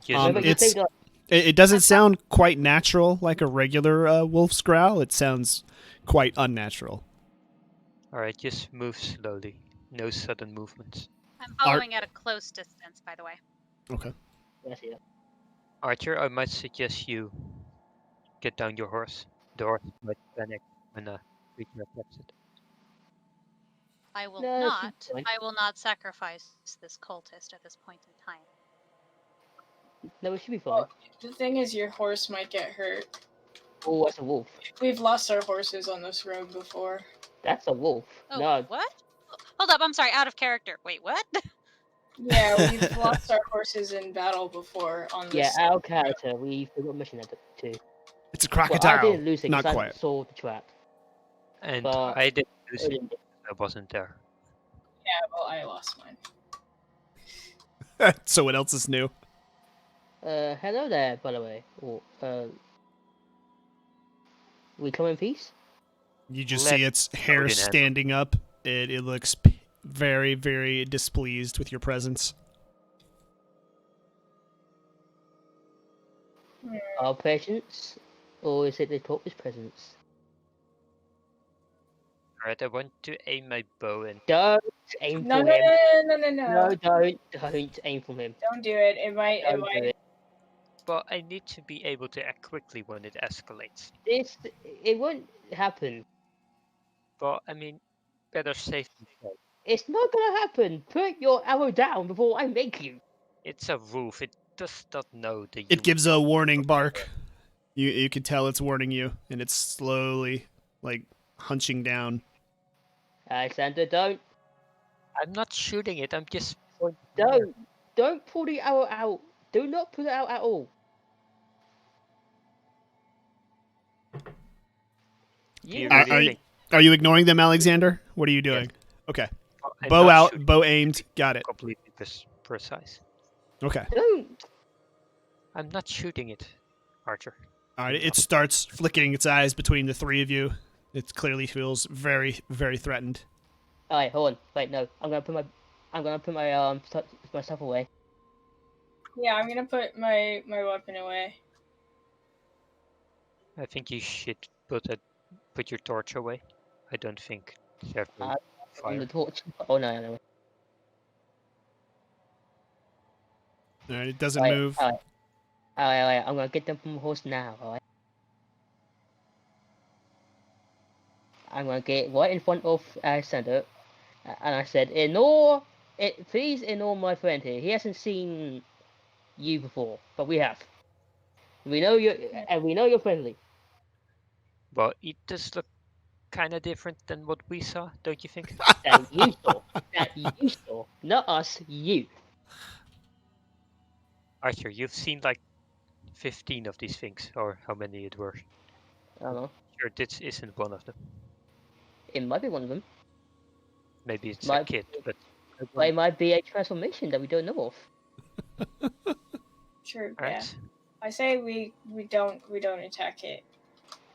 just Um, Remember you it's- saved us. It doesn't sound quite natural like a regular wolf's growl. It sounds quite unnatural. Alright, just move slowly. No sudden movements. I'm following at a close distance, by the way. Okay. Yes, yeah. Archer, I might suggest you get down your horse. The horse might panic when a creature attacks it. I will No, she's not. fine. I will not sacrifice this cultist at this point in time. No, it should be fine. Well, the thing is, your horse might get hurt. Oh, that's a wolf. We've lost our horses on this road before. That's a wolf. Oh, No, what? Hold up, I'm sorry, out of character. Wait, what? Yeah, we've lost our horses in battle before on yeah, this. our character, we forgot mission that too. It's a Well, crocodile. I didn't lose it Not because I quite. saw the trap. And But- I didn't lose I it didn't- because I wasn't there. Yeah, well, I lost mine. So what else is new? Hello there, by the way. We come in peace? You just Let see its hair Odin have- standing up. It looks very, very displeased with your presence. Our presence? Or is it the cultist presence? Alright, I want to aim my bow and Don't aim No, for no, him. no, no, no, no. No, don't aim for him. Don't do it. It might. It Don't do might. it. but I need to be able to act quickly when it escalates. It won't happen. But I mean, better safe than sorry. It's not gonna happen. Put your arrow down before I make you. It's a wolf. It does not know the. It gives a warning bark. You can tell it's warning you, and it's slowly hunching down. Alexander, don't I'm not shooting it. I'm just. don't pull the arrow out. Do not pull it out at all. You Are- really are you- think- Are you ignoring them, Alexander? What are you doing? Okay. I'm Bow not out, shooting bow aimed. Got it. completely precise. Okay. Don't. I'm not shooting it, Archer. All right. It starts flicking its eyes between the three of you. It clearly feels very, very threatened. Alright, hold on. Wait, no. I'm gonna put my my stuff away. Yeah, I'm gonna put my weapon away. I think you should put your torch away. I don't think it's ever On fire. the torch. Oh no. All right, it doesn't Alright, move. alright. I'm gonna get them from the horse now. Alright. I'm gonna get right in front of Alexander, and I said, please ignore my friend here. He hasn't seen you before, but we have. We know you're friendly. Well, it does look kind of different than what we saw, don't you think? That you saw, not us. You. Arthur, you've seen like 15 of these things, or how many it were. I don't know. Sure, this isn't one of them. It might be one of them. Maybe it's a Might kid, but But it might be a transformation that we don't know of. True. Yeah. Alright. I say we don't attack it.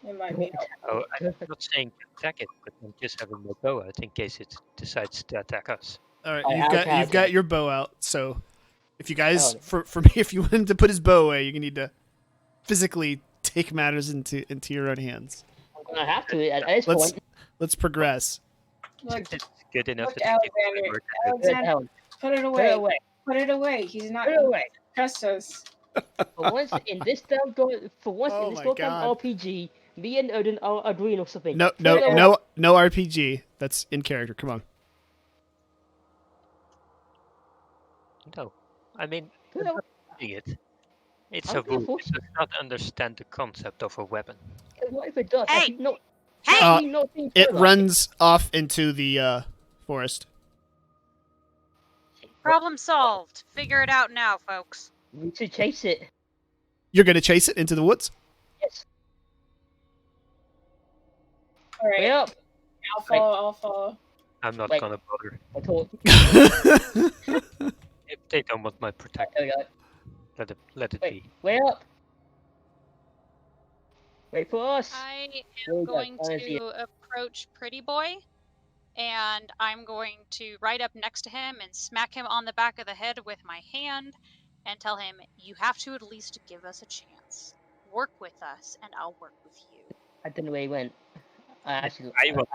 It might be. Oh, I'm not saying attack it, but I'm just having my bow out in case it decides to attack us. All right, Okay, you've got okay. your bow out. So, if you guys, Oh. for me, if you want him to put his bow away, you need to physically take matters into your own hands. I'm gonna have to at this Let's point. let's progress. Look, It's good enough look, that you can Alexander. work. Alexander, put it Put it away. away. Put it away. He's not. Put it away. Trust us. For once in this Oh my goddamn God. RPG, me and Odin are agreeing on something. No, Put it away. no RPG. That's in character. Come on. No, I mean, Put it I'm away. not doing it. It's I'm a rule. careful. It does not understand the concept of a weapon. What if it does? Hey! Have you not? Hey! Have you not seen It Twilight? runs off into the forest. Problem solved. Figure it out now, folks. We should chase it. You're gonna chase it into the woods. Yes. All right. Wait up. I'll follow. I'll follow. I'm not Wait. gonna bother. I thought. If they don't want my protection, There we go. let it Wait. be. Wait up. Wait for us. I There we am go. going I see it. to approach Pretty Boy, and I'm going to ride up next to him and smack him on the back of the head with my hand and tell him, you have to at least give us a chance. Work with us, and I'll work with you. I don't know where he went. I actually. I was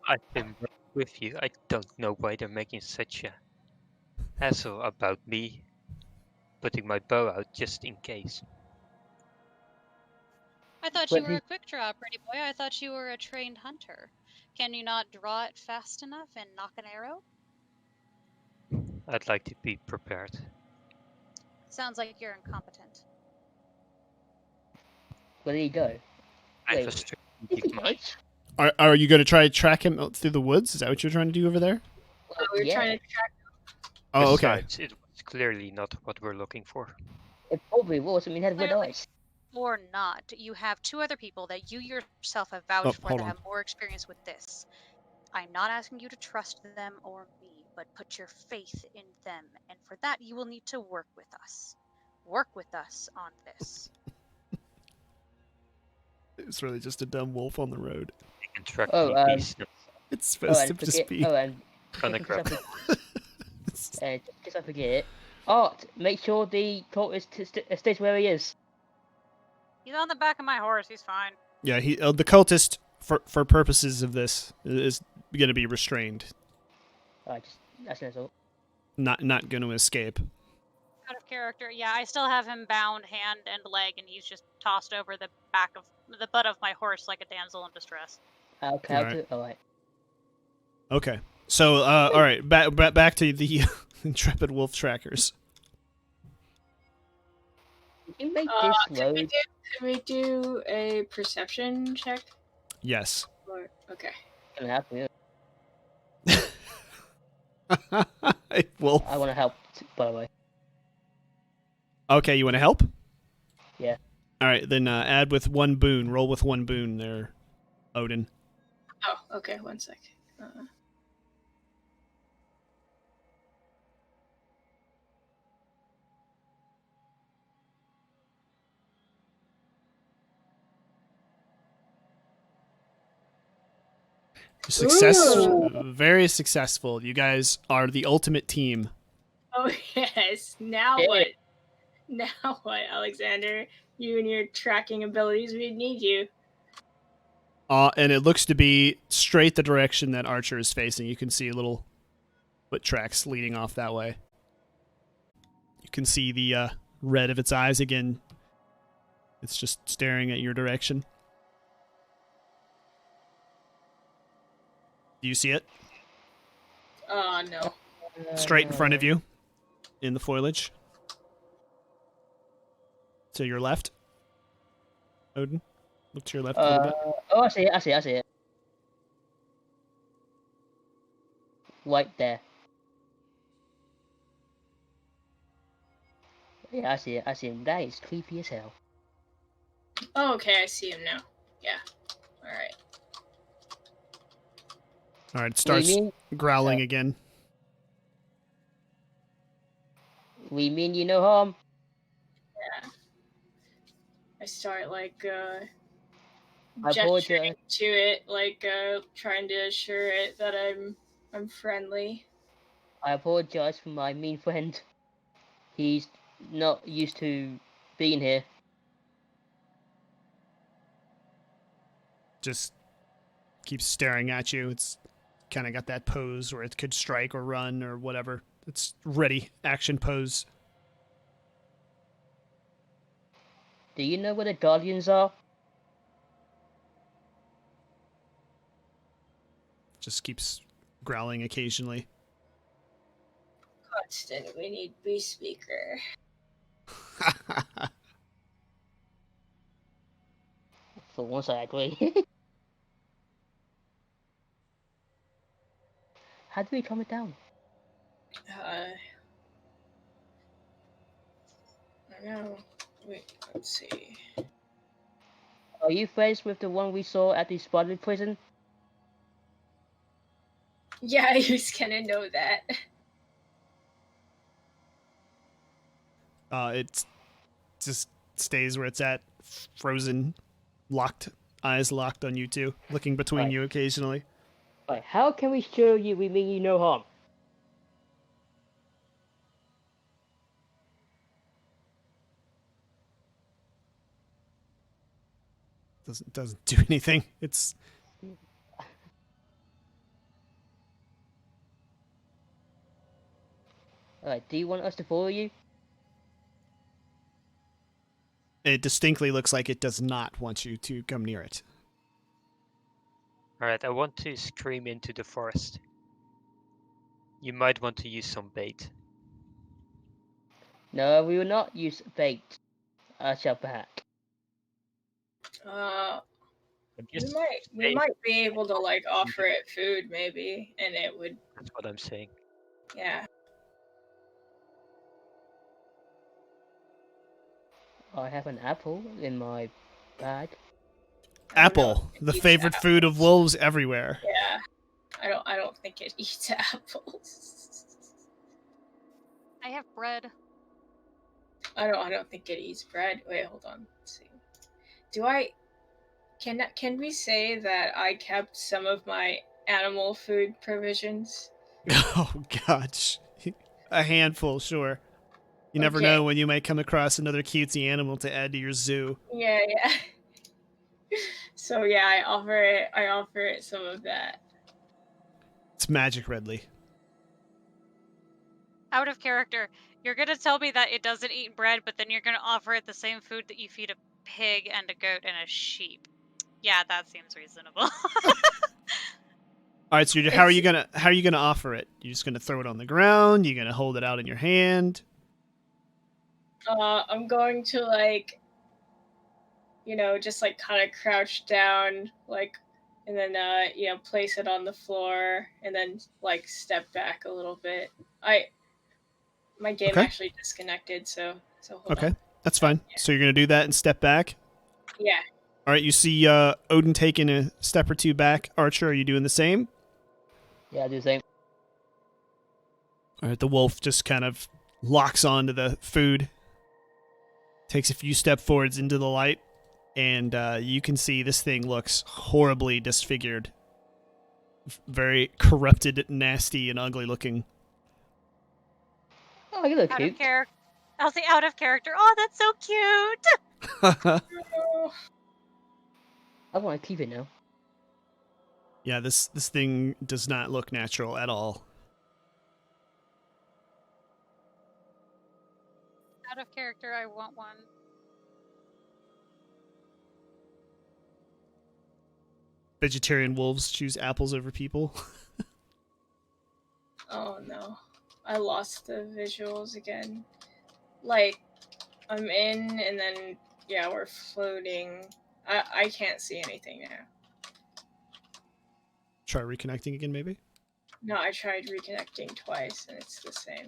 I've been with you. I don't know why they're making such a hassle about me putting my bow out just in case. I thought But you were a quick draw, Pretty Boy. I thought you were a trained hunter. Can you not draw it fast enough and knock an arrow? I'd like to be prepared. Sounds like you're incompetent. Where did he go? I have Wait. a strategic mind. Are you gonna try to track him out through the woods? Is that what you're trying to do over there? We're Yeah. trying to track. Oh, okay. Besides, it was clearly not what we're looking for. It probably was. I mean, it had red Clearly. eyes. Or not, you have two other people that you yourself have vouched Oh, for hold that on. have more experience with this. I'm not asking you to trust them or me, but put your faith in them, and for that you will need to work with us. Work with us on this. It's really just a dumb wolf on the road. They can track Oh, me beast. It's supposed to and just forget. be. And Gonna grab. just I forget. Art, make sure the cultist stays where he is. He's on the back of my horse, he's fine. Yeah, the cultist for purposes of this is going to be restrained, That's all. not going to escape. Out of character, yeah, I still have him bound hand and leg, and he's just tossed over the butt of my horse like a damsel in distress. Okay, All I'll right. do it. All right. Okay, so all right, back to the intrepid wolf trackers. Can you make Can this load? we do a perception check? Yes. Or, okay. Gonna have to. Wolf. I want to help, by the way. Okay, you want to help? Yeah. All right, then add with one boon. Roll with one boon there, Odin. Oh, okay. 1 sec. Ooh. Very successful. You guys are the ultimate team. Oh yes. Now Yeah. what? Now what, Alexander? You and your tracking abilities, we need you. And it looks to be straight the direction that Archer is facing. You can see little foot tracks leading off that way. You can see the red of its eyes again. It's just staring at your direction. Do you see it? Oh no. Straight in front of you in the foliage. To your left. Odin, look to your left a little bit. Oh, I see it. I see it. I see it. Right there. Yeah, I see it. I see him. That is creepy as hell. Oh, okay, I see him now. Yeah. Alright. All right, it starts growling again. We mean you no harm. Yeah. I start like I gesturing apologize. to it, like trying to assure it that I'm friendly. I apologize for my mean friend. He's not used to being here. Just keeps staring at you. It's kind of got that pose where it could strike or run or whatever. It's ready, action pose. Do you know where the Guardians are? Just keeps growling occasionally. Constant, we need beast speaker. For once, I agree. How do we calm it down? I don't know. Wait, let's see. Are you friends with the one we saw at the spotted prison? Yeah, I was gonna know that. It just stays where it's at, frozen, locked, eyes locked on you two, looking between Right. you occasionally. Right, how can we show you we mean you no harm? Doesn't do anything. It's Alright, do you want us to follow you? it distinctly looks like it does not want you to come near it. Alright, I want to scream into the forest. You might want to use some bait. No, we will not use bait. I shall back. We might be able to like offer it food maybe, and it would. That's what I'm saying. Yeah. I have an apple in my bag. I don't know Apple, if it the eats favorite food of apples. wolves everywhere. Yeah. I don't think it eats apples. I have bread. I don't think it eats bread. Wait, hold on. Let's see. Can we say that I kept some of my animal food provisions? Oh, gosh. A handful, sure. You never Okay. know when you might come across another cutesy animal to add to your zoo. Yeah, yeah. So yeah, I offer it some of that. It's magic, Redley. Out of character. You're gonna tell me that it doesn't eat bread, but then you're gonna offer it the same food that you feed a pig and a goat and a sheep. Yeah, that seems reasonable. All right, so how are you gonna offer it? You're just gonna throw it on the ground? You're gonna hold it out in your hand? I'm going to like, just like kind of crouch down, like, and then place it on the floor, and then like step back a little bit. My game Okay. actually disconnected, so hold Okay, on. that's fine. Yeah. So you're gonna do that and step back. Yeah. All right, you see Odin taking a step or two back. Archer, are you doing the same? Yeah, I do the same. All right, the wolf just kind of locks onto the food, takes a few step forwards into the light, and you can see this thing looks horribly disfigured. very corrupted, nasty, and ugly looking. Oh, you look Out cute. of character. I'll say out of character. Oh, that's so cute. Oh, I want to keep it now. Yeah, this thing does not look natural at all. Out of character. I want one. Vegetarian wolves choose apples over people. oh no. I lost the visuals again. Like, I'm in, and then, yeah, we're floating. I can't see anything now. Try reconnecting again, maybe? No, I tried reconnecting twice, and it's the same.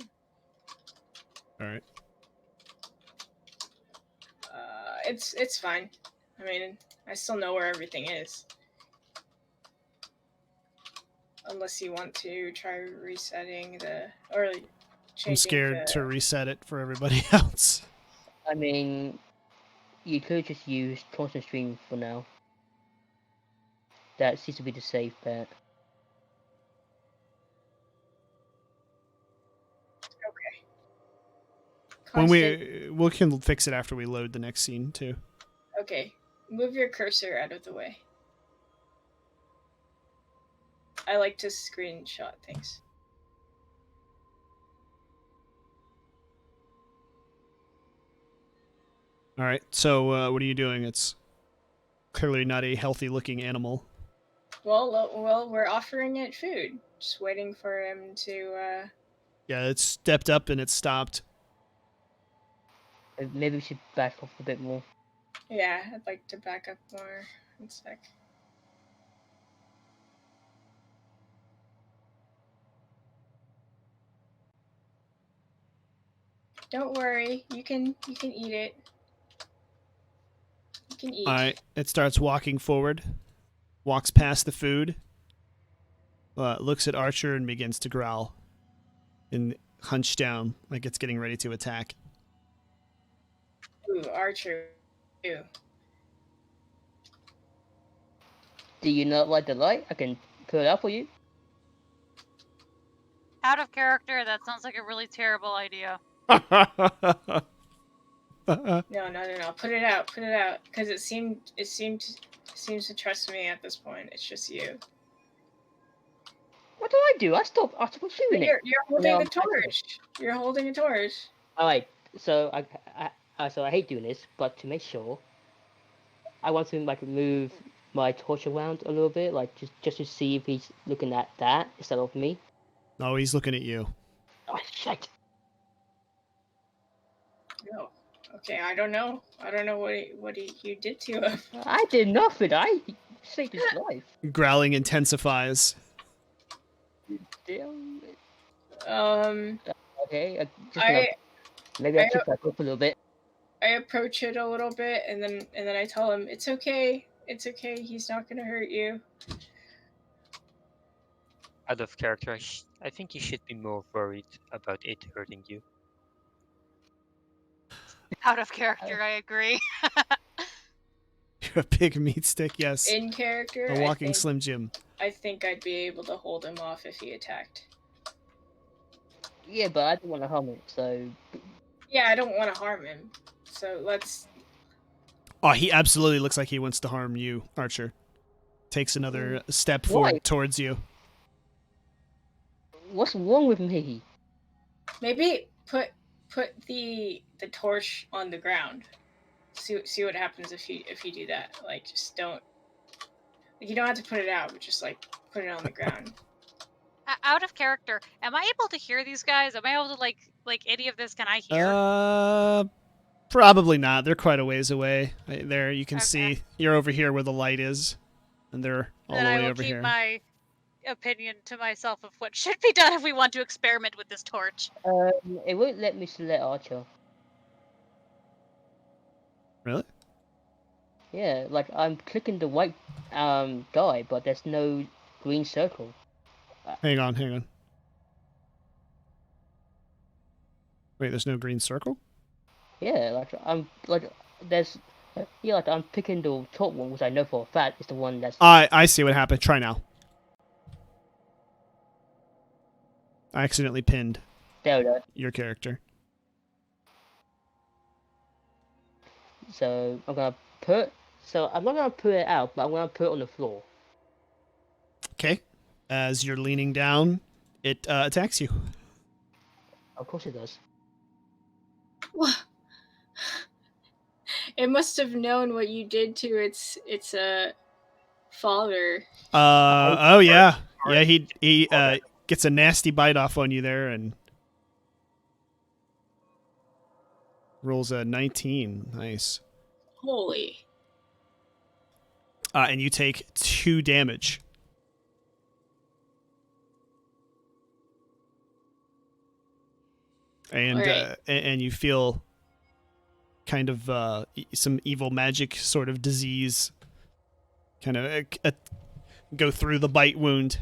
Alright. It's fine. I mean, I still know where everything is. Unless you want to try resetting or changing I'm scared the... to reset it for everybody else. I mean, you could just use constant stream for now. That seems to be the safe bet. When Constant... we can fix it after we load the next scene too. Okay, move your cursor out of the way. I like to screenshot things. All right. So what are you doing? It's clearly not a healthy-looking animal. Well, we're offering it food. Just waiting for him to. Yeah, it's stepped up and it's stopped. Maybe we should back off a bit more. Yeah, I'd like to back up more. One sec. Don't worry, you can eat it. You can eat. All right. It starts walking forward, walks past the food, looks at Archer and begins to growl, and hunch down like it's getting ready to attack. Ooh, Archer. Ooh. Do you not like the light? I can put it out for you. Out of character. That sounds like a really terrible idea. No. Put it out. Because it seems to trust me at this point. It's just you. What do I do? I stopped shooting it. You're holding the torch. You're holding a torch. Alright, so I hate doing this, but to make sure, I want to like move my torch around a little bit, like just to see if he's looking at that instead of me. No, he's looking at you. Oh shit! No. Okay, I don't know. I don't know what you did to him. I did nothing. I saved his life. Growling intensifies. Damn it. I Okay. Maybe I should back up a little bit. I approach it a little bit, and then I tell him it's okay. It's okay. He's not gonna hurt you. Out of character, I think you should be more worried about it hurting you. Out of character. I agree. You're a big meat stick, yes. In character, A walking Slim Jim. I think I'd be able to hold him off if he attacked. Yeah, but I don't want to harm it, so. Yeah, I don't want to harm him. So let's. Oh, he absolutely looks like he wants to harm you, Archer. Takes another step forward towards you. What's wrong with me? Maybe put the torch on the ground. See what happens if you do that. Like, just don't. You don't have to put it out, but just like put it on the ground. Out of character. Am I able to hear these guys? Am I able to like any of this? Can I hear? Probably not. They're quite a ways away. There, you can Okay. see. You're over here where the light is, and they're all Then the I way will over keep here. my opinion to myself of what should be done if we want to experiment with this torch. It won't let me select Archer. Really? Yeah, like I'm clicking the white guy, but there's no green circle. Hang on. Wait, there's no green circle? Yeah, like I'm like there's like I'm picking the top one, which I know for a fact is the one that's. I see what happened. Try now. I accidentally pinned There we go. your character. So I'm gonna put. So I'm not gonna put it out, but I'm gonna put it on the floor. Okay. As you're leaning down, it attacks you. Of course it does. Wha- It must have known what you did to its father. Oh yeah. Yeah, he gets a nasty bite off on you there and rolls a 19. Nice. Holy. And you take 2 damage. And Alright. and you feel kind of some evil magic sort of disease kind of go through the bite wound.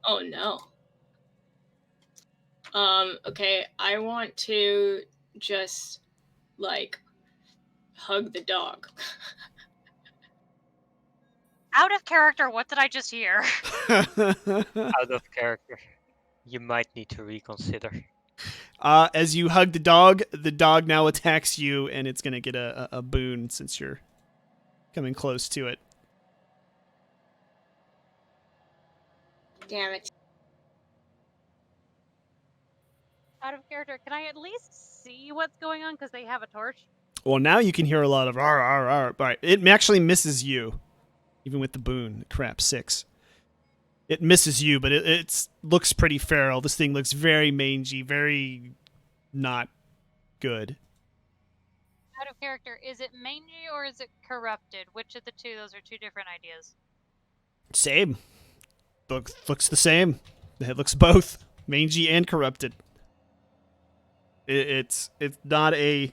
Oh no. Okay, I want to just like hug the dog. Out of character, what did I just hear? Out of character. You might need to reconsider. As you hug the dog now attacks you, and it's going to get a boon since you're coming close to it. Damn it. Out of character, can I at least see what's going on? Because they have a torch. Well, now you can hear a lot of "rar, rar, rar." All right, it actually misses you, even with the boon. Crap, 6. It misses you, but it looks pretty feral. This thing looks very mangy, very not good. Out of character, is it mangy or is it corrupted? Which of the two? Those are 2 different ideas. Same. Looks the same. It looks both mangy and corrupted. It's not a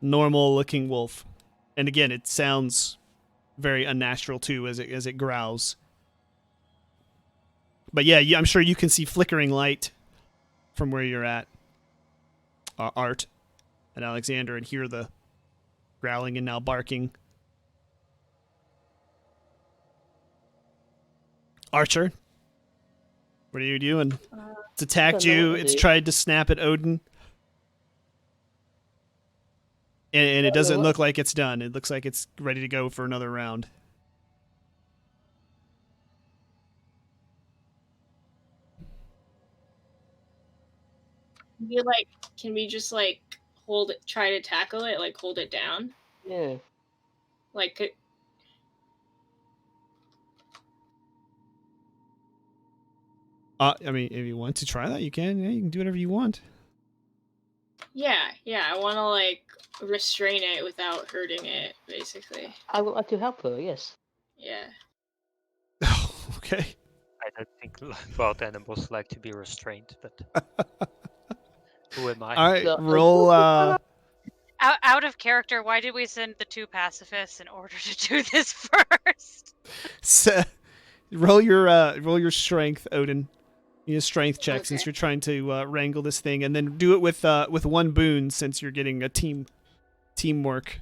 normal looking wolf, and again, it sounds very unnatural too as it growls. But yeah, I'm sure you can see flickering light from where you're at, Art and Alexander, and hear the growling and now barking. Archer, what are you doing? It's attacked you. It's tried to snap at Odin. And it doesn't look like it's done. It looks like it's ready to go for another round. Can we just like hold it, try to tackle it, like hold it down? Yeah. Like, I mean, if you want to try that, you can. Yeah, you can do whatever you want. yeah, I want to like restrain it without hurting it, basically. I would like to help her. Yes. Yeah. Okay. I don't think wild animals like to be restrained, but who am I? All right, So- roll. Out of character, why did we send the 2 pacifists in order to do this first? Roll your strength, Odin. You need a strength check since Okay. you're trying to wrangle this thing, and then do it with 1 boon since you're getting a teamwork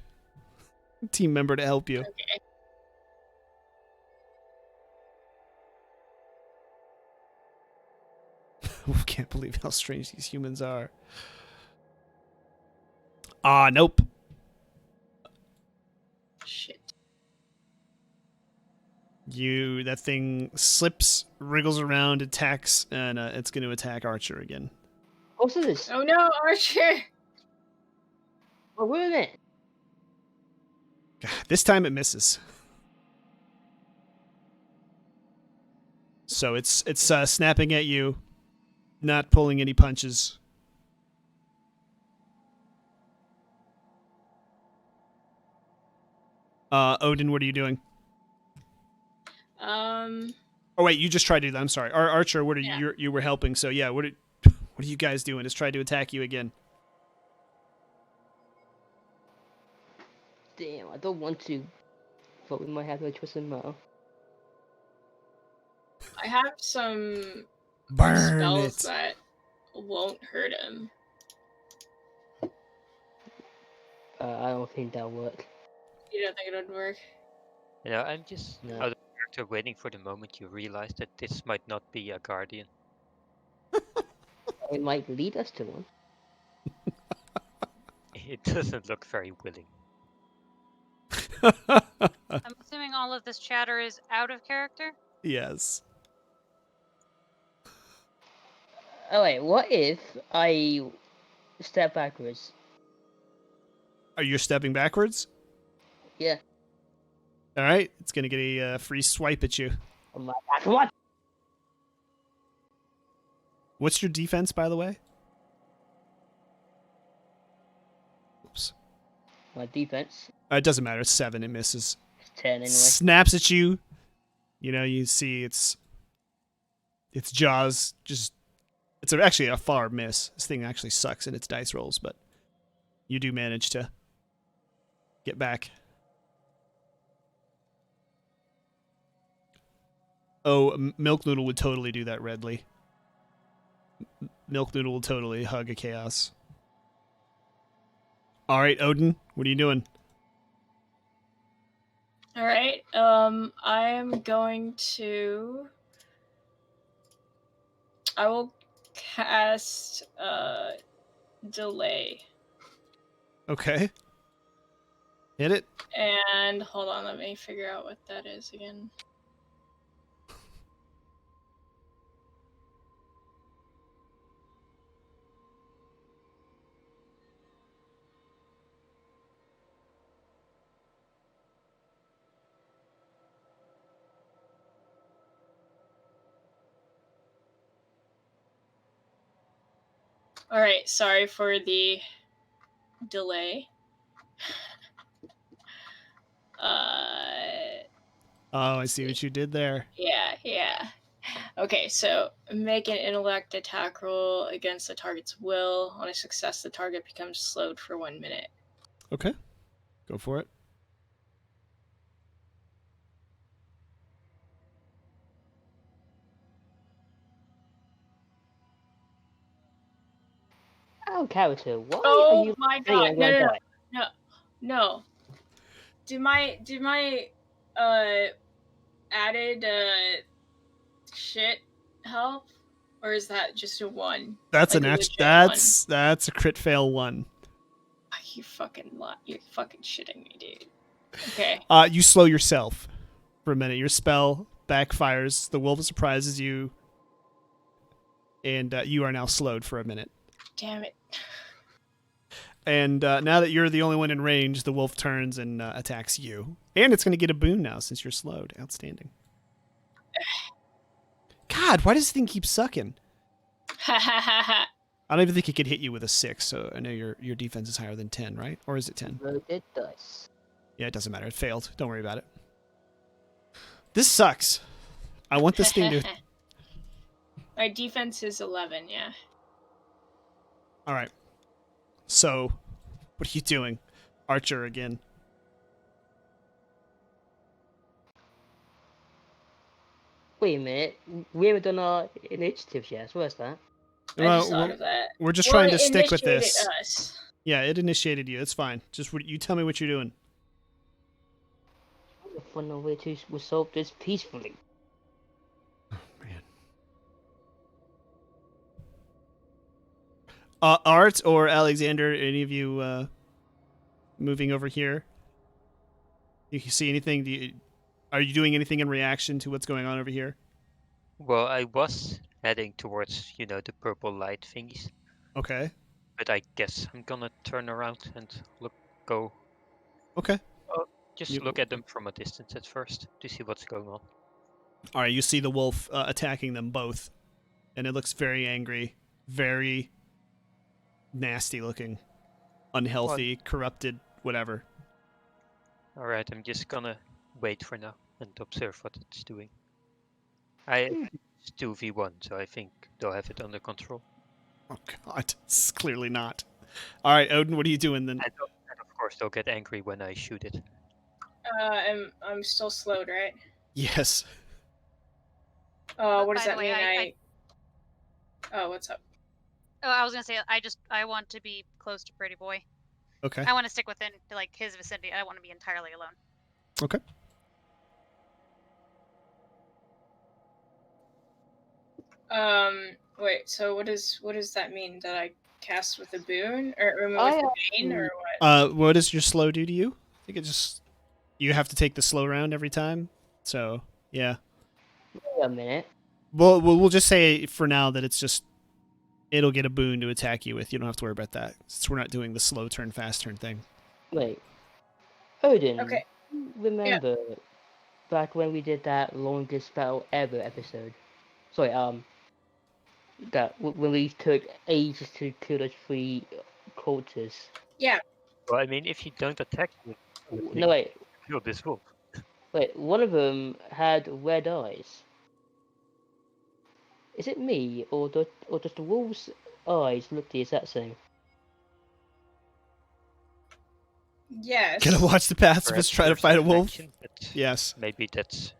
team member to help you. Okay. Can't believe how strange these humans are. Nope. Shit. That thing slips, wriggles around, attacks, and it's going to attack Archer again. What's this? Oh no, Archer! Oh, ruin it. God, this time it misses. So it's snapping at you, not pulling any punches. Odin, what are you doing? Oh wait, you just tried to do that. I'm sorry, Archer. What are you? You were helping. So yeah, what are you guys doing? It's tried to attack you again. Damn, I don't want to, but we might have no choice in now. I have some Burn spells it. that won't hurt him. I don't think that'll work. You don't think it would work? You know, I'm just No. out of character character waiting for the moment you realize that this might not be a guardian. It might lead us to one. It doesn't look very willing. I'm assuming all of this chatter is out of character. Yes. Oh wait, what if I step backwards? Are you stepping backwards? Yeah. All right. It's going to get a free swipe at you. Oh my god, what? What's your defense, by the way? Oops. My defense It doesn't matter. It's 7. It misses. is 10 anyway. Snaps at you. You know, you see its jaws just... It's actually a far miss. This thing actually sucks in its dice rolls, but you do manage to get back. Oh, Milk Noodle would totally do that, Redley. Milk Noodle will totally hug a chaos. All right, Odin, what are you doing? All right. I am going to. I will cast delay. Okay. Hit it. And hold on, let me figure out what that is again. All right, sorry for the delay. Oh, I see what you did there. Yeah. Okay, so make an intellect attack roll against the target's will. On a success, the target becomes slowed for 1 minute. Okay. Go for it. Oh, character, why are Oh you my saying god! I'm gonna die? No. Do my added shit help, or is that just a 1? That's Like an a act. legit That's a crit fail 1. You're fucking shitting me, dude. Okay. You slow yourself for a minute. Your spell backfires. The wolf surprises you, and you are now slowed for a minute. Damn it. And now that you're the only one in range, the wolf turns and attacks you. And it's going to get a boon now since you're slowed. Outstanding. God, why does this thing keep sucking? I don't even think it could hit you with a 6, so I know your defense is higher than 10, right? Or is it 10? Loaded dice. Yeah, it doesn't matter. It failed. Don't worry about it. This sucks. I want this thing to... My defense is 11, yeah. All right. So, what are you doing? Archer again. Wait a minute, we haven't done our initiatives yet, so where's that? I just thought of that. We're just Well, trying to it stick with initiated this. Us. Yeah, it initiated you. It's fine. Just you tell me what you're doing. The fun way to resolve this peacefully. Man. Art or Alexander, any of you moving over here? You can see anything? Are you doing anything in reaction to what's going on over here? Well, I was heading towards, the purple light thingies. Okay. But I guess I'm gonna turn around and go. Okay. Just look at them from a distance at first to see what's going on. All right, you see the wolf attacking them both, and it looks very angry, very nasty looking, unhealthy, corrupted, whatever. All right, I'm just gonna wait for now and observe what it's doing. It's 2v1, so I think they'll have it under control. Oh God, it's clearly not. All right, Odin, what are you doing then? And of course, they'll get angry when I shoot it. I'm still slowed, right? Yes. What does By that the way, mean? Oh, what's up? Oh, I was gonna say I want to be close to Pretty Boy. Okay. I want to stick within his vicinity. I don't want to be entirely alone. Okay. Wait. So what does that mean? That I cast with a boon or remove I with the bane or what? What does your slow do to you? I think it just you have to take the slow round every time. So yeah. Wait a minute. Well, we'll just say for now that it's just it'll get a boon to attack you with. You don't have to worry about that since we're not doing the slow turn, fast turn thing. Wait. Odin. Okay. Remember back when we did that longest battle ever episode? Sorry, that when we took ages to kill those 3 cultists. Yeah. Well, I mean, if you don't attack with No, wait. kill this wolf. Wait, one of them had red eyes. Is it me, or does the wolf's eyes look the exact same? Yes. Gonna watch the pacifist Perhaps try to there's fight a an wolf. action, but Yes. maybe that's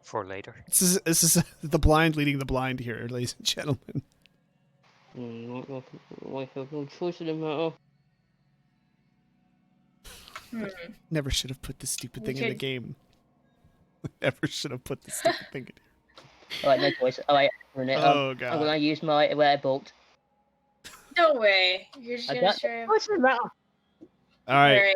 for later. This is the blind leading the blind here, ladies and gentlemen. I have no choice in the matter. Never should have put this stupid You thing in the could- game. Never should have put this stupid thing in here. Alright, no choice. Alright, Oh I'm god. gonna use my rare bolt. No way. You're just I gonna got straight up. what's the matter? Alright.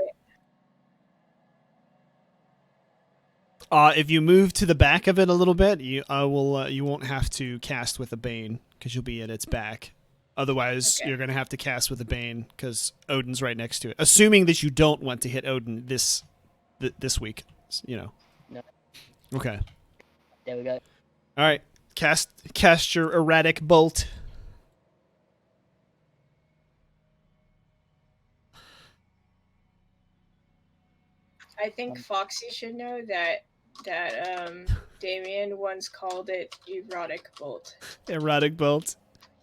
If you move to the back of it a little bit, you won't have to cast with a bane because you'll be at its back. Otherwise, Okay. you're gonna have to cast with a bane because Odin's right next to it. Assuming that you don't want to hit Odin this week, you know. No. Okay. There we go. All right. Cast your erratic bolt. I think Foxy should know that Damien once called it erotic bolt, Erotic bolt.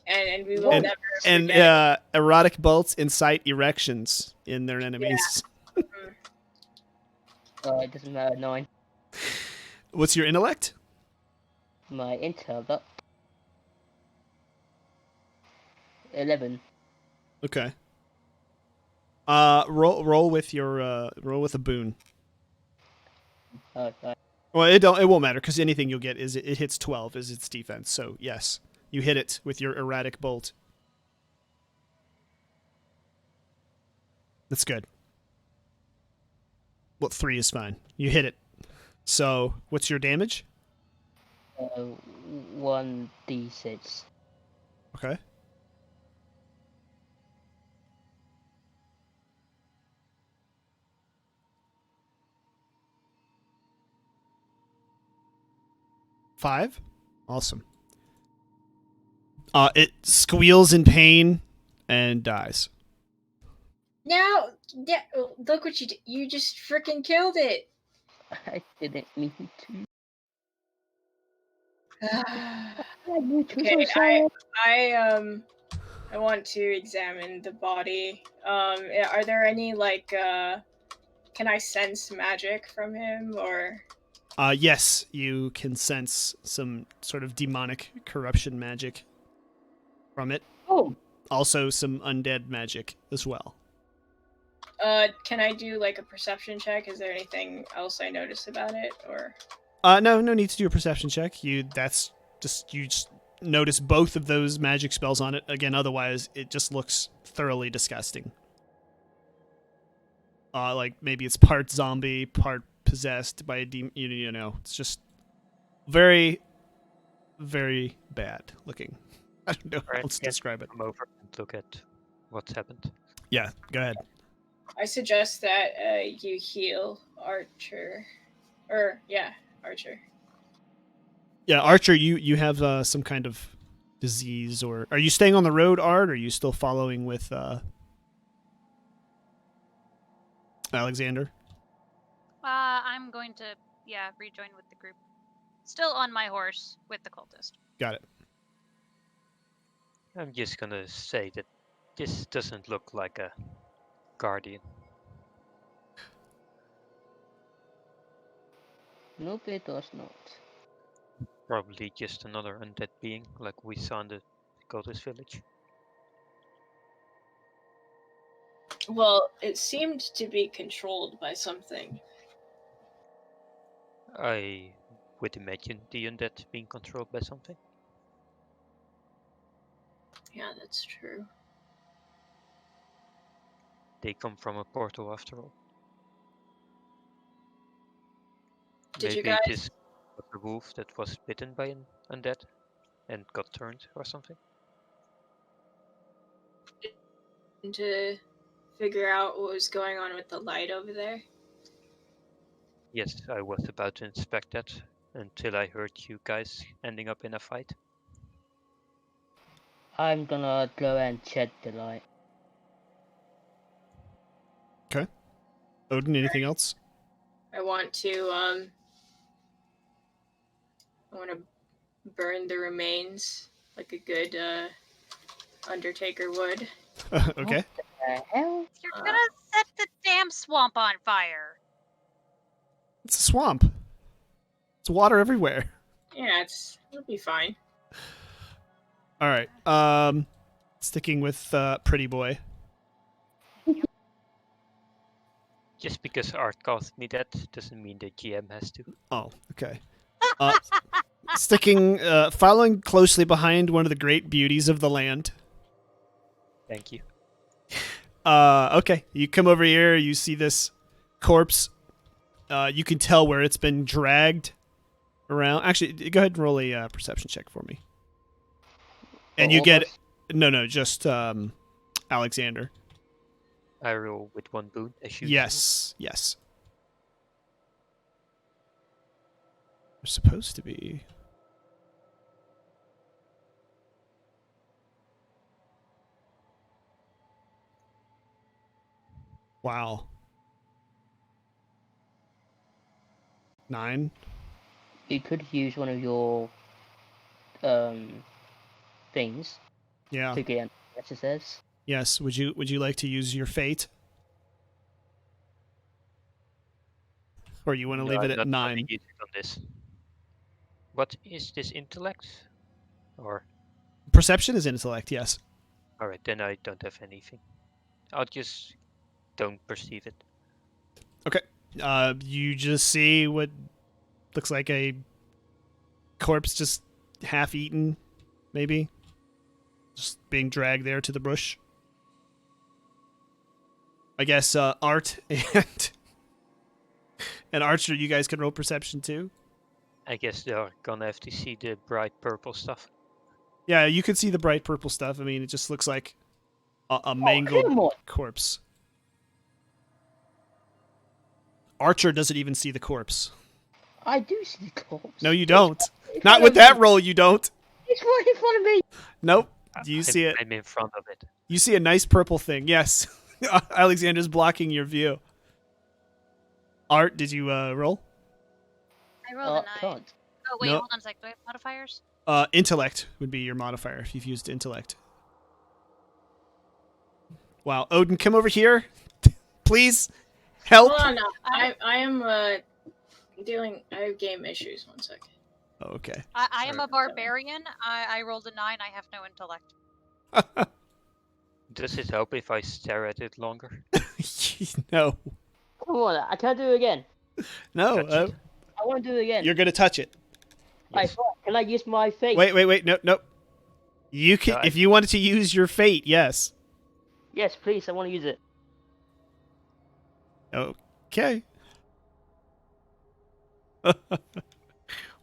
and we will And- never And forget. erotic bolts incite erections in their enemies. It doesn't matter. 9. What's your intellect? My intellect. 11. Okay. Roll with your roll with a boon. Right. Well, it won't matter because anything you'll get is it hits 12 as its defense. So yes, you hit it with your erratic bolt. That's good. Well, 3 is fine. You hit it. So what's your damage? 1d6. Okay. Five? Awesome. It squeals in pain and dies. Now, yeah, look what you did. You just freaking killed it. I didn't mean to. Okay, I want to examine the body. Are there any can I sense magic from him or? Yes, you can sense some sort of demonic corruption magic from it. Oh, Also some undead magic as well. Can I do like a perception check? Is there anything else I notice about it or? No need to do a perception check. You just notice both of those magic spells on it. Again, otherwise it just looks thoroughly disgusting. Like maybe it's part zombie, part possessed by a demon. You know, it's just very, very bad looking. I don't know how Right, else to yeah. describe it. Come over and look at what's happened. Yeah, go ahead. I suggest that you heal Archer. Archer. Yeah, Archer, you have some kind of disease, or are you staying on the road, Art? Or are you still following with Alexander? I'm going to, rejoin with the group. Still on my horse with the cultist. Got it. I'm just gonna say that this doesn't look like a guardian. nope, it does not. Probably just another undead being like we saw in the cultist village. Well, it seemed to be controlled by something. I would imagine the undead being controlled by something. Yeah, that's true. They come from a portal after all. Did you Maybe guys- this was a wolf that was bitten by an undead and got turned or something. To figure out what was going on with the light over there? Yes, I was about to inspect that until I heard you guys ending up in a fight. I'm gonna go and check the light. Odin, anything else? I want to burn the remains like a good Undertaker would. Okay. The hell? You're gonna set the damn swamp on fire. It's a swamp. It's water everywhere. Yeah, it'll be fine. All right. Sticking with Pretty Boy. Just because Art called me that doesn't mean the GM has to. Oh, okay. Following closely behind one of the great beauties of the land. Thank you. Okay. You come over here. You see this corpse. You can tell where it's been dragged around. Actually, go ahead and roll a perception check for me. And you get just Alexander. I roll with one boon as usual. Yes. They're supposed to be. Wow. 9. You could use one of your things Yeah. to get SSS. Yes. Would you like to use your fate? Or you want to leave it at 9? Use it on this. What is this intellect? Or Perception is intellect, yes. alright, then I don't have anything. I'll just don't perceive it. Okay. You just see what looks like a corpse just half eaten, maybe. Just being dragged there to the bush. I guess Art and Archer, you guys can roll perception too. I guess they're gonna have to see the bright purple stuff. Yeah, you can see the bright purple stuff. I mean, it just looks like a Come mangled on. corpse. Archer doesn't even see the corpse. I do see the corpse. No, you don't. It's Not right with over that me. roll, you don't. It's right in front of me. Nope. You see it. I'm in front of it. You see a nice purple thing. Yes. Alexander's blocking your view. Art, did you roll? I rolled a 9. Can't. Oh wait, No. hold on a sec. Do I have modifiers? Intellect would be your modifier if you've used intellect. Wow. Odin, come over here. Please. Help. Hold on now. I am I have game issues. 1 second. Oh, okay. I am Sorry. a barbarian. I rolled a 9. I have no intellect. Does it help if I stare at it longer? No. Come on, I can't do it again. No. Touch it. I want to do it again. You're gonna touch it. Yes. Can I use my face? Wait. Nope. You can, No, if you wanted to use your fate, yes. Yes, please. I want to use it. Okay.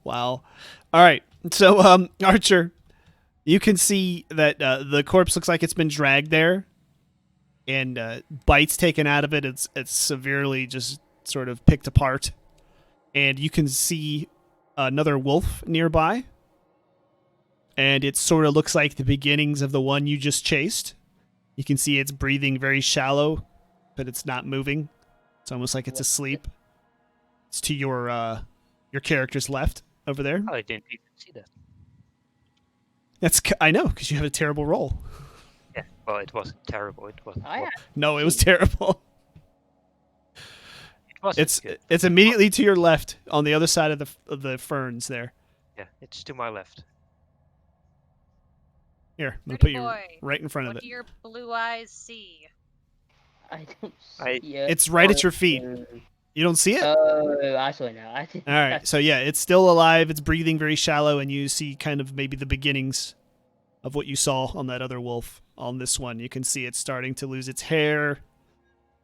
Wow. All right. So, Archer, you can see that the corpse looks like it's been dragged there, and bites taken out of it. It's severely just sort of picked apart, and you can see another wolf nearby, and it sort of looks like the beginnings of the one you just chased. You can see it's breathing very shallow, but it's not moving. It's almost like it's asleep. It's to your character's left over there. I didn't even see that. I know, because you have a terrible roll. Yeah, well, it wasn't terrible. It wasn't. I well, No, it was terrible. it wasn't It's good. it's immediately to your left on the other side of the ferns there. Yeah, it's to my left. Here, I'm gonna Pretty put you boy, right in front of What it. do your blue eyes see? I don't I- see it. It's right at your feet. You don't see it? Oh, I saw it now. I didn't. All right. So yeah, it's still alive. It's breathing very shallow, and you see kind of maybe the beginnings of what you saw on that other wolf. On this one, you can see it's starting to lose its hair,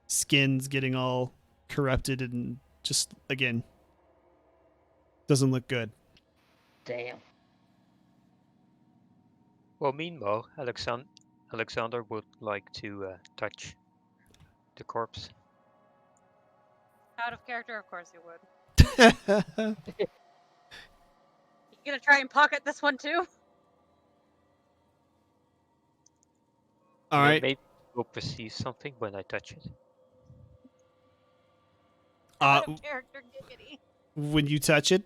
skin's getting all corrupted, and just, again, doesn't look good. Damn. Well, meanwhile, Alexander would like to touch the corpse. Out of character, of course you would. You gonna try and pocket this one too? All And then right. maybe we'll perceive something when I touch it. Out of character, giggity. When you touch it,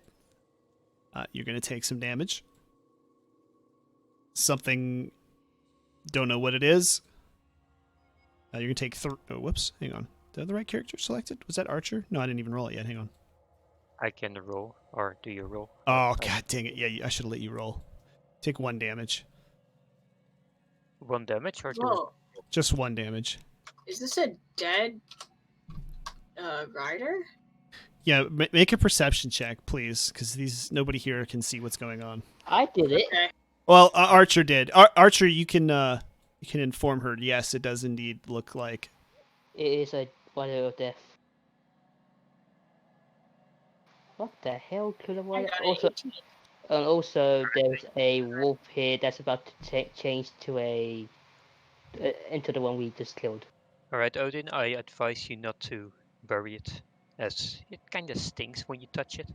you're going to take some damage. Something, don't know what it is. You're going to take oh, whoops, hang on. Did I have the right character selected? Was that Archer? No, I didn't even roll it yet. Hang on. I can roll, or do you roll? Oh, god dang it. Yeah, I should have let you roll. Take 1 damage. 1 damage, or do Whoa. Just 1 damage. Is this a dead rider? Yeah, make a perception check, please, because nobody here can see what's going on. I did it. Okay. Well, Archer did. Archer, you can inform her. Yes, it does indeed look like. It is a rider of death. What the hell could have I I got also? 18. And also, there's a wolf here that's about to change to into the one we just killed. Alright, Odin, I advise you not to bury it, as it kind of stinks when you touch it.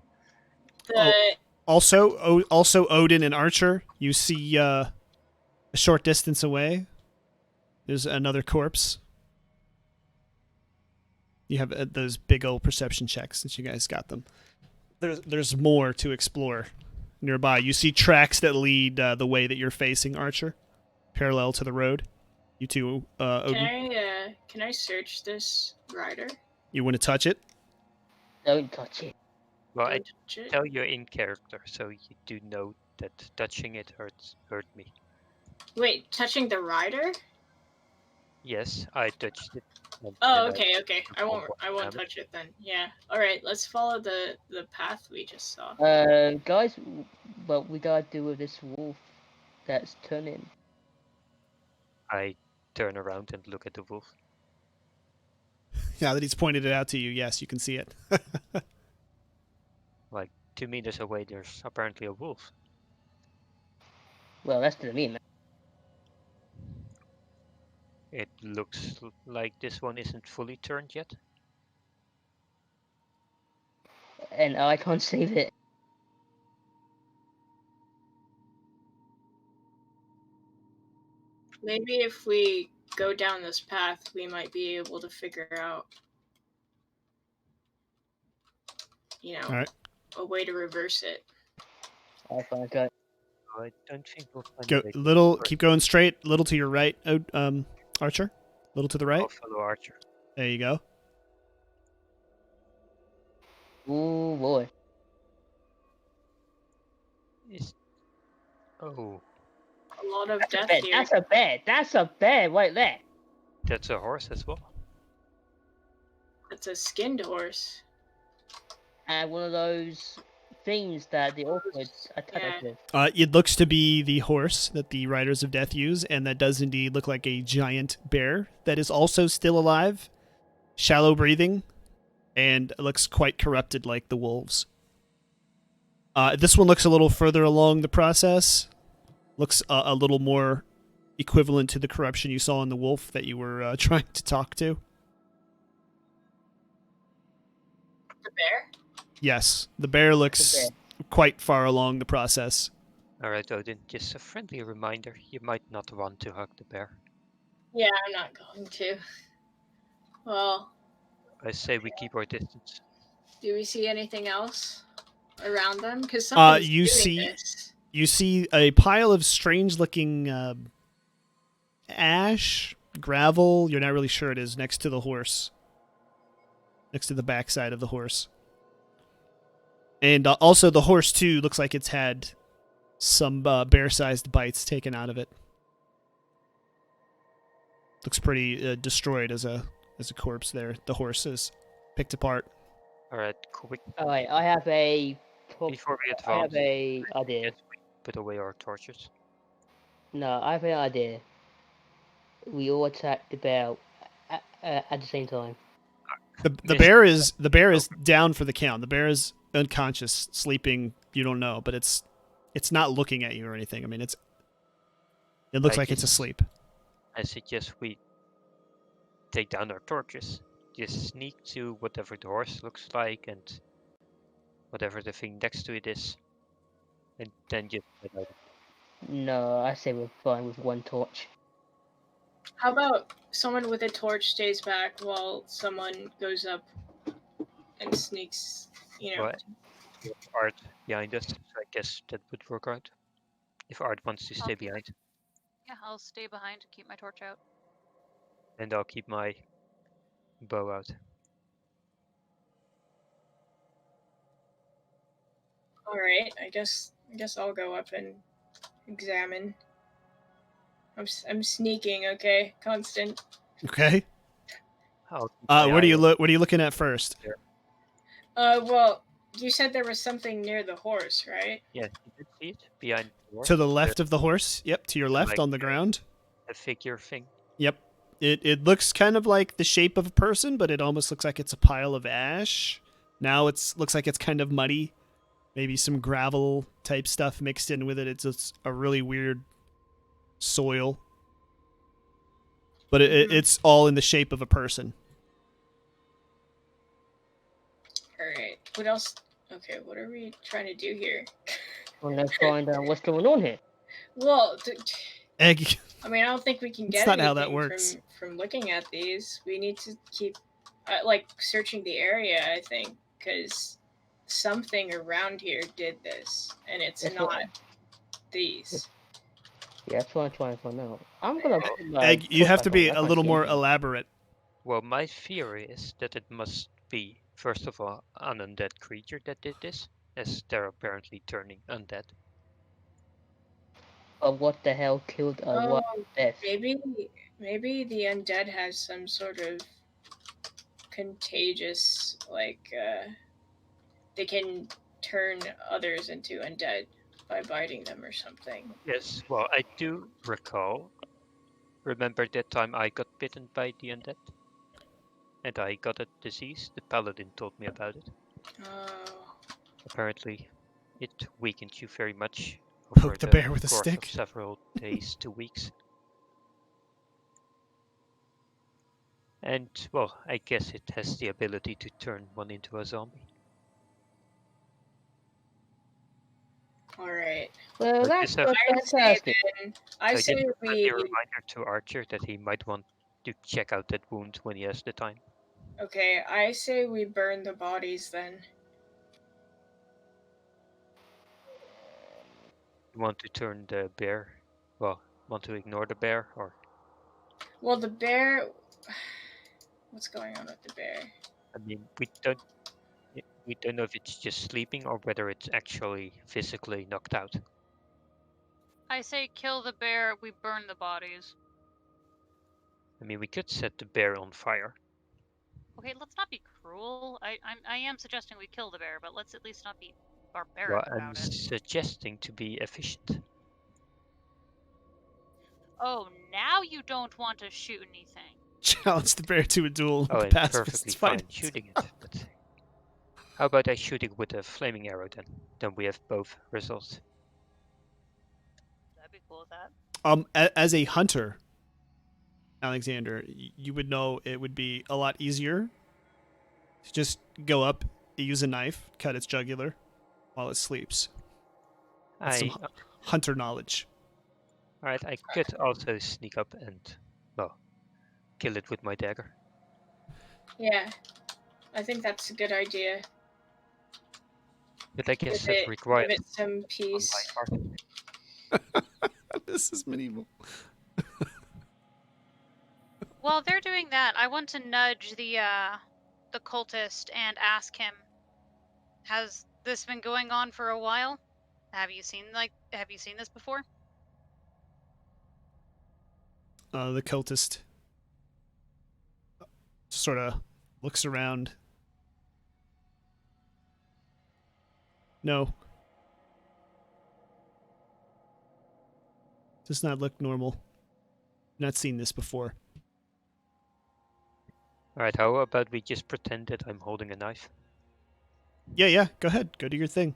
Also Odin and Archer, you see a short distance away, there's another corpse. You have those big old perception checks since you guys got them. There's more to explore nearby. You see tracks that lead the way that you're facing, Archer, parallel to the road. You two, Odin. Can I search this rider? You want to touch it? Don't touch it. Well, I Don't touch it? tell you're in character, so you do know that touching it hurt me. Wait, touching the rider? Yes, I touched it. Oh, okay. I won't damage. touch it then. Yeah. All right. Let's follow the path we just saw. Guys, what we gotta do with this wolf that's turning? I turn around and look at the wolf. Now that he's pointed it out to you, yes, you can see it. Like 2 meters away, there's apparently a wolf. Well, that's to me, man. It looks like this one isn't fully turned yet. And I can't save it. Maybe if we go down this path, we might be able to figure out, All right. a way to reverse it. I forgot. I don't think we'll find Go a way to little. reverse Keep going straight. Little to your right, Archer. Little to the it. right. I'll follow Archer. There you go. Ooh boy. Oh, A lot of That's a death bed. here. That's a bed. That's a bed right there. that's a horse as well. It's a skinned horse. And one of those things that the orchids attack Yeah. with. It looks to be the horse that the Riders of Death use, and that does indeed look like a giant bear that is also still alive, shallow breathing, and looks quite corrupted like the wolves. This one looks a little further along the process. Looks a little more equivalent to the corruption you saw in the wolf that you were trying to talk to. The bear? Yes, the bear looks quite far along the process. Alright, Odin, just a friendly reminder, you might not want to hug the bear. Yeah, I'm not going to. Well, I say we keep our distance. do we see anything else around them? Because you something's doing see- this. You see a pile of strange-looking ash, gravel. You're not really sure it is next to the horse, next to the backside of the horse, and also the horse too looks like it's had some bear-sized bites taken out of it. Looks pretty destroyed as a corpse. There, the horse is picked apart. Alright, quick. Alright, I have a. Before we I have advance, a idea. put away our torches. No, I have an idea. We all attack the bear at the same time. The bear is down for the count. The bear is unconscious, sleeping. You don't know, but it's not looking at you or anything. I mean, it looks like it's asleep. I suggest we take down our torches. Just sneak to whatever the horse looks like and whatever the thing next to it is. And then just get out. No, I say we're fine with one torch. How about someone with a torch stays back while someone goes up and sneaks, you know. Well, we have Art behind us, so I guess that would work out. If Art wants to stay behind. Yeah, I'll stay behind to keep my torch out. And I'll keep my bow out. Alright, I guess I'll go up and examine. I'm sneaking, okay? Constant. Okay. I'll keep my What are you eye what are you looking at first? there. Well, you said there was something near the horse, right? Yeah, you did see it behind the horse. To the left of the horse. Yep, to your left like, on the ground. A figure thing. Yep. It looks kind of like the shape of a person, but it almost looks like it's a pile of ash. Now looks like it's kind of muddy. Maybe some gravel type stuff mixed in with it. It's just a really weird soil. But it's all in the shape of a person. Alright. What else? Okay, what are we trying to do here? Well, let's find out what's going on here. Well, Egg. I mean, I don't think we can That's get not anything how that works. from looking at these. We need to keep like searching the area, I think, because something around here did this, and it's That's not what- these. Yeah, that's what I'm trying to find out. I'm gonna put my Egg, you torch have back to on. be I a can't little see more anything. elaborate. Well, my theory is that it must be, first of all, an undead creature that did this, as they're apparently turning undead. But what the hell killed a Oh, wild death? maybe the undead has some sort of contagious, like they can turn others into undead by biting them or something. Yes, well, I do recall. Remember that time I got bitten by the undead? And I got a disease? The paladin told me about it. Oh. Apparently, it weakened you very much Poke over the bear with a course stick. of several days to weeks. And, well, I guess it has the ability to turn one into a zombie. Alright. Well, But that's just a- fantastic. I So say just a we. friendly reminder to Archer that he might want to check out that wound when he has the time. Okay, I say we burn the bodies then. You want to turn the bear? Well, want to ignore the bear, or Well, the bear. What's going on with the bear? I mean, we don't know if it's just sleeping or whether it's actually physically knocked out. I say kill the bear, we burn the bodies. I mean, we could set the bear on fire. Okay, let's not be cruel. I am suggesting we kill the bear, but let's at least not be Well, barbaric I'm about it. suggesting to be efficient. Oh, now you don't want to shoot anything. Challenge the bear to a duel. Oh, The I'm pacifist perfectly fight. fine shooting it. But how about I shoot it with a flaming arrow then? Then we have both results. That'd be cool with that. As a hunter, Alexander, you would know it would be a lot easier to just go up, use a knife, cut its jugular while it sleeps. That's some hunter knowledge. Alright, I could also sneak up and, well, kill it with my dagger. Yeah, I think that's a good idea. But I guess Give it requires it some on peace. my part. This is medieval. While they're doing that, I want to nudge the cultist and ask him, has this been going on for a while? Have you seen this before? The cultist sort of looks around. No. Does not look normal. Not seen this before. Alright, how about we just pretend that I'm holding a knife? Yeah. Go ahead. Go do your thing.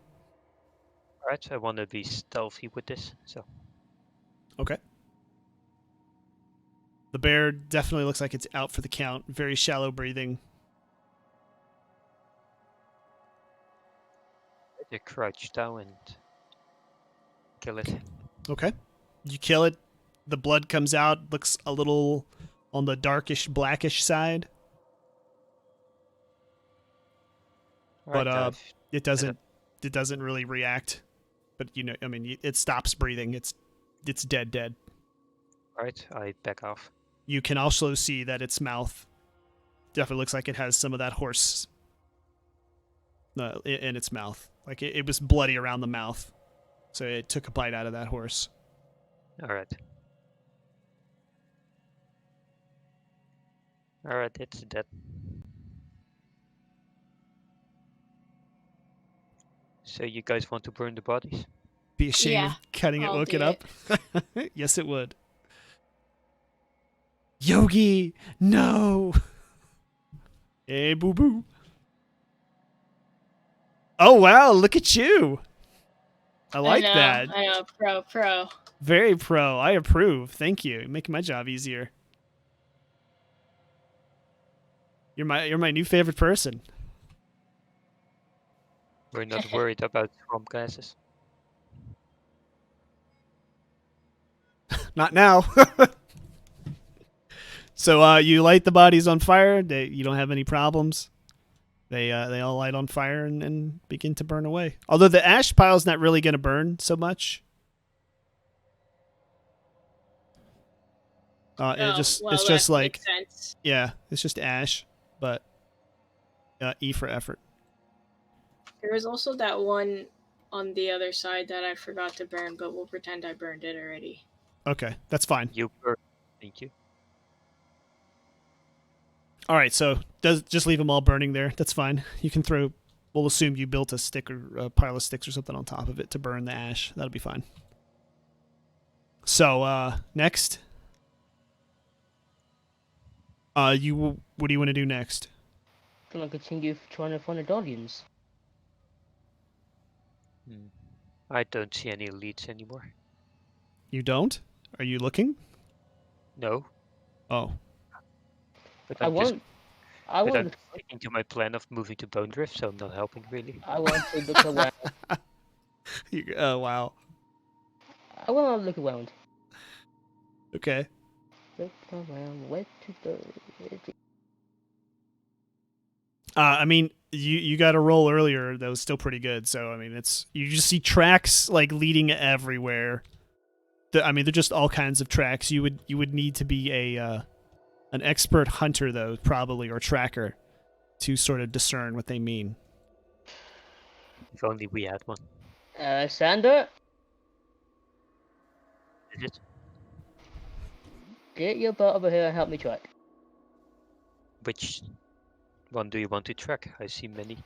Alright, I want to be stealthy with this, so. Okay. The bear definitely looks like it's out for the count. Very shallow breathing. I crouch down and kill it. Okay. You kill it. The blood comes out. Looks a little on the darkish, blackish side. Alright, But it doesn't really react. But you know, I mean, it stops breathing. It's dead. Alright, I back off. You can also see that its mouth definitely looks like it has some of that horse in its mouth. Like it was bloody around the mouth, so it took a bite out of that horse. Alright. Alright, it's dead. So you guys want to burn the bodies? Be ashamed Yeah, of cutting it, I'll woke it do up. Yes, it would. Yogi, no. Hey, boo boo. Oh wow, look at you. I like know, that. I know, pro. Very pro. I approve. Thank you. You're making my job easier. You're my new favorite person. We're not worried about swamp gases. Not now. So you light the bodies on fire. You don't have any problems. They all light on fire and begin to burn away. Although the ash pile's not really going to burn so much. It's just like, sense. yeah, it's just ash, but E for effort. There was also that one on the other side that I forgot to burn, but we'll pretend I burned it already. Okay, that's fine. You burn. Thank you. All right, so just leave them all burning there. That's fine. You can throw. We'll assume you built a stick or a pile of sticks or something on top of it to burn the ash. That'll be fine. So next, what do you want to do next? I'm gonna continue trying to find the Guardians. I don't see any leads anymore. You don't? Are you looking? No, Oh, but I I'm just want sticking to my plan of moving to Bone Drift, so I'm not helping really. I want to look around. Oh wow. I want to look around. Okay. Look around. Where to go? I mean, you got a roll earlier that was still pretty good. So I mean, you just see tracks like leading everywhere. I mean, they're just all kinds of tracks. You would need to be an expert hunter though, probably, or tracker, to sort of discern what they mean. If only we had one. Sander, Is it? get your butt over here and help me track. Which one do you want to track? I see many.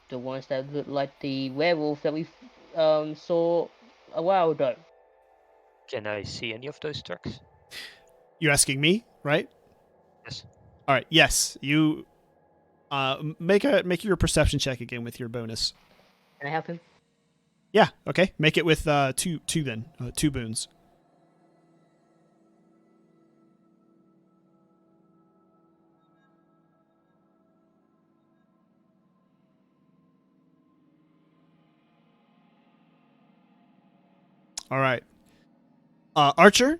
The ones that look like the werewolf that we saw a while ago. Can I see any of those tracks? You're asking me, right? Yes. All right. Yes. You make your perception check again with your bonus. Can I help him? Yeah. Okay. Make it with two then. 2 boons. All right. Alexander,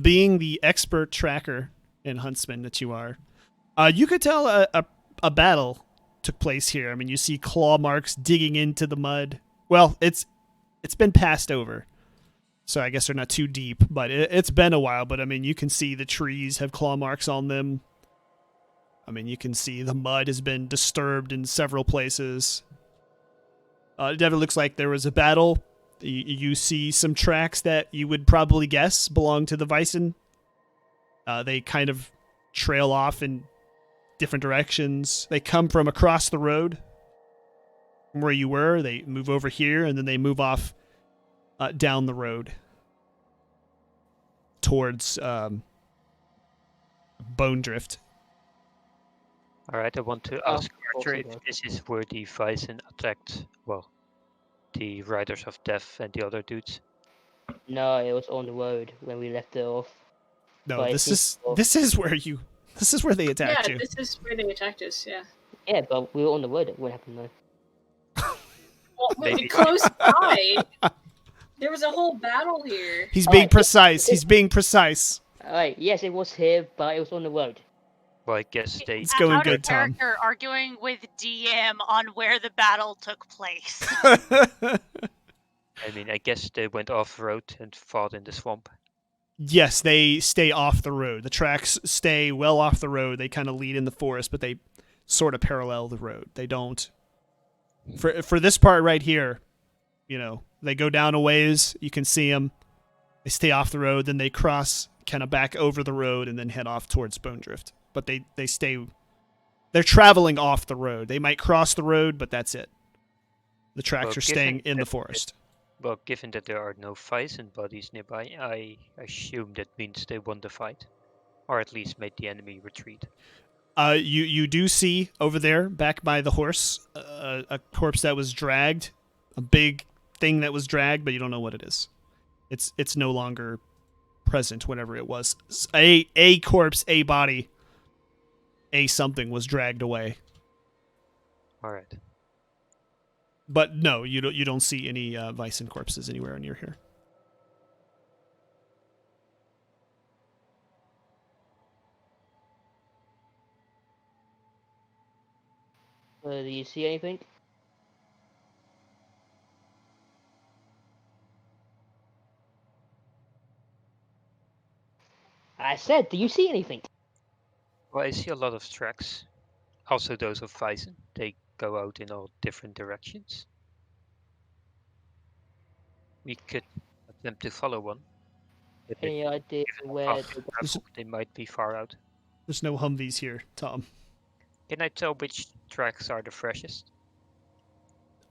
being the expert tracker and huntsman that you are, you could tell a battle took place here. I mean, you see claw marks digging into the mud. Well, it's been passed over, so I guess they're not too deep, but it's been a while. But I mean, you can see the trees have claw marks on them. I mean, you can see the mud has been disturbed in several places. It definitely looks like there was a battle. You see some tracks that you would probably guess belong to the Ryzen. They kind of trail off in different directions. They come from across the road from where you were. They move over here, and then they move off down the road. towards Bone Drift. Alright, I want to Oh, ask Archer if awesome. this is where the Ryzen attacked, well, the Riders of Death and the other dudes. No, it was on the road when we left it off. No, But this it's is where they attacked Yeah, you. this is where they attacked us. Yeah. Yeah, but we were on the road. What happened though? Well, Maybe- close by. There was a whole battle here. He's Oh, being it- precise. He's being precise. Alright, yes, it was here, but it was on the road. Well, I guess they. It's going Out good, of Tom. character, arguing with DM on where the battle took place. I mean, I guess they went off road and fought in the swamp. Yes, they stay off the road. The tracks stay well off the road. They kind of lead in the forest, but they sort of parallel the road. They don't. For this part right here, you know, they go down a ways. You can see them. They stay off the road, then they cross kind of back over the road and then head off towards Bone Drift. But they stay. They're traveling off the road. They might cross the road, but that's it. The tracks Well, are staying given in the that- forest. Well, given that there are no Ryzen bodies nearby, I assume that means they won the fight. Or at least made the enemy retreat. You do see over there, back by the horse, a corpse that was dragged, a big thing that was dragged, but you don't know what it is. It's no longer present. Whatever it was, a corpse, a body, a something was dragged away. Alright. But no, you don't see any Vyson corpses anywhere near here. Do you see anything? I said, do you see anything? Well, I see a lot of tracks. Also those of Ryzen. They go out in all different directions. We could attempt to follow one. But Any idea given where? our field level, they might be far out. There's no Humvees here, Tom. Can I tell which tracks are the freshest?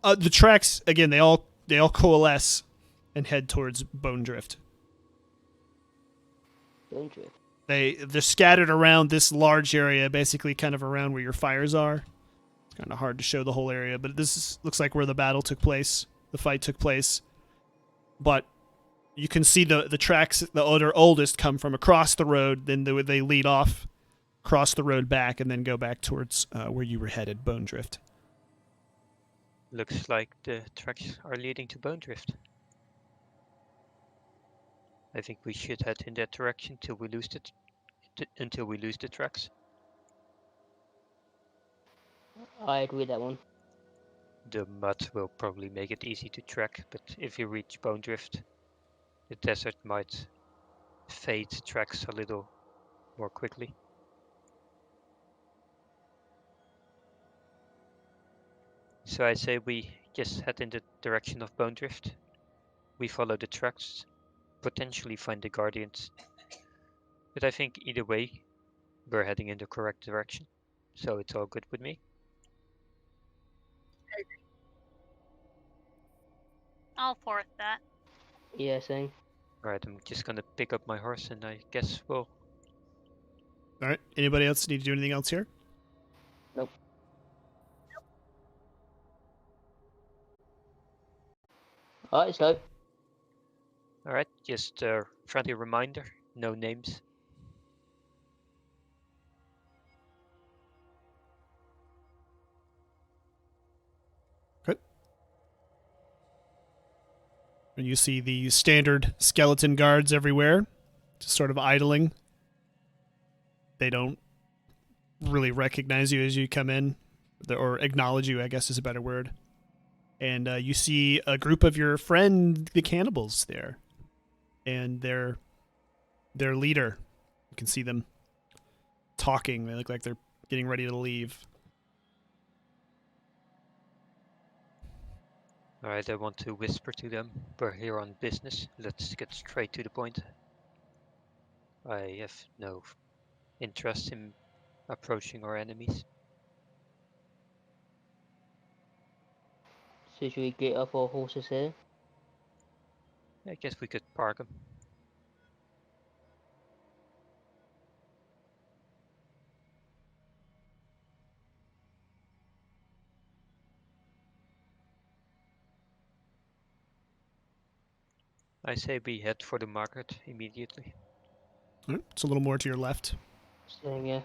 The tracks again, they all coalesce and head towards Bone Drift. Don't you? They're scattered around this large area, basically kind of around where your fires are. It's kind of hard to show the whole area, but looks like where the battle took place, the fight took place. But you can see the tracks, the oldest, come from across the road. Then they lead off, cross the road back, and then go back towards where you were headed, Bone Drift. Looks like the tracks are leading to Bone Drift. I think we should head in that direction till we lose until we lose the tracks. I agree with that one. The mud will probably make it easy to track, but if you reach Bone Drift, the desert might fade tracks a little more quickly. So I say we just head in the direction of Bone Drift. We follow the tracks, potentially find the Guardians. But I think either way, we're heading in the correct direction. So it's all good with me. I'll fourth that. Yeah, same. Alright, I'm just gonna pick up my horse and I guess we'll... All right. Anybody else need to do anything else here? Alright, let's go. Alright, just a friendly reminder, no names. And you see the standard skeleton guards everywhere, just sort of idling. They don't really recognize you as you come in, or acknowledge you, I guess is a better word. And you see a group of your friend, the cannibals, there, and their leader. You can see them talking. They look like they're getting ready to leave. Alright, I want to whisper to them. We're here on business. Let's get straight to the point. I have no interest in approaching our enemies. So should we get off our horses here? I guess we could park them. I say we head for the market immediately. It's a little more to your left. Same, yeah.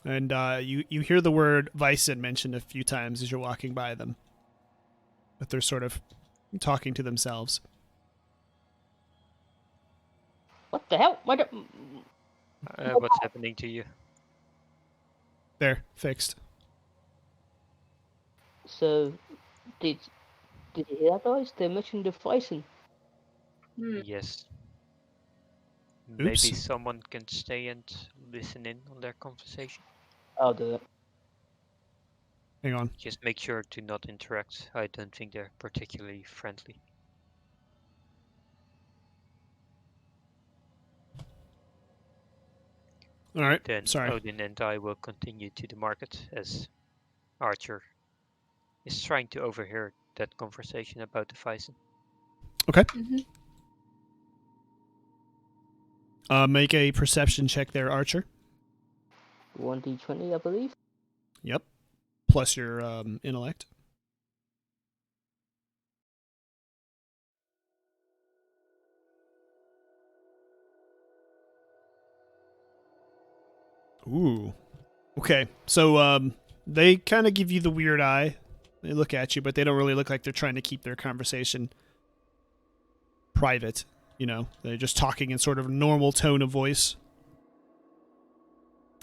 And you hear the word Vysen mentioned a few times as you're walking by them. But they're sort of talking to themselves. What the hell? What's happening to you? There, fixed. So, did you hear that, guys? They mentioned the Ryzen. Yes. Oops. Maybe someone can stay and listen in on their conversation. I'll do it. Hang on. Just make sure to not interact. I don't think they're particularly friendly. All right. Then Sorry. Odin and I will continue to the market as Archer is trying to overhear that conversation about the Vysen. Okay. Mm-hmm. Make a perception check there, Archer. 1d20, I believe. Yep. Plus your intellect. Ooh. Okay. So they kind of give you the weird eye. They look at you, but they don't really look like they're trying to keep their conversation private. You know, they're just talking in sort of a normal tone of voice.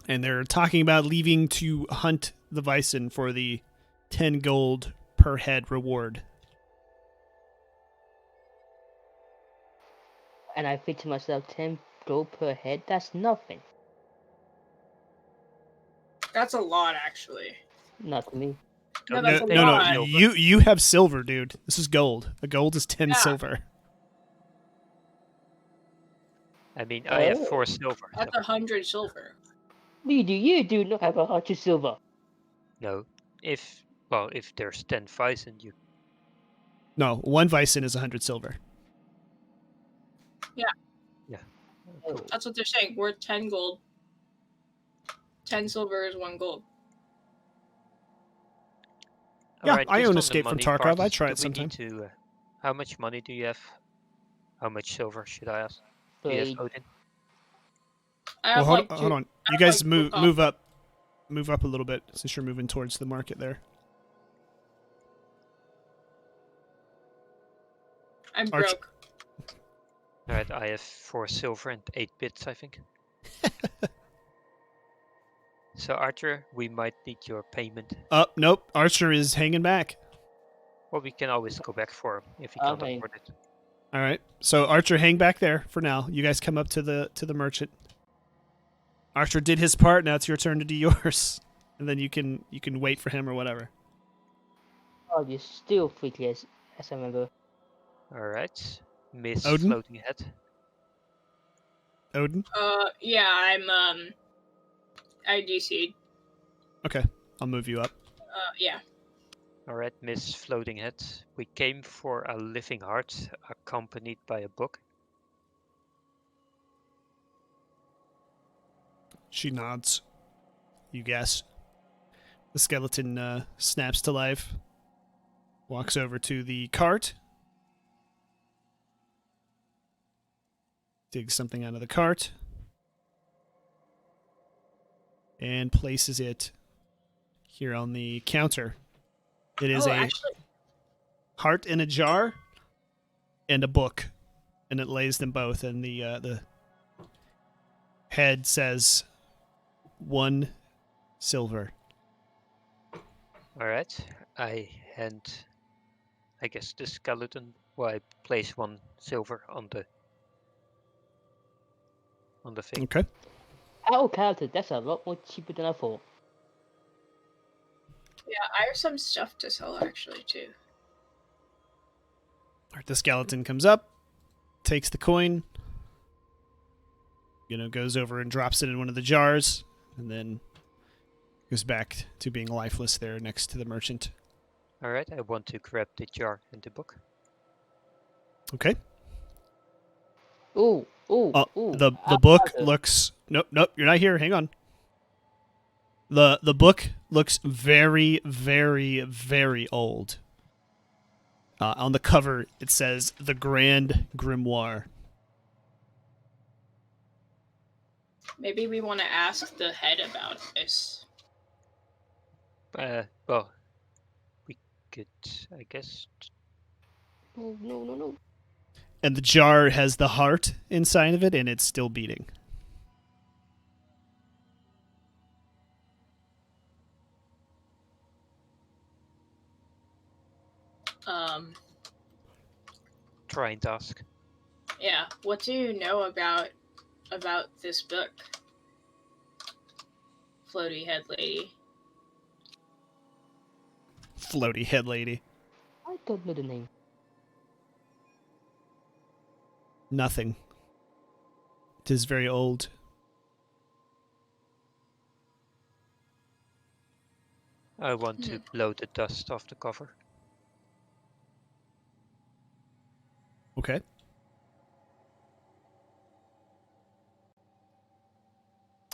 And they're talking about leaving to hunt the Vysen for the 10 gold per head reward. And I think to myself, 10 gold per head? That's nothing. That's a lot, actually. Not to me. No, that's a No. lot. You have silver, dude. This is gold. A gold is 10 Yeah. silver. I mean, I have 4 silver. That's So 100 silver. You do not have 100 silver. no, if there's 10 Vysen, you No, one Vysen is 100 silver. Oh. That's what they're saying. Worth 10 gold. 10 silver is 1 gold. Yeah, Alright, I just own on the Escape from money Tarkov. part, I try do it we sometime. need to, how much money do you have? How much silver should I ask? Do you So have Odin? I Well, have hold, like two. hold on. I You have, guys like, move two move up. Move up a little bit since you're moving towards the market there. I'm Arch- broke. Alright, I have 4 silver and 8 bits, I think. So Archer, we might need your payment. Nope. Archer is hanging back. Well, we can always go back for him if he I'll can't hang. afford it. All right. So Archer, hang back there for now. You guys come up to the merchant. Archer did his part. Now it's your turn to do yours, and then you can wait for him or whatever. Oh, you still freaky as I remember. Alright, Miss Odin? Floating Head. Odin. Yeah, I DC'd. Okay, I'll move you up. Yeah. Alright, Miss Floating Head. We came for a living heart accompanied by a book. She nods. You guess. The skeleton snaps to life. Walks over to the cart. Digs something out of the cart. And places it here on the counter. It is Actually, heart in a jar and a book. And it lays them both. And the head says 1 silver. Alright, I hand, I guess, the skeleton. Well, I place 1 silver on the thing. Okay. Out of character, that's a lot more cheaper than I thought. yeah, I have some stuff to sell actually too. The skeleton comes up, takes the coin, goes over and drops it in one of the jars, and then goes back to being lifeless there next to the merchant. Alright, I want to grab the jar and the book. Okay. Ooh. The book looks... Nope, you're not here. Hang on. The book looks very, very, very old. On the cover, it says The Grand Grimoire. Maybe we want to ask the head about this. Well, we could, I guess. No. And the jar has the heart inside of it, and it's still beating. Try and ask. Yeah. What do you know about this book, Floaty Head Lady? Floaty head lady. I don't know the name. Nothing. It is very old. I want to blow the dust off the cover. Okay.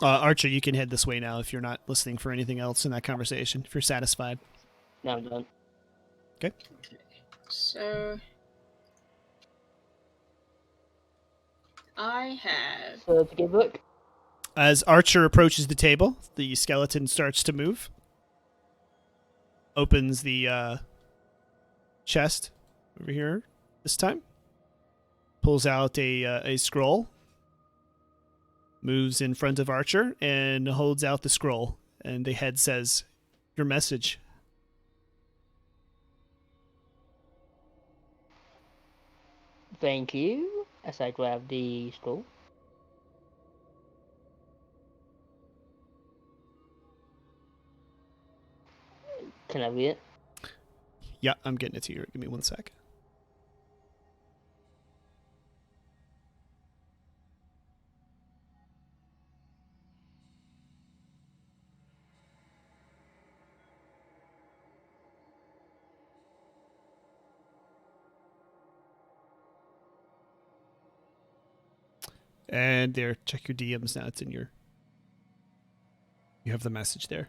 Archer, you can head this way now if you're not listening for anything else in that conversation, if you're satisfied. No, I'm done. Okay. So I have. So, to get book. As Archer approaches the table, the skeleton starts to move. Opens the chest over here this time. Pulls out a scroll. Moves in front of Archer and holds out the scroll. And the head says, "Your message." Thank you. As I grab the scroll. Can I read it? Yeah, I'm getting it to you. Give me 1 sec. And there, check your DMs now. It's in your... You have the message there.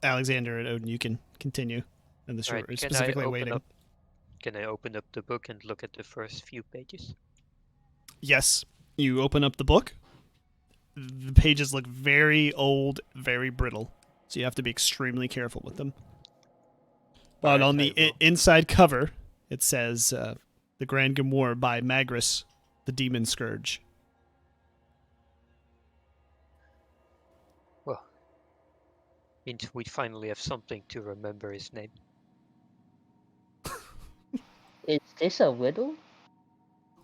Alexander and Odin, you can continue. And the short Right, is can I specifically open waiting. up? Can I open up the book and look at the first few pages? Yes. You open up the book. The pages look very old, very brittle. So you have to be extremely careful with them. But Alright, on I the will. inside cover, it says The Grand Grimoire by Magris, the Demon Scourge. Well, means we finally have something to remember his name. Is this a riddle?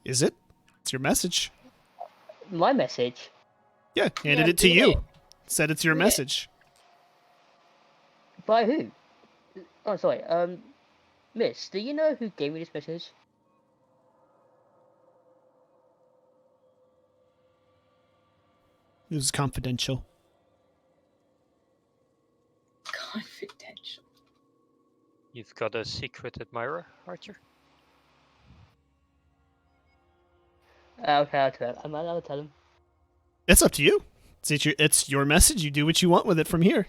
Is it? It's your message. My message. Yeah, handed Yeah, it to read you. it. Said it's your Read it. message. By who? Oh, sorry. Miss, do you know who gave me this message? It was confidential. Confidential. You've got a secret admirer, Archer? Okay, I'll tell him. I'll tell him. It's up to you. It's your message. You do what you want with it from here.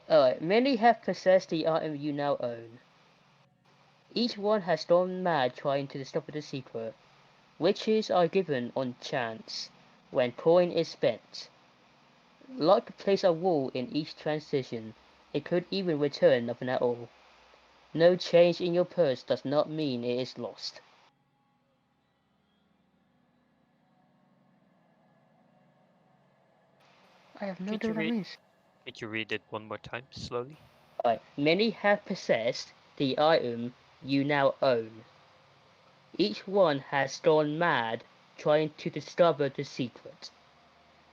Alright, many have possessed the item you now own. Each one has gone mad trying to discover the secret. Witches are given on chance when coin is spent. Luck plays a role in each transition. It could even return nothing at all. No change in your purse does not mean it is lost. I have no Could idea you what that read? means. Could you read it one more time, slowly? Alright, many have possessed the item you now own. Each one has gone mad trying to discover the secret.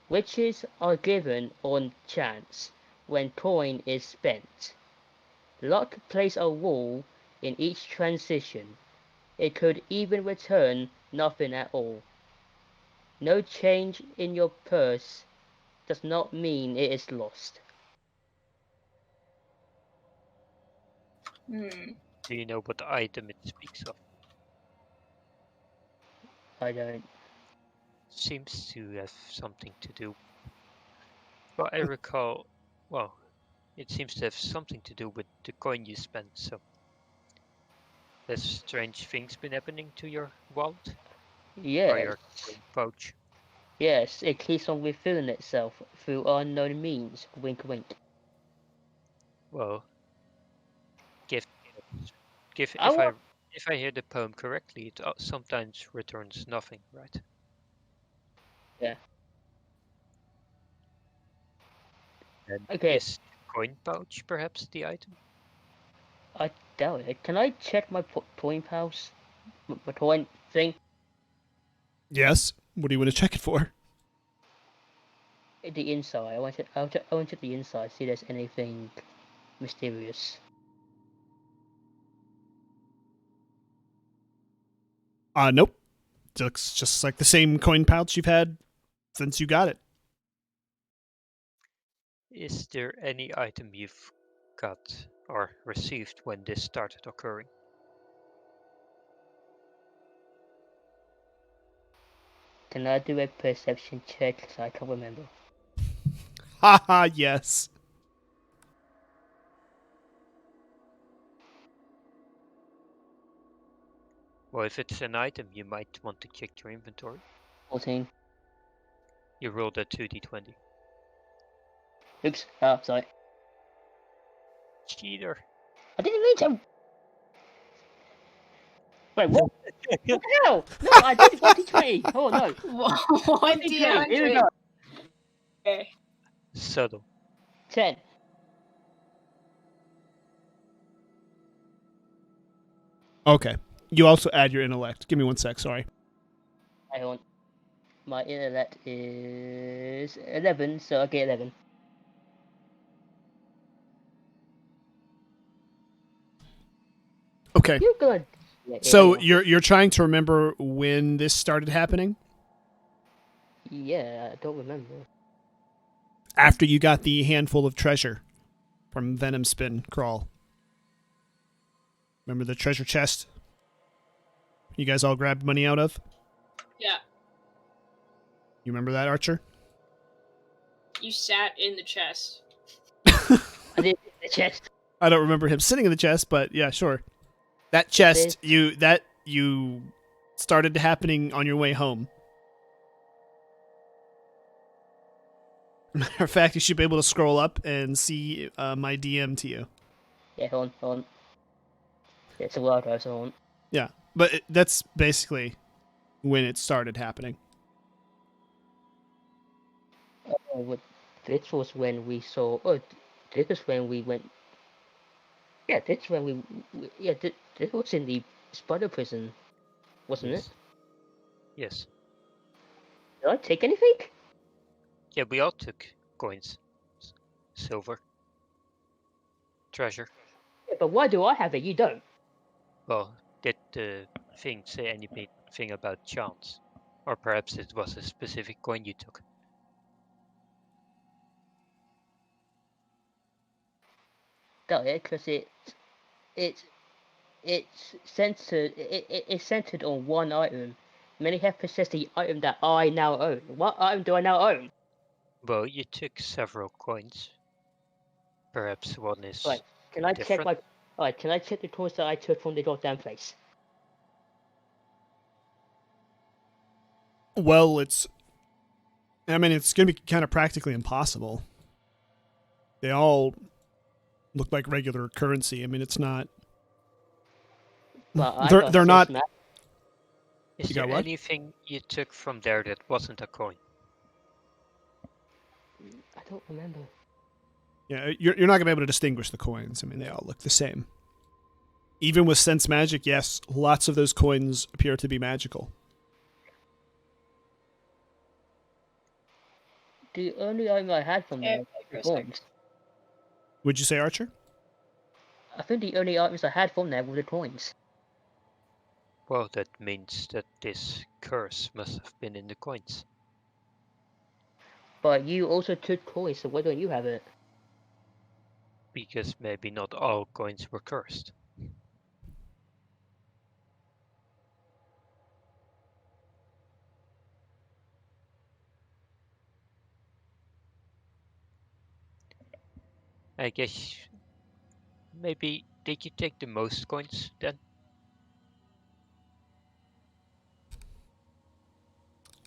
Witches are given on chance when coin is spent. Luck plays a role in each transition. It could even return nothing at all. No change in your purse does not mean it is lost. Hmm. Do you know what item it speaks of? I don't. Seems to have something to do. Well, I recall. Well, it seems to have something to do with the coin you spent. So, has strange things been happening to your wallet or Yes. your coin pouch? Yes, it keeps on refilling itself through unknown means. Wink wink. Well, give, give. I want If I hear the poem correctly, it sometimes returns nothing, right? Yeah. And Okay, is coin pouch perhaps the item? I doubt it. Can I check my point house? My point thing? Yes. What do you want to check it for? The inside. I want to check the inside, see if there's anything mysterious. Nope. It looks just like the same coin pouch you've had since you got it. Is there any item you've got or received when this started occurring? Can I do a perception check? 'Cause I can't remember. Haha, yes. Well, if it's an item, you might want to check your inventory. 14. You rolled a 2d20. Oops. Oh, sorry. Cheater. I didn't mean to. Wait, what? What the hell? No, I did 2020. Oh no. What 2020. Here we D100? go. Okay. Subtle. 10. Okay. You also add your intellect. Give me 1 sec, sorry. Hang on. My intellect is 11, so I get 11. Okay. You're good. So you're trying to remember when this started happening? Yeah, I don't remember. After you got the handful of treasure from Venom Spin Crawl. Remember the treasure chest you guys all grabbed money out of? Yeah. You remember that, Archer? You sat in the chest. I did the chest. I don't remember him sitting in the chest, but yeah, sure. That chest you started happening on your way home. Matter of fact, you should be able to scroll up and see my DM to you. Yeah, hold on. It's a while ago, so hold on. Yeah, but that's basically when it started happening. This was when we saw. Oh, this is when we went. Yeah, this when yeah, this was in the spider prison, wasn't Yes. it? Yes. Did I take anything? Yeah, we all took coins. Silver. Treasure. Yeah, but why do I have it? You don't. Well, did the thing say anything about chance? Or perhaps it was a specific coin you took? Doubt it, because it's it's centered on one item. Many have possessed the item that I now own. What item do I now own? Well, you took several coins. Perhaps one is Right. Can I check different. my? Alright, can I check the coins that I took from the goddamn place? Well, it's going to be kind of practically impossible. They all look like regular currency. I mean, it's not. Well, I They're got they're not. Is You there got what? anything you took from there that wasn't a coin? I don't remember. Yeah, you're not going to be able to distinguish the coins. I mean, they all look the same. Even with sense magic, yes, lots of those coins appear to be magical. The only item I had from there Okay, was for the a sec. coins. Would you say, Archer? I think the only items I had from there were the coins. Well, that means that this curse must have been in the coins. But you also took coins, so why don't you have it? Because maybe not all coins were cursed. I guess maybe did you take the most coins then?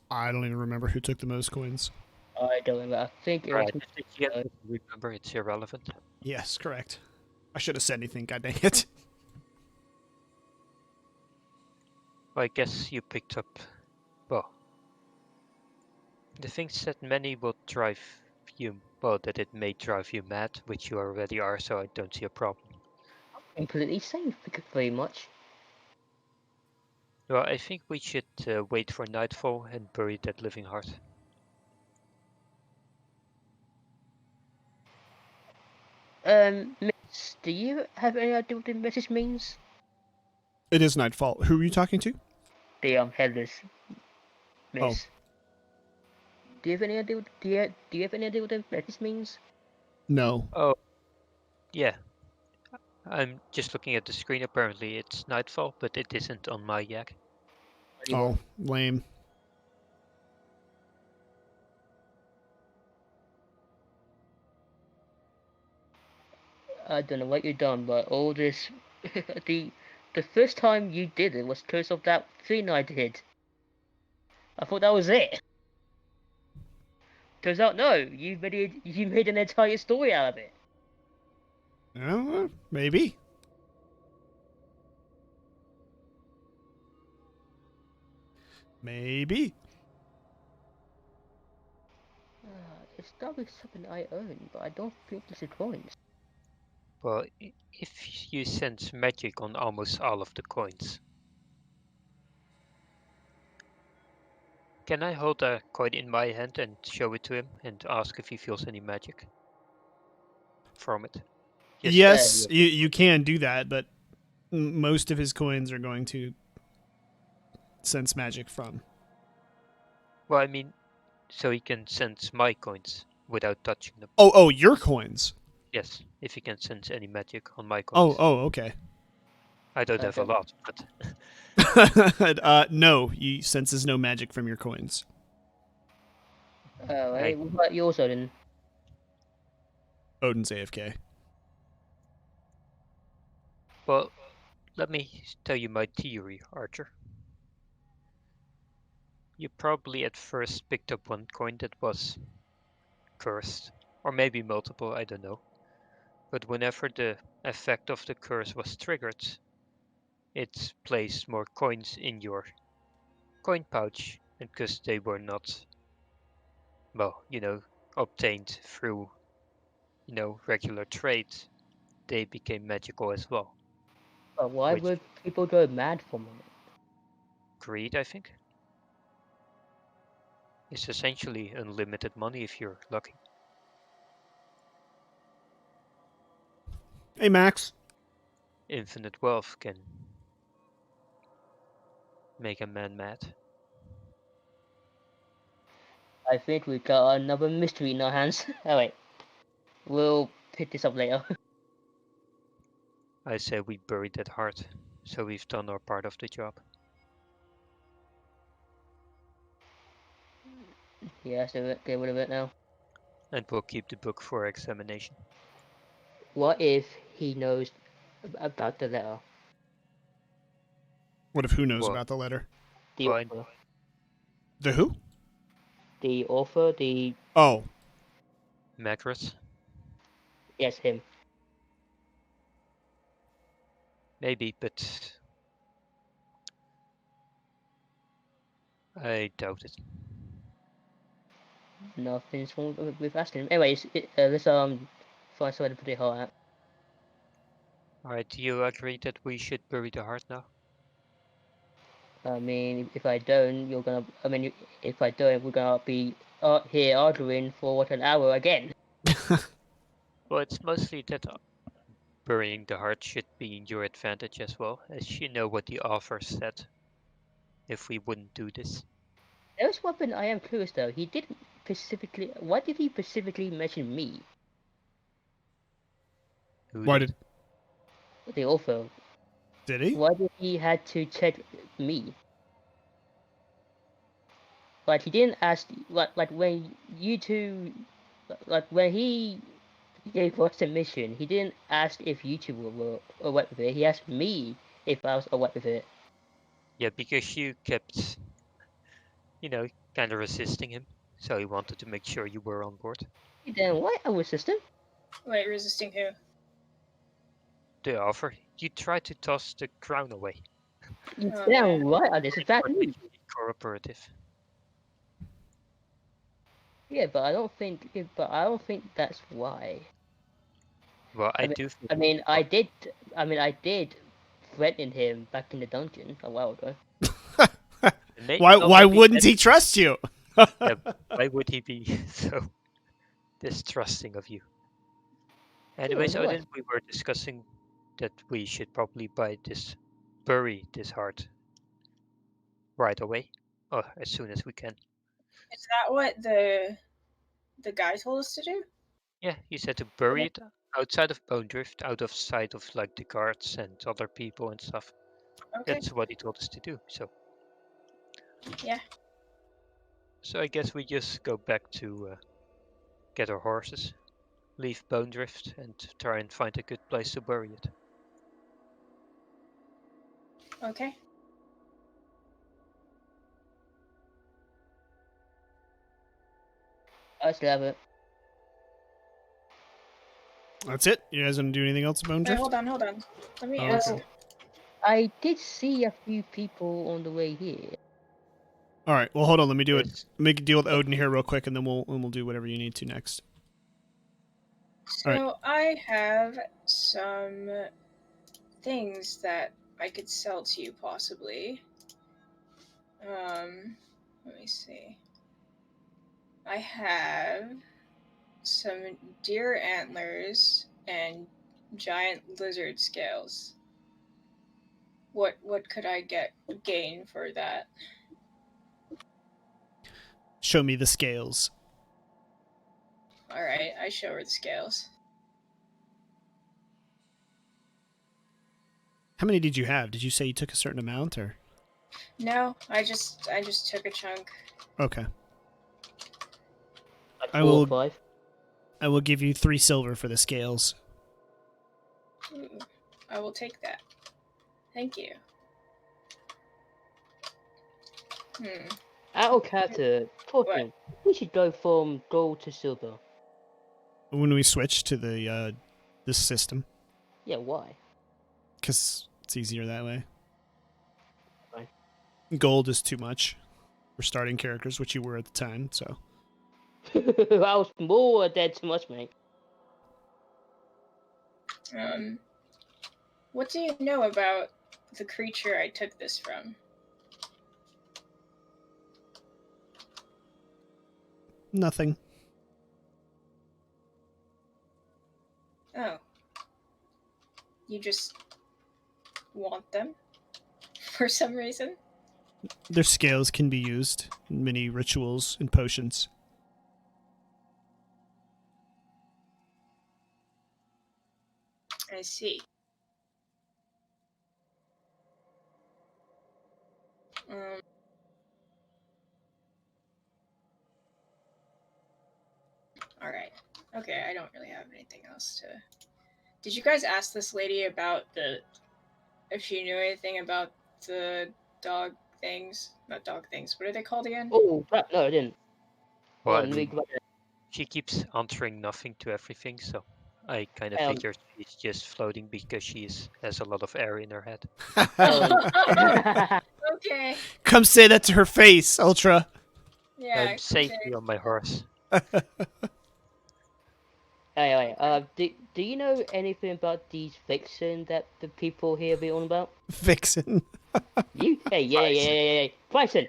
I don't even remember who took the most coins. I don't remember. I think it was. Right. If you don't remember, it's irrelevant. Yes, correct. I should have said anything, god dang it. Well, I guess you picked up. Well, the things that many will drive you. Well, that it may drive you mad, which you already are, so I don't see a problem. Completely safe, very much. Well, I think we should wait for nightfall and bury that living heart. Miss, do you have any idea what the message means? It is nightfall. Who are you talking to? The headless Oh. miss. Do you have any idea? Do you have any idea what the message means? No. Oh, yeah. I'm just looking at the screen. Apparently, it's nightfall, but it isn't on my yak. Oh, lame. I don't know what you've done, but all this, the the first time you did it was because of that thing I did. I thought that was it. Turns out, no. You made an entire story out of it. Maybe. Maybe. It's probably something I own, but I don't think it's a coins. Well, if you sense magic on almost all of the coins. Can I hold a coin in my hand and show it to him and ask if he feels any magic from it? Yes, you can do that, but most of his coins are going to sense magic from. Well, I mean, so he can sense my coins without touching them. Oh, your coins. Yes, if he can sense any magic on my Oh, coins. okay. I don't have a lot, but no, he senses no magic from your coins. Oh, what about yours, Odin? Odin's AFK. well, let me tell you my theory, Archer. You probably at first picked up one coin that was cursed, or maybe multiple, I don't know. But whenever the effect of the curse was triggered, it placed more coins in your coin pouch, and because they were not, well, obtained through, regular trade, they became magical as well. But why Which would people go mad for it? greed, I think, is essentially unlimited money if you're lucky. Hey, Max. Infinite wealth can make a man mad. I think we got another mystery in our hands. Oh wait, we'll pick this up later. I say we bury that heart, so we've done our part of the job. Yeah, so get rid of it now. And we'll keep the book for examination. What if he knows about the letter? What if who knows What? about the letter? The Fine. author. The who? The author, the... Oh, Macros? Yes, him. Maybe, but I doubt it. Nothing's wrong with asking him. Anyways, let's find somewhere to put it heart at. Alright, do you agree that we should bury the heart now? I mean, if I don't, you're gonna... I mean, if I don't, we're gonna be here arguing for, what, an hour again? Well, it's mostly that burying the heart should be in your advantage as well, as you know what the author said if we wouldn't do this. There's one thing I am curious though. He didn't specifically mention me? Who Why did? The author. did he? Why did he had to check me? Like he didn't ask. Like when you two, like when he gave us the mission, he didn't ask if you two were alright with it. He asked me if I was alright with it. Yeah, because you kept, kind of resisting him. So he wanted to make sure you were on board. Then why I was system? Wait, resisting who? The offer. You tried to toss the crown away. You Oh, damn yeah. right. This is bad Or did news. you be cooperative? Yeah, but I don't think. But I don't think that's why. Well, I mean- do think. I mean, I did. I mean, I did threaten him back in the dungeon a while ago. Why wouldn't he trust you? Yeah, why would he be so distrusting of you? Anyways, what? Odin, we were discussing that we should probably bury this heart right away, or as soon as we can. Is that what the guy told us to do? Yeah, he said to bury it outside of Bone Drift, out of sight of like the guards and other people and stuff. Okay. That's what he told us to do. So. Yeah. So I guess we just go back to get our horses, leave Bone Drift, and try and find a good place to bury it. Okay. I still have it. That's it? You guys want to do anything else, Bone Wait, Drift? hold on. Let me Oh, ask. okay. I did see a few people on the way here. All right. Well, hold on. Let me do it. Yes. Make a deal with Odin here real quick, and then we'll do whatever you need to next. So I have some things that I could sell to you, possibly. Let me see. I have some deer antlers and giant lizard scales. What could I gain for that? Show me the scales. All right, I show her the scales. How many did you have? Did you say you took a certain amount, or? No, I just took a chunk. Okay. Like I 4 or will- 5. I will give you 3 silver for the scales. Ooh, I will take that. Thank you. Out of character, talking. We should go from gold to silver. When we switch to the this system, Yeah, why? because it's easier that way. Right. Gold is too much for starting characters, which you were at the time. So I was more dead too much, mate. What do you know about the creature I took this from? nothing. Oh. You just want them? For some reason? Their scales can be used in many rituals and potions. I see. Alright. Okay, I don't really have anything else to... Did you guys ask this lady about if she knew anything about the dog things? Not dog things, what are they called again? Oh, crap, no, I didn't. Well, Hold on, let me go back. she keeps answering nothing to everything, so I kind of Um, figured she's just floating because has a lot of air in her head. Okay. Come say that to her face, Ultra. Yeah. I'm safely on my horse. Anyway, do you know anything about these vixen that the people here be on about? Vixen. You? Hey, yeah. Bryson,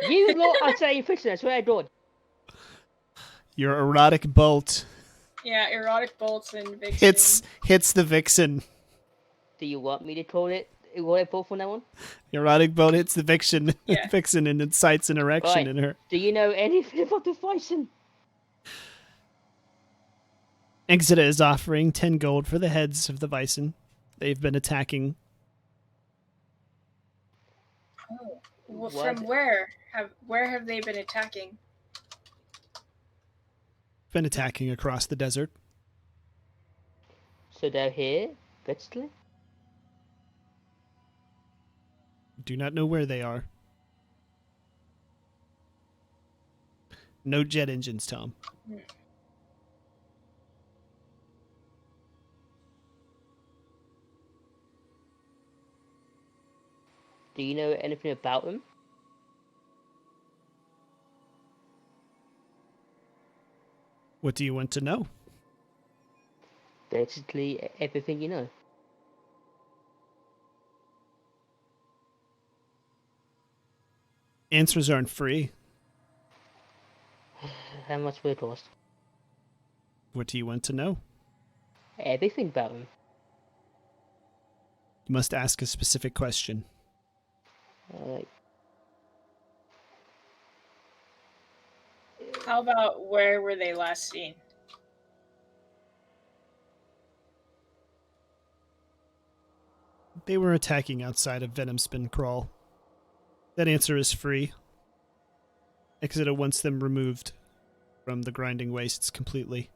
you lot are saying vixen, I swear to God. Your erotic bolt Yeah, erotic bolts and vixen. hits the Vixen. Do you want me to call it What I pull from that one? Erotic bone hits the vixen, Yeah. vixen and incites an erection Right. in her. Do you know anything about the Bison? Exeter is offering 10 gold for the heads of the bison. They've been attacking. Well, What? from where? Where have they been attacking? Been attacking across the desert. So they're here, basically? Do not know where they are. No jet engines, Tom. Do you know anything about them? What do you want to know? Basically, everything you know. Answers aren't free. How much will it cost? What do you want to know? Everything about them. You must ask a specific question. Like, How about where were they last seen? They were attacking outside of Venom Spin Crawl. That answer is free. Exeter wants them removed from the grinding wastes completely.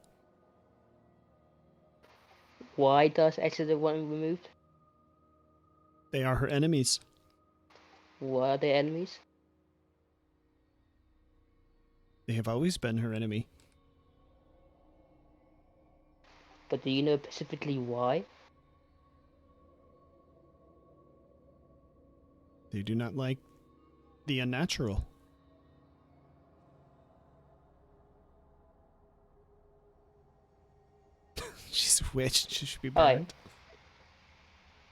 why does Exeter want them removed? They are her enemies. Why are they enemies? They have always been her enemy. But do you know specifically why? They do not like the unnatural. She's a witch. She should be Alright. burned.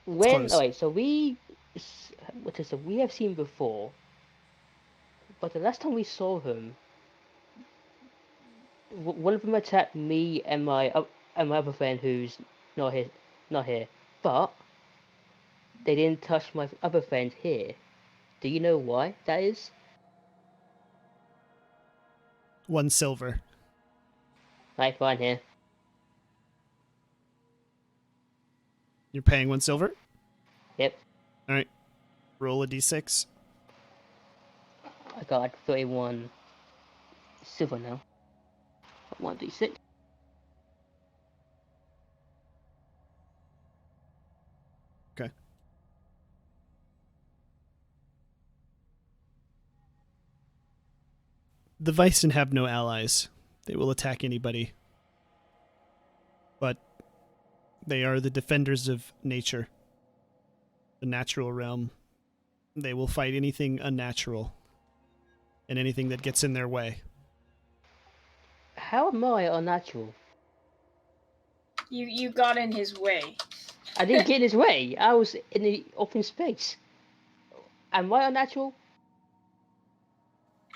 When close. alright, so we have seen before, but the last time we saw him, one of them attacked me and my other friend who's not here, but they didn't touch my other friend here. Do you know why that is? 1 silver. Right, fine here. You're paying 1 silver? Yep, Alright. Roll a d6. I got 31 silver now. 1d6. Okay. The Bison have no allies. They will attack anybody. But they are the defenders of nature. The natural realm. They will fight anything unnatural. And anything that gets in their way. How am I unnatural? You got in his way. I didn't get in his way. I was in the open space. Am I unnatural?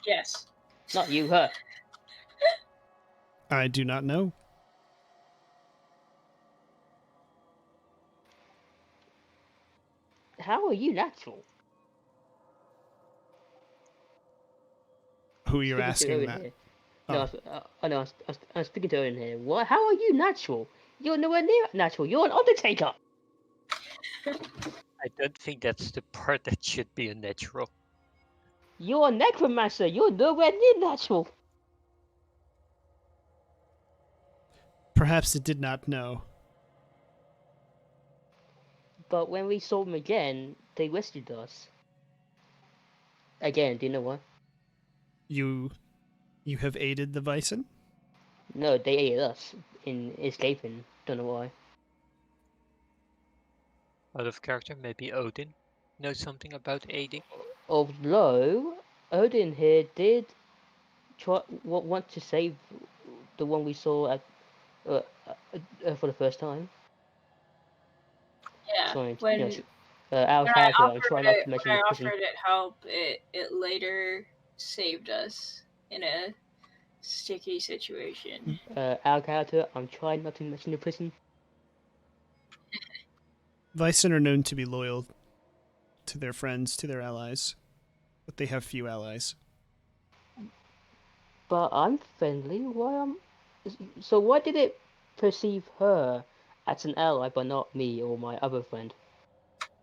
Yes. Not you, her. I do not know. How are you natural? Who you're Speaking to asking Owen that. here. Oh. No, I was speaking to Owen here. What? How are you natural? You're nowhere near natural. You're an Undertaker. I don't think that's the part that should be a natural. You're a necromancer. You're nowhere near natural. Perhaps it did not know. But when we saw them again, they rescued us. Again, do you know what? You have aided the Bison? No, they ate us in escaping. Don't know why. Out of character, maybe Odin knows something about aiding. Although Odin here did want to save the one we saw at for the first time. Yeah. Sorry, When yes. Our when I character, I'm offered trying not to it, mention when the I prison. offered it help, it later saved us in a sticky situation. Our character, I'm trying not to mention the prison. Bison are known to be loyal to their friends, to their allies. But they have few allies. But I'm friendly. So why did it perceive her as an ally, but not me or my other friend?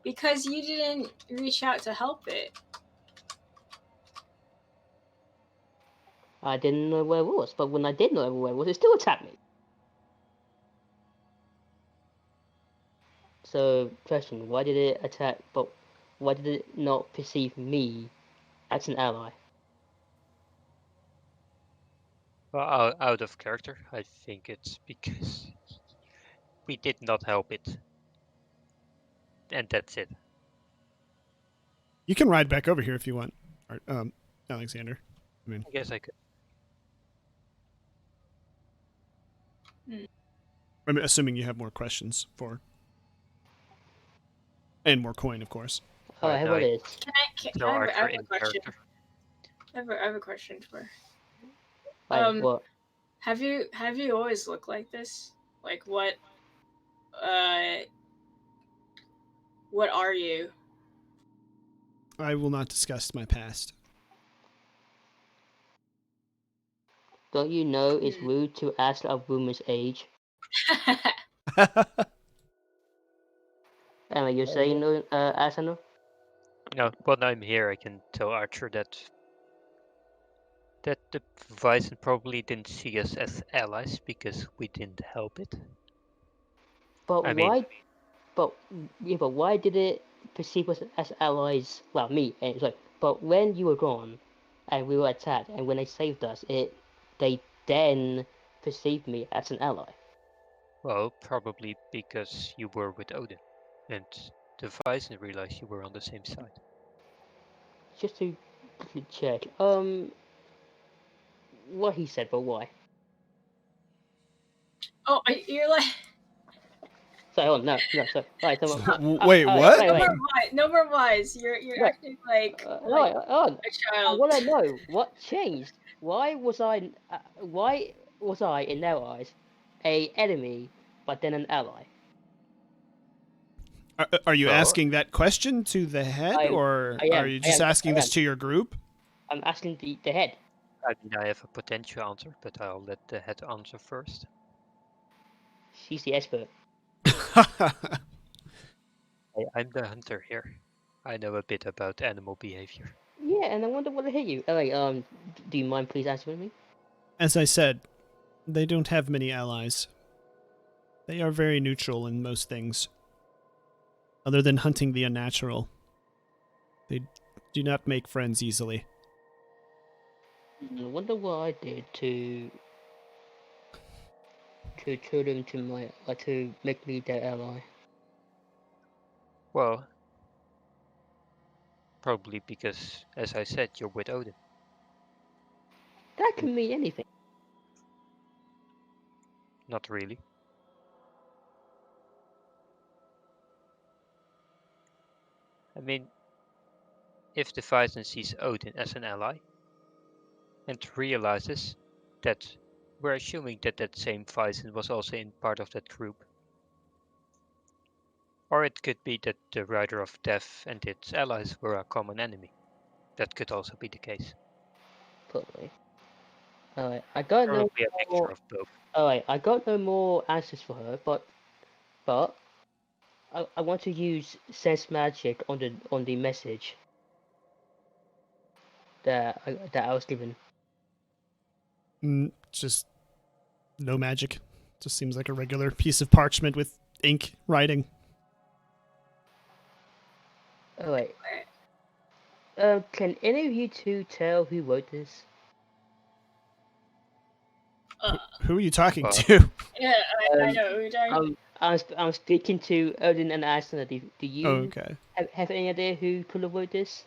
Because you didn't reach out to help it. I didn't know where it was, but when I did know where it was, it still attacked me. So, question: why did it attack? But why did it not perceive me as an ally? Well, out of character, I think it's because we did not help it. And that's it. You can ride back over here if you want, Alexander. I guess I could. I'm assuming you have more questions for, and more coin, of course. Oh, I have what it is. So I have Archer a in question. character. I have a question for. What? Have you always looked like this? Like what are you? I will not discuss my past. Don't you know it's rude to ask a woman's age? Emma, you're saying no, Asano? No, when I'm here, I can tell Archer that the Ryzen probably didn't see us as allies because we didn't help it. But I why? mean, But why did it perceive us as allies? Well, me. And sorry. But when you were gone, and we were attacked, and when they saved us, they then perceived me as an ally. well, probably because you were with Odin, and the Ryzen realized you were on the same side. Just to check. What he said, but why? Oh, you're like Sorry, hold on, no, sorry. Alright, so, Wait, what? wait. No more whys. You're Wait. acting like No, a child. I want to know what changed. Why was I in their eyes a enemy, but then an ally? Are you Well, asking that question to the head, or I are am, you I just am, asking I this am. to your group? I'm asking the head. I mean, I have a potential answer, but I'll let the head answer first. She's the expert. I'm the hunter here. I know a bit about animal behavior. Yeah, and I wonder what hit you. Do you mind please answering me? As I said, they don't have many allies. They are very neutral in most things. Other than hunting the unnatural. They do not make friends easily. I wonder what I did to turn them to make me their ally. Well, probably because, as I said, you're with Odin. That can mean anything. Not really. I mean, if the Vysen sees Odin as an ally, and realizes that we're assuming that that same Vysen was also in part of that group. Or it could be that the Rider of Death and its allies were a common enemy. That could also be the case. Probably. Alright, I got no Probably a mixture more. of both. Alright, I got no more answers for her, but I want to use sense magic on the message that I was given. Just no magic. Just seems like a regular piece of parchment with ink writing. Alright. Can any of you two tell who wrote this? Who are you talking Well, to? Yeah, I know. Who died? I'm speaking to Odin and Asuna. Do you Oh, okay. have any idea who could have wrote this?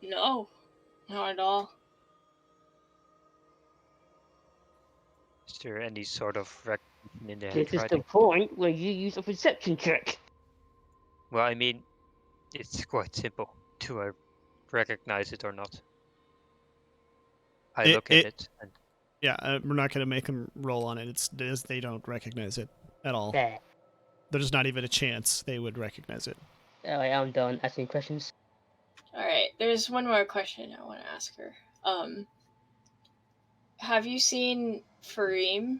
No, not at all. Is there any sort of recognition in the This is the handwriting? point where you use a perception check. Well, I mean, it's quite simple. Do I recognize it or not? I look at it and Yeah, we're not going to make them roll on it. They don't recognize it at all. There. There's not even a chance they would recognize it. Alright, I'm done asking questions. Alright, there's one more question I want to ask her. Have you seen Fareem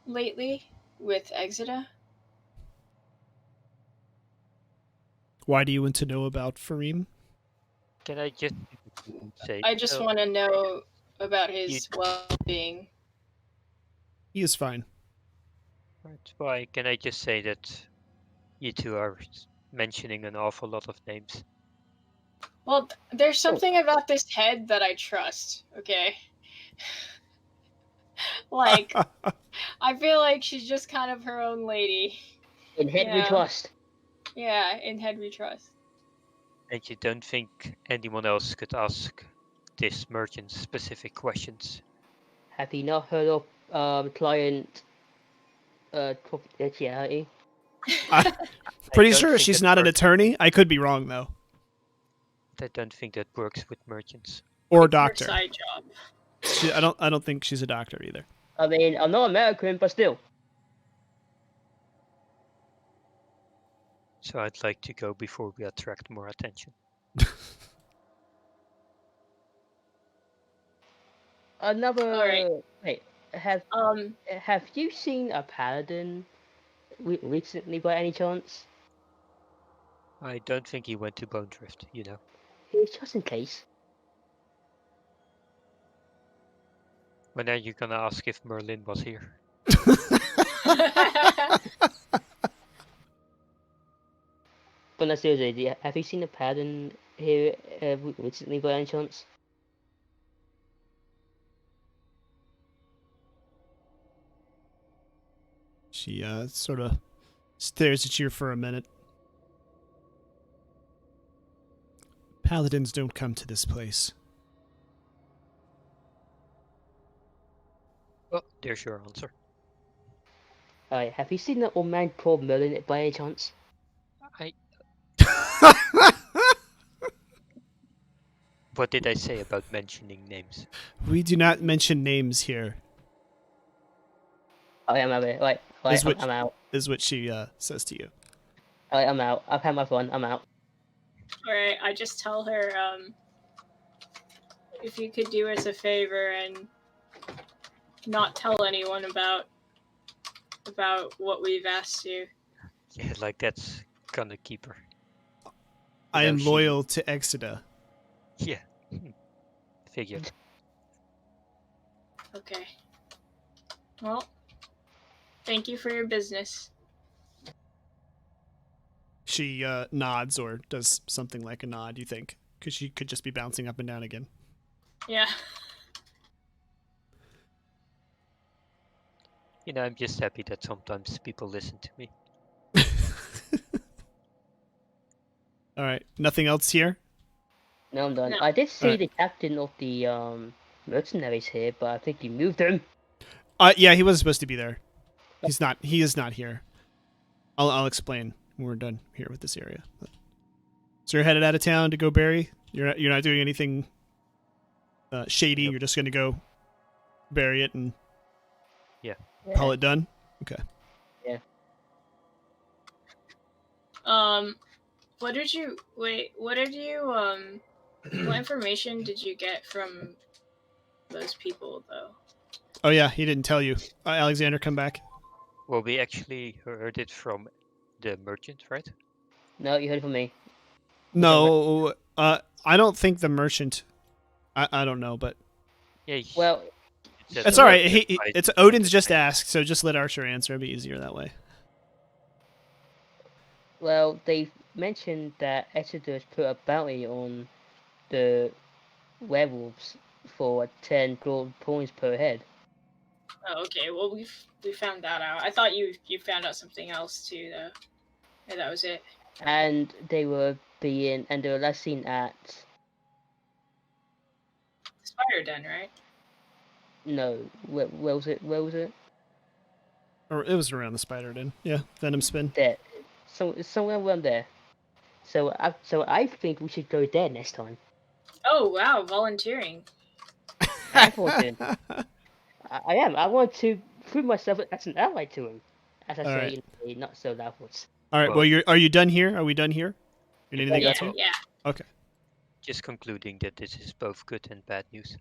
lately with Exita? Why do you want to know about Fareem? Can I just say? I just want to know about his You- well-being. He is fine. Right, why can I just say that you two are mentioning an awful lot of names? Well, there's something about this head that I trust, okay? Like, I feel like she's just kind of her own lady. In head we Yeah. trust. Yeah, in head we trust. And you don't think anyone else could ask this merchant specific questions? Have you not heard of client confidentiality? Pretty don't sure think she's that not an works. attorney. I could be wrong though, I don't think that works with merchants. or a Her doctor. side job. I don't think she's a doctor either. I mean, I'm not American, but still. So I'd like to go before we attract more attention. Another. Alright. Wait, have you seen a paladin recently by any chance? I don't think he went to Bone Drift, you know. Just in case. When are you gonna ask if Merlin was here? But no, seriously, have you seen a paladin here recently by any chance? She sort of stares at you for a minute. Paladins don't come to this place. Well, there's your answer. Alright, have you seen that old man called Merlin by any chance? What did I say about mentioning names? We do not mention names here. I'm out. I'm out. Is what she says to you. I'm out. I've had my fun. I'm out. Alright, I just tell her, if you could do us a favor and not tell anyone about what we've asked you. Yeah, like that's gonna keep her. I am she- loyal to Exeter. Yeah. Figured. Okay. Well, thank you for your business. She nods or does something like a nod, you think? Because she could just be bouncing up and down again. Yeah. You know, I'm just happy that sometimes people listen to me. All right. Nothing else here? No, I'm done. No. I did see Alright. the captain of the mercenaries here, but I think you moved him. Yeah, he was supposed to be there. He's not. He is not here. I'll explain when we're done here with this area. So you're headed out of town to go bury. You're not doing anything shady. Nope. You're just gonna go bury it and call it done. Okay. What did you what information did you get from those people though? Oh yeah, he didn't tell you. Alexander, come back. Well, we actually heard it from the merchant, right? No, you heard it from me. No, I don't think the merchant. I don't know, but Yeah. Well, it's all right. It's Odin's just asked, so just let Archer answer. It'll be easier that way. well, they mentioned that Exodus put a bounty on the werewolves for 10 gold points per head. Oh, okay. Well, we found that out. I thought you found out something else too, though. Yeah, that was it. And they were last seen at Spider Den, right? no, where was it? Where was it? Or it was around the spider den. Yeah, Venom Spin. There, somewhere around there. So I think we should go there next time. Oh wow, volunteering. I am. I want to prove myself as an ally to him, as I All say right. in a not so loud voice. All right. Well, are you done here? Are we done here? Anything Yeah, else? yeah. Okay. Just concluding that this is both good and bad news.